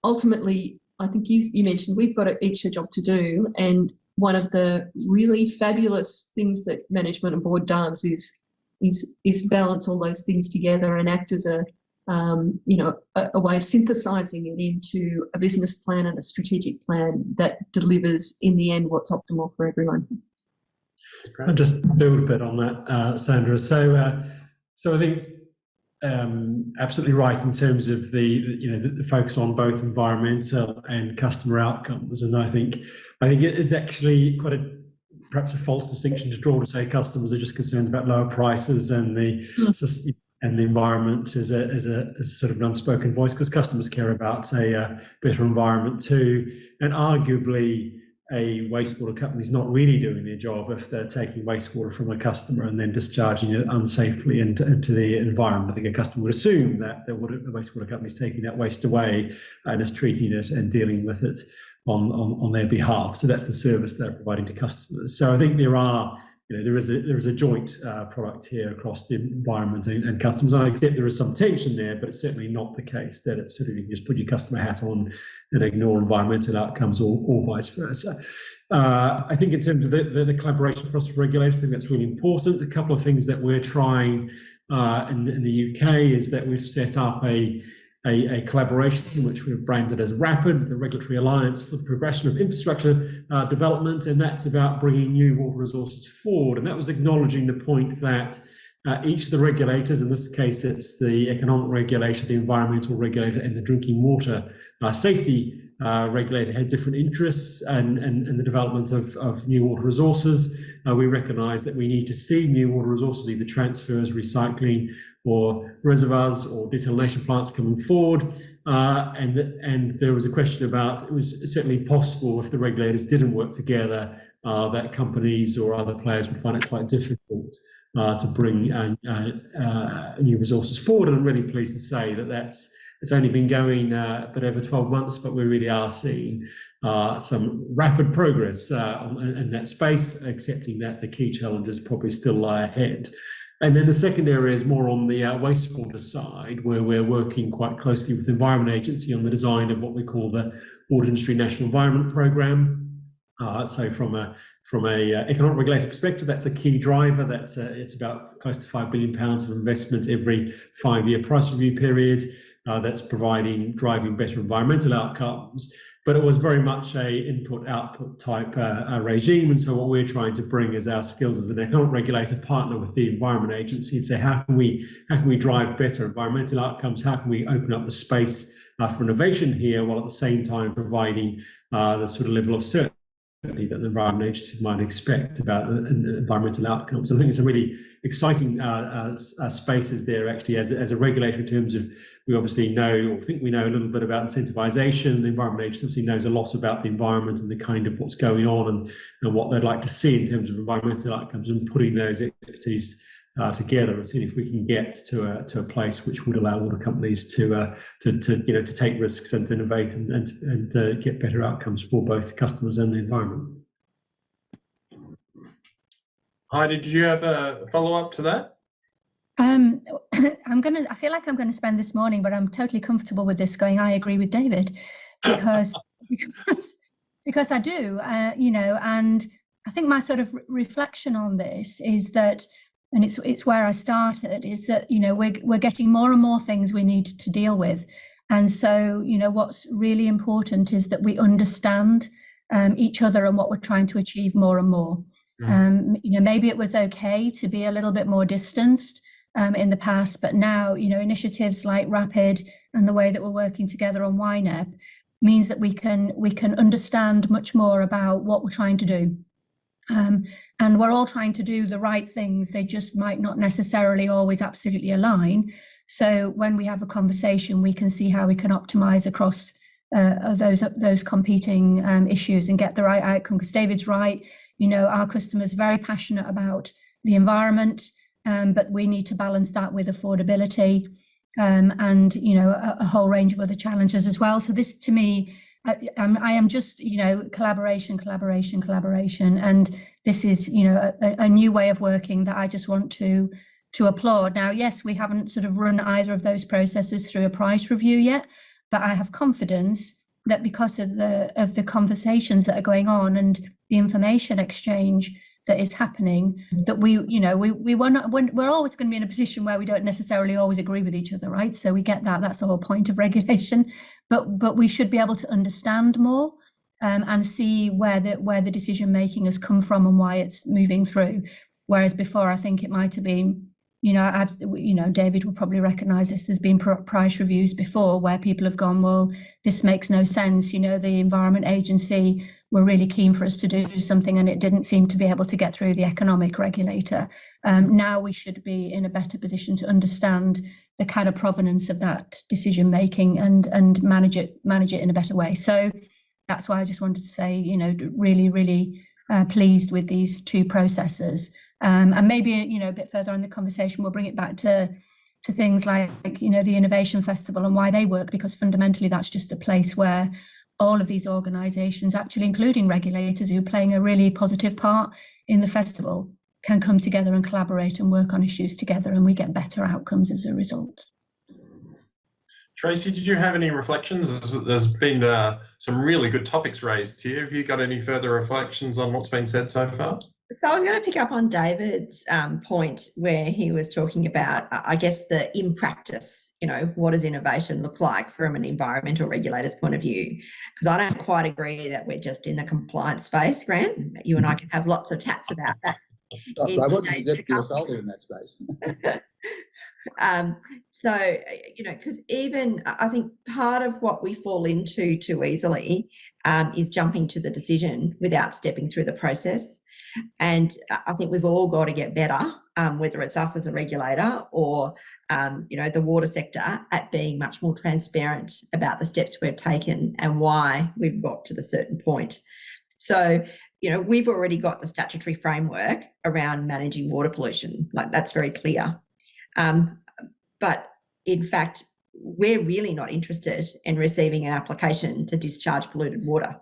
ultimately, I think you mentioned we've got each a job to do. And one of the really fabulous things that management and board does is balance all those things together and act as a way of synthesizing it into a business plan and a strategic plan that delivers in the end what's optimal for everyone. I'll just build a bit on that, Sandra. So I think it's absolutely right in terms of the focus on both environmental and customer outcomes. And I think it is actually perhaps a false distinction to draw to say customers are just concerned about lower prices and the environment is a sort of an unspoken voice, because customers care about a better environment too. And arguably, a wastewater company is not really doing their job if they're taking wastewater from a customer and then discharging it unsafely into the environment. I think a customer would assume that the wastewater company is taking that waste away and is treating it and dealing with it on their behalf. So that's the service they're providing to customers. So I think there is a joint product here across the environment and customers. I accept there is some tension there, but it's certainly not the case that it's sort of you just put your customer hat on and ignore environmental outcomes or vice versa. I think in terms of the collaboration across regulators, I think that's really important. A couple of things that we're trying in the UK is that we've set up a collaboration which we've branded as RAPID, the Regulatory Alliance for the Progression of Infrastructure Development, and that's about bringing new water resources forward. And that was acknowledging the point that each of the regulators, in this case it's the economic regulator, the environmental regulator, and the drinking water safety regulator had different interests and the development of new water resources. We recognise that we need to see new water resources, either transfers, recycling, or reservoirs or desalination plants coming forward. And there was a question about, it was certainly possible if the regulators didn't work together, that companies or other players would find it quite difficult to bring new resources forward. And I'm really pleased to say that it's only been going a bit over 12 months, but we really are seeing some rapid progress in that space, accepting that the key challenges probably still lie ahead. And then the second area is more on the wastewater side, where we're working quite closely with the Environment Agency on the design of what we call the Water Industry National Environment Programme. So from a economic regulator perspective, that's a key driver. It's about close to £5 billion of investment every 5-year price review period. That's driving better environmental outcomes. But it was very much a input-output type regime. And so what we're trying to bring is our skills as an economic regulator, partner with the Environment Agency, and say, how can we drive better environmental outcomes? How can we open up the space for innovation here, while at the same time providing the sort of level of certainty that the Environment Agency might expect about environmental outcomes? And I think it's a really exciting spaces there, actually, as a regulator, in terms of, we obviously know, or think we know a little bit about incentivization. The Environment Agency obviously knows a lot about the environment and the kind of what's going on and what they'd like to see in terms of environmental outcomes, and putting those expertise together and seeing if we can get to a place which would allow water companies to take risks and to innovate and get better outcomes for both customers and the environment. Heidi, did you have a follow-up to that? I feel like I'm gonna spend this morning, but I'm totally comfortable with this going, I agree with David, because I do, and I think my sort of reflection on this is that, and it's where I started, is that, we're getting more and more things we need to deal with. And so, what's really important is that we understand each other and what we're trying to achieve more and more. Maybe it was okay to be a little bit more distanced in the past, but now, initiatives like Rapid and the way that we're working together on YNEP means that we can understand much more about what we're trying to do. And we're all trying to do the right things. They just might not necessarily always absolutely align. So when we have a conversation, we can see how we can optimize across those competing issues and get the right outcome. Because David's right, our customers are very passionate about the environment, but we need to balance that with affordability and a whole range of other challenges as well. So this, to me, I am just, collaboration, and this is, a new way of working that I just want to applaud. Now, yes, we haven't sort of run either of those processes through a price review yet, but I have confidence that because of the conversations that are going on and the information exchange that is happening, that we're always going to be in a position where we don't necessarily always agree with each other, right? So we get that. That's the whole point of regulation. But we should be able to understand more and see where the decision making has come from and why it's moving through. Whereas before, I think it might have been, David will probably recognise this. There's been price reviews before where people have gone, well, this makes no sense. The Environment Agency were really keen for us to do something, and it didn't seem to be able to get through the economic regulator. Now we should be in a better position to understand the kind of provenance of that decision making and manage it in a better way. So that's why I just wanted to say, really, really pleased with these two processes. And maybe, a bit further on in the conversation, we'll bring it back to things like, the Innovation Festival and why they work, because fundamentally that's just a place where all of these organisations, actually including regulators who are playing a really positive part in the festival, can come together and collaborate and work on issues together, and we get better outcomes as a result. Tracy, did you have any reflections? There's been some really good topics raised here. Have you got any further reflections on what's been said so far? So I was going to pick up on David's point where he was talking about, I guess, the in practice, what does innovation look like from an environmental regulator's point of view? Because I don't quite agree that we're just in the compliance space, Grant. You and I can have lots of chats about that. I wasn't exactly assaulted in that space. So, you know, because even I think part of what we fall into too easily is jumping to the decision without stepping through the process. And I think we've all got to get better, whether it's us as a regulator or, you know, the water sector, at being much more transparent about the steps we've taken and why we've got to the certain point. So, you know, we've already got the statutory framework around managing water pollution. Like, that's very clear. But in fact, we're really not interested in receiving an application to discharge polluted water,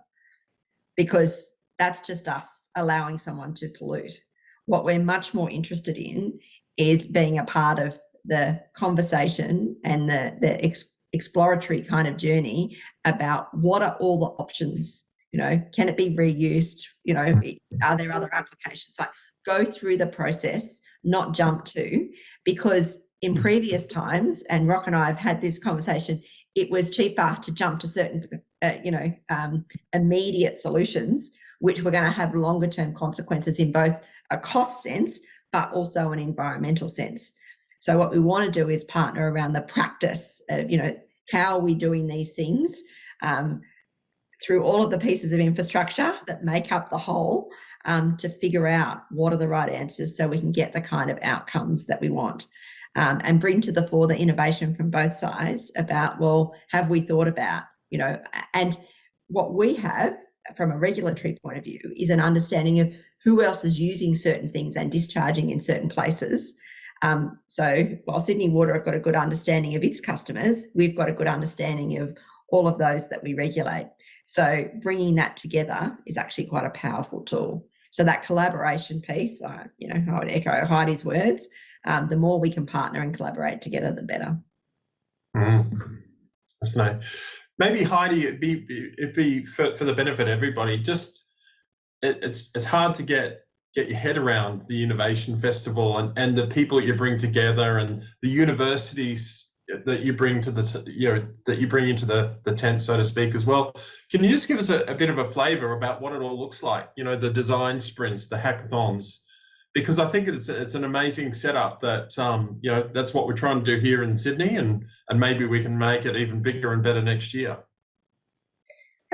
because that's just us allowing someone to pollute. What we're much more interested in is being a part of the conversation and the exploratory kind of journey about what are all the options. You know, can it be reused? You know, are there other applications? Like, go through the process, not jump to, because in previous times, and Rock and I have had this conversation, it was cheaper to jump to certain, immediate solutions, which were going to have longer term consequences in both a cost sense, but also an environmental sense. So what we want to do is partner around the practice of, you know, how are we doing these things through all of the pieces of infrastructure that make up the whole, to figure out what are the right answers so we can get the kind of outcomes that we want. And bring to the fore the innovation from both sides about, well, have we thought about, you know, and what we have from a regulatory point of view is an understanding of who else is using certain things and discharging in certain places. So while Sydney Water have got a good understanding of its customers, we've got a good understanding of all of those that we regulate. So bringing that together is actually quite a powerful tool. So that collaboration piece, you know, I would echo Heidi's words. The more we can partner and collaborate together, the better. That's nice. Maybe Heidi, it'd be for the benefit of everybody. Just it's hard to get your head around the Innovation Festival and the people you bring together and the universities that you bring to that you bring into the tent, so to speak, as well. Can you just give us a bit of a flavour about what it all looks like? You know, the design sprints, the hackathons. Because I think it's an amazing setup that, you know, that's what we're trying to do here in Sydney, and maybe we can make it even bigger and better next year.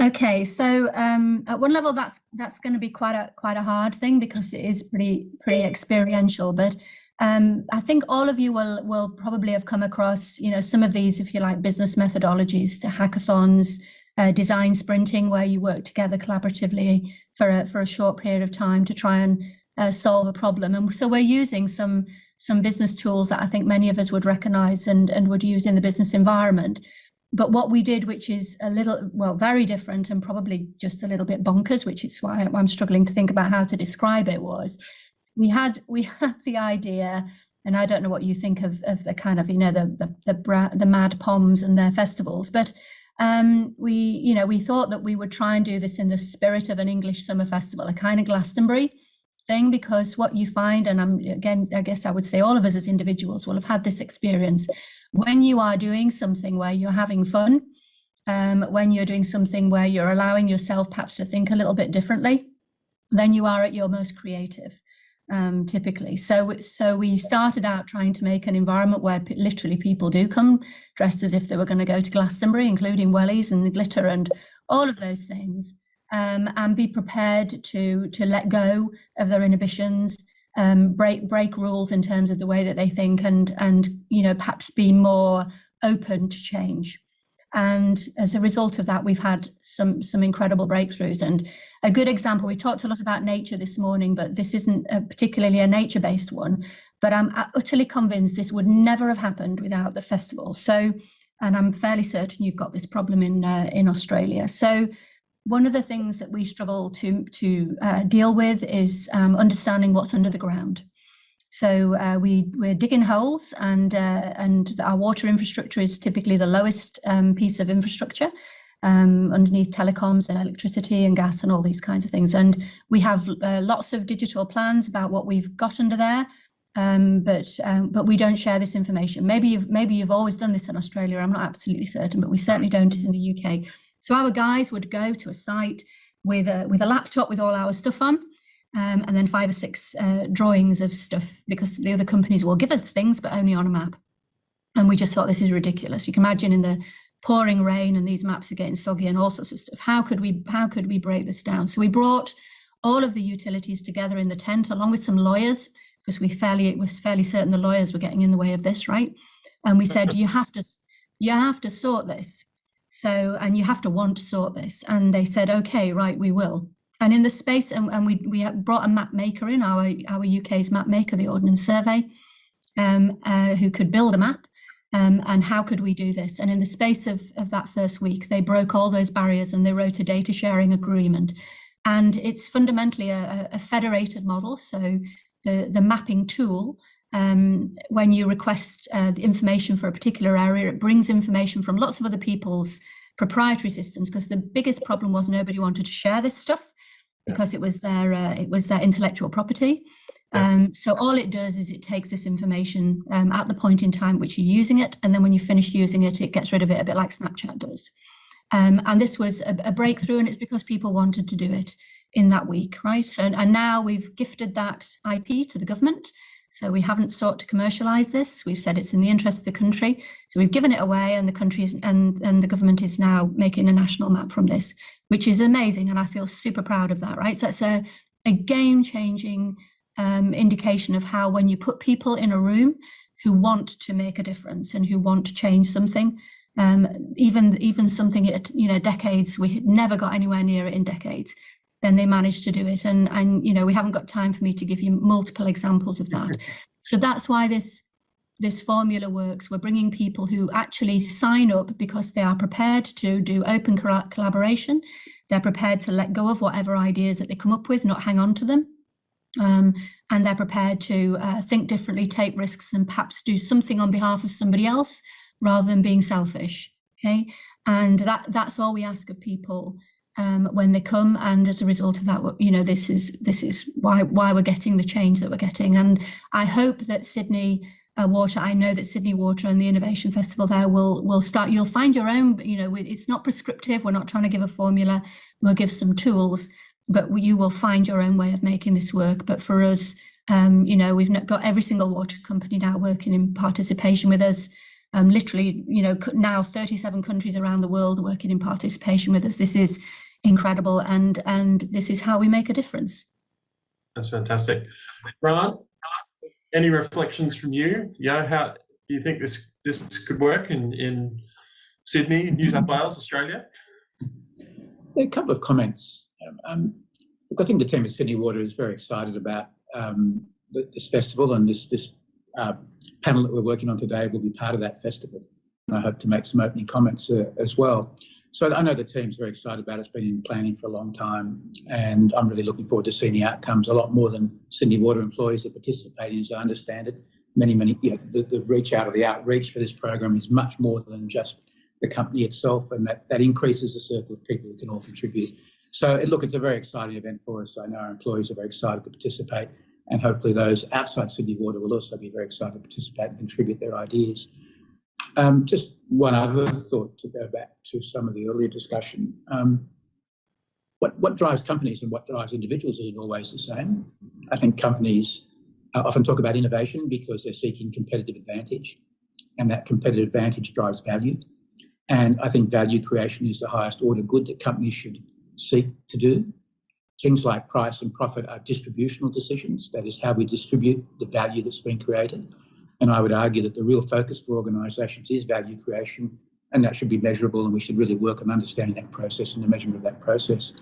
Okay, so at one level, that's going to be quite a hard thing, because it is pretty experiential. But I think all of you will probably have come across, you know, some of these, if you like, business methodologies, to hackathons, design sprinting, where you work together collaboratively for a short period of time to try and solve a problem. And so we're using some business tools that I think many of us would recognise and would use in the business environment. But what we did, which is very different and probably just a little bit bonkers, which is why I'm struggling to think about how to describe it, was we had the idea, and I don't know what you think of the kind of, you know, the Mad Poms and their festivals, but we thought that we would try and do this in the spirit of an English summer festival, a kind of Glastonbury thing, because what you find, and I guess I would say all of us as individuals will have had this experience, when you are doing something where you're having fun, when you're doing something where you're allowing yourself perhaps to think a little bit differently, then you are at your most creative, typically. So we started out trying to make an environment where literally people do come dressed as if they were going to go to Glastonbury, including wellies and glitter and all of those things. And be prepared to let go of their inhibitions, break rules in terms of the way that they think, and you know, perhaps be more open to change. And as a result of that, we've had some incredible breakthroughs. And a good example, we talked a lot about nature this morning, but this isn't particularly a nature-based one. But I'm utterly convinced this would never have happened without the festival. So, and I'm fairly certain you've got this problem in Australia. So one of the things that we struggle to deal with is understanding what's under the ground. So we're digging holes, and our water infrastructure is typically the lowest piece of infrastructure underneath telecoms and electricity and gas and all these kinds of things. And we have lots of digital plans about what we've got under there, but we don't share this information. Maybe you've always done this in Australia. I'm not absolutely certain, but we certainly don't in the UK. So our guys would go to a site with a laptop with all our stuff on, and then 5 or 6 drawings of stuff, because the other companies will give us things, but only on a map. And we just thought, this is ridiculous. You can imagine in the pouring rain and these maps are getting soggy and all sorts of stuff. How could we break this down? So we brought all of the utilities together in the tent, along with some lawyers, because we was fairly certain the lawyers were getting in the way of this, right? And we said, you have to sort this. So, and you have to want to sort this. And they said, okay, right, we will. And in the space, and we brought a map maker in, our UK's map maker, the Ordnance Survey, who could build a map. And how could we do this? And in the space of that first week, they broke all those barriers and they wrote a data sharing agreement. And it's fundamentally a federated model. So the mapping tool, when you request the information for a particular area, it brings information from lots of other people's proprietary systems, because the biggest problem was nobody wanted to share this stuff because it was their intellectual property. So all it does is it takes this information at the point in time which you're using it, and then when you finish using it, it gets rid of it, a bit like Snapchat does. And this was a breakthrough, and it's because people wanted to do it in that week, right? And now we've gifted that IP to the government. So we haven't sought to commercialize this. We've said it's in the interest of the country. So we've given it away, and the countries and the government is now making a national map from this, which is amazing. And I feel super proud of that, right? So that's a game-changing indication of how, when you put people in a room who want to make a difference and who want to change something, even something at decades, we had never got anywhere near it in decades, then they managed to do it. And we haven't got time for me to give you multiple examples of that. So that's why this formula works. We're bringing people who actually sign up because they are prepared to do open collaboration. They're prepared to let go of whatever ideas that they come up with, not hang on to them. And they're prepared to think differently, take risks, and perhaps do something on behalf of somebody else rather than being selfish. Okay, and that's all we ask of people when they come. And as a result of that, this is why we're getting the change that we're getting. And I hope that Sydney Water, I know that Sydney Water and the Innovation Festival there will start. You'll find your own. It's not prescriptive. We're not trying to give a formula. We'll give some tools, but you will find your own way of making this work. But for us, we've got every single water company now working in participation with us. Literally, now 37 countries around the world working in participation with us. This is incredible, and this is how we make a difference. That's fantastic. Grant, any reflections from you? How do you think this could work in Sydney, New South Wales, Australia? A couple of comments. Look, I think the team at Sydney Water is very excited about this festival, and this panel that we're working on today will be part of that festival. And I hope to make some opening comments as well. So I know the team's very excited about it. It's been in planning for a long time, and I'm really looking forward to seeing the outcomes. A lot more than Sydney Water employees are participating, as I understand it. Many, the reach out of the outreach for this program is much more than just the company itself, and that increases the circle of people who can all contribute. So look, it's a very exciting event for us. I know our employees are very excited to participate, and hopefully those outside Sydney Water will also be very excited to participate and contribute their ideas. Just one other thought to go back to some of the earlier discussion. What drives companies and what drives individuals isn't always the same. I think companies often talk about innovation because they're seeking competitive advantage, and that competitive advantage drives value. And I think value creation is the highest order good that companies should seek to do. Things like price and profit are distributional decisions. That is how we distribute the value that's been created. And I would argue that the real focus for organisations is value creation, and that should be measurable, and we should really work on understanding that process and the measurement of that process.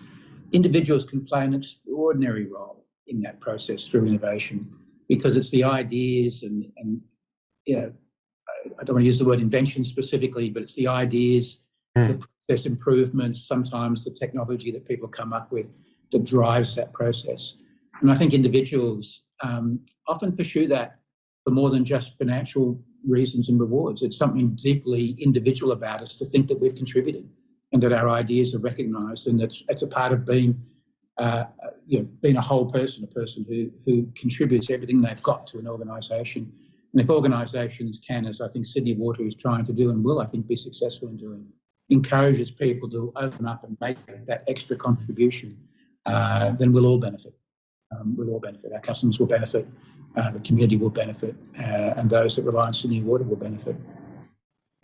Individuals can play an extraordinary role in that process through innovation, because it's the ideas and I don't want to use the word invention specifically, but it's the ideas, the process improvements, sometimes the technology that people come up with that drives that process. And I think individuals often pursue that for more than just financial reasons and rewards. It's something deeply individual about us to think that we've contributed and that our ideas are recognised, and it's a part of being a whole person, a person who contributes everything they've got to an organisation. And if organisations can, as I think Sydney Water is trying to do and will, I think, be successful in doing, encourages people to open up and make that extra contribution, then we'll all benefit. We'll all benefit. Our customers will benefit, the community will benefit, and those that rely on Sydney Water will benefit.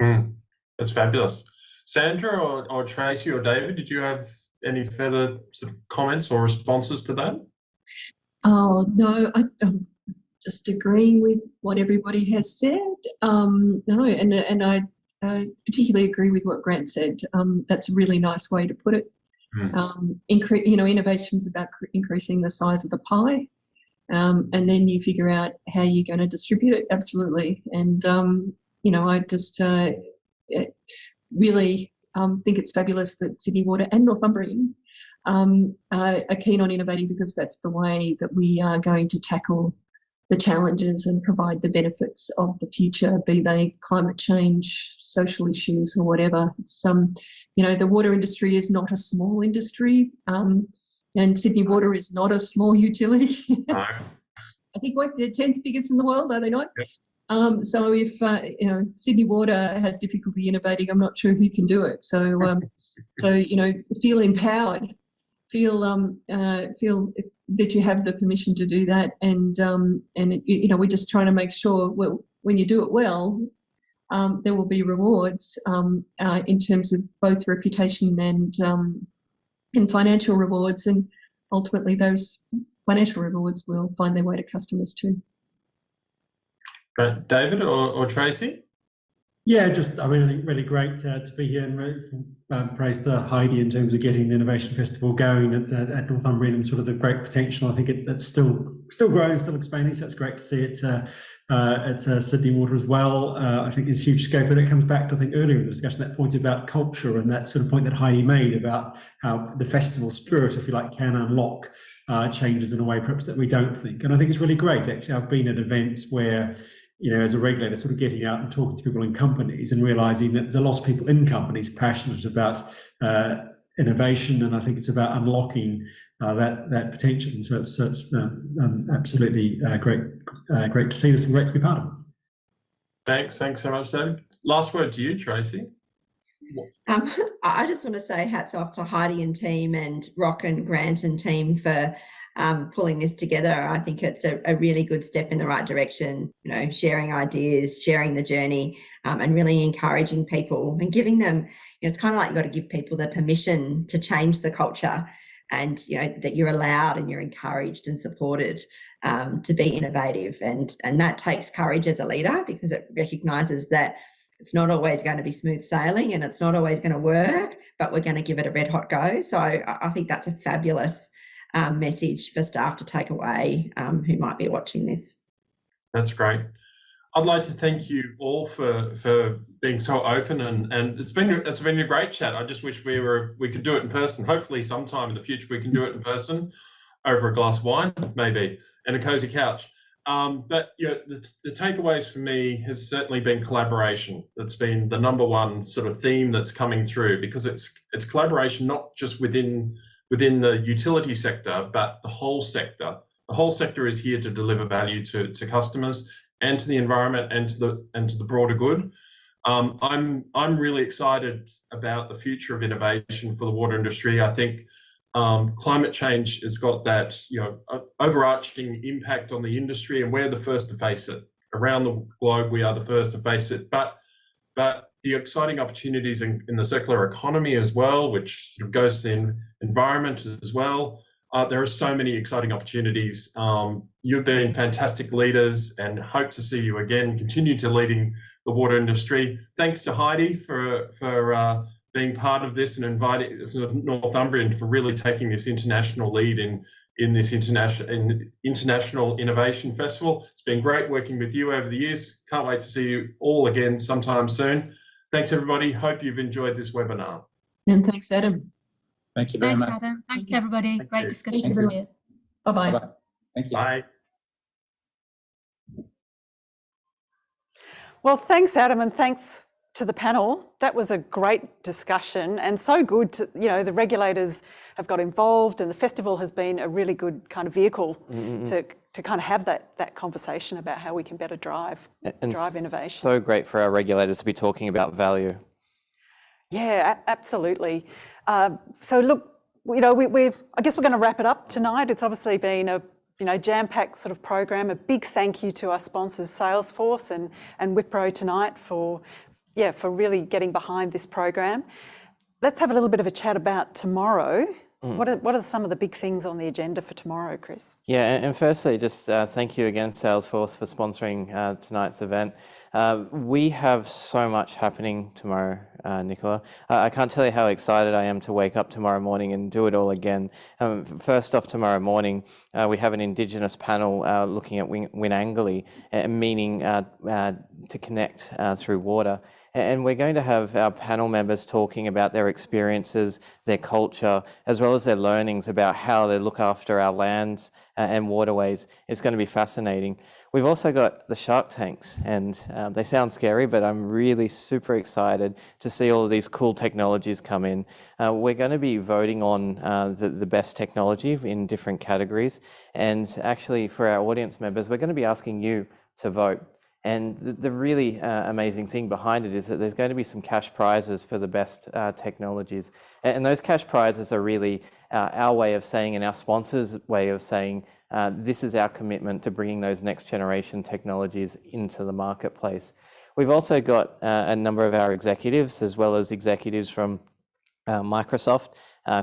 That's fabulous. Sandra or Tracy or David, did you have any further sort of comments or responses to that? Oh, no, I'm just agreeing with what everybody has said. No, and I particularly agree with what Grant said. That's a really nice way to put it. Innovation's about increasing the size of the pie, and then you figure out how you're going to distribute it. Absolutely. And, I just really think it's fabulous that Sydney Water and Northumbrian are keen on innovating, because that's the way that we are going to tackle the challenges and provide the benefits of the future, be they climate change, social issues, or whatever. It's the water industry is not a small industry, and Sydney Water is not a small utility. No. I think they're 10th biggest in the world, are they not? Yep. So if Sydney Water has difficulty innovating, I'm not sure who can do it. So feel empowered, feel that you have the permission to do that, and we're just trying to make sure, well, when you do it well, there will be rewards in terms of both reputation and financial rewards, and ultimately those financial rewards will find their way to customers too. Right. David or Tracy? Yeah, I think really great to be here, and praise to Heidi in terms of getting the Innovation Festival going at Northumbrian, and sort of the great potential. I think it's still growing, still expanding, so it's great to see it at Sydney Water as well. I think there's huge scope, and it comes back to, I think, earlier in the discussion, that point about culture, and that sort of point that Heidi made about how the festival spirit, if you like, can unlock changes in a way perhaps that we don't think. And I think it's really great, actually. I've been at events where, as a regulator, sort of getting out and talking to people in companies and realizing that there's a lot of people in companies passionate about innovation, and I think it's about unlocking that potential. And so it's absolutely great to see this and great to be part of it. Thanks so much, David. Last word to you, Tracy. I just want to say hats off to Heidi and team, and Rock and Grant and team for pulling this together. I think it's a really good step in the right direction, sharing ideas, sharing the journey, and really encouraging people and giving them, it's kind of like you've got to give people the permission to change the culture, and, that you're allowed and you're encouraged and supported to be innovative. And that takes courage as a leader, because it recognises that it's not always going to be smooth sailing and it's not always going to work, but we're going to give it a red hot go. So I think that's a fabulous message for staff to take away who might be watching this. That's great. I'd like to thank you all for being so open, and it's been a great chat. I just wish we could do it in person. Hopefully sometime in the future we can do it in person, over a glass of wine maybe, and a cozy couch. But the takeaways for me has certainly been collaboration. That's been the number one sort of theme that's coming through, because it's collaboration not just within the utility sector, but the whole sector. The whole sector is here to deliver value to customers and to the environment and to the broader good. I'm really excited about the future of innovation for the water industry. I think climate change has got that overarching impact on the industry, and we're the first to face it. Around the globe, we are the first to face it. But the exciting opportunities in the circular economy as well, which sort of goes to the environment as well. There are so many exciting opportunities. You've been fantastic leaders, and hope to see you again, continue to leading the water industry. Thanks to Heidi for being part of this, and inviting Northumbrian for really taking this international lead in this international innovation festival. It's been great working with you over the years. Can't wait to see you all again sometime soon. Thanks, everybody. Hope you've enjoyed this webinar. And thanks, Adam. Thank you very much. Thanks, Adam. Thanks, everybody. Great discussion. Bye-bye. Bye-bye. Thank you. Bye. Well, thanks, Adam, and thanks to the panel. That was a great discussion, and so good to, the regulators have got involved, and the festival has been a really good kind of vehicle to kind of have that conversation about how we can better drive innovation. So great for our regulators to be talking about value. Yeah, absolutely. So look, I guess we're going to wrap it up tonight. It's obviously been a jam-packed sort of program. A big thank you to our sponsors, Salesforce and Wipro tonight, for for really getting behind this program. Let's have a little bit of a chat about tomorrow. What are some of the big things on the agenda for tomorrow, Chris? Yeah, and firstly, just thank you again, Salesforce, for sponsoring tonight's event. We have so much happening tomorrow, Nicola. I can't tell you how excited I am to wake up tomorrow morning and do it all again. First off, tomorrow morning, we have an Indigenous panel looking at Winangli, meaning to connect through water. And we're going to have our panel members talking about their experiences, their culture, as well as their learnings about how they look after our lands and waterways. It's going to be fascinating. We've also got the shark tanks, and they sound scary, but I'm really super excited to see all of these cool technologies come in. We're going to be voting on the best technology in different categories. And actually, for our audience members, we're going to be asking you to vote. And the really amazing thing behind it is that there's going to be some cash prizes for the best technologies. And those cash prizes are really our way of saying, and our sponsors' way of saying, this is our commitment to bringing those next generation technologies into the marketplace. We've also got a number of our executives, as well as executives from Microsoft,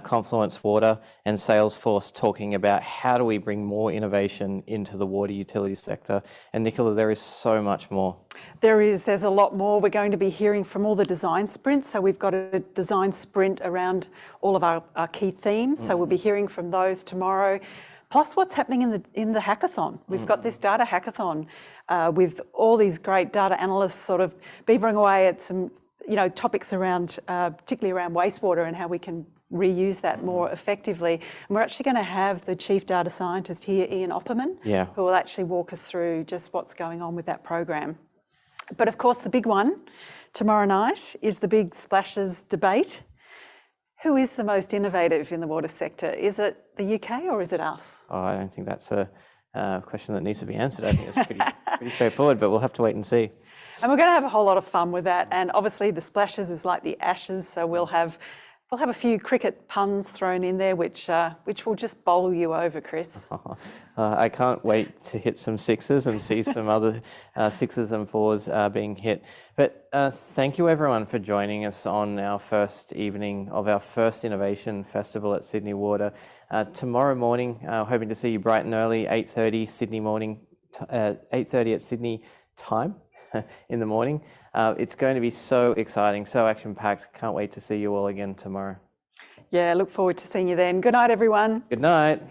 Confluence Water and Salesforce, talking about how do we bring more innovation into the water utility sector. And Nicola, there is so much more. There's a lot more. We're going to be hearing from all the design sprints. So we've got a design sprint around all of our key themes. So we'll be hearing from those tomorrow. Plus what's happening in the hackathon. We've got this data hackathon with all these great data analysts sort of beavering away at some topics around, particularly around wastewater and how we can reuse that more effectively. And we're actually going to have the Chief Data Scientist here, Ian Opperman, who will actually walk us through just what's going on with that program. But of course, the big one tomorrow night is the big splashes debate. Who is the most innovative in the water sector? Is it the UK or is it us? Oh, I don't think that's a question that needs to be answered. I think it's pretty straightforward, but we'll have to wait and see. And we're going to have a whole lot of fun with that. And obviously the splashes is like the ashes. So we'll have a few cricket puns thrown in there, which will just bowl you over, Chris. I can't wait to hit some sixes and see some other sixes and fours being hit. But thank you everyone for joining us on our first evening of our first Innovation Festival at Sydney Water. Tomorrow morning, hoping to see you bright and early, 8:30 Sydney morning, 8:30 at Sydney time in the morning. It's going to be so exciting, so action-packed. Can't wait to see you all again tomorrow. Yeah, look forward to seeing you then. Good night, everyone. Good night.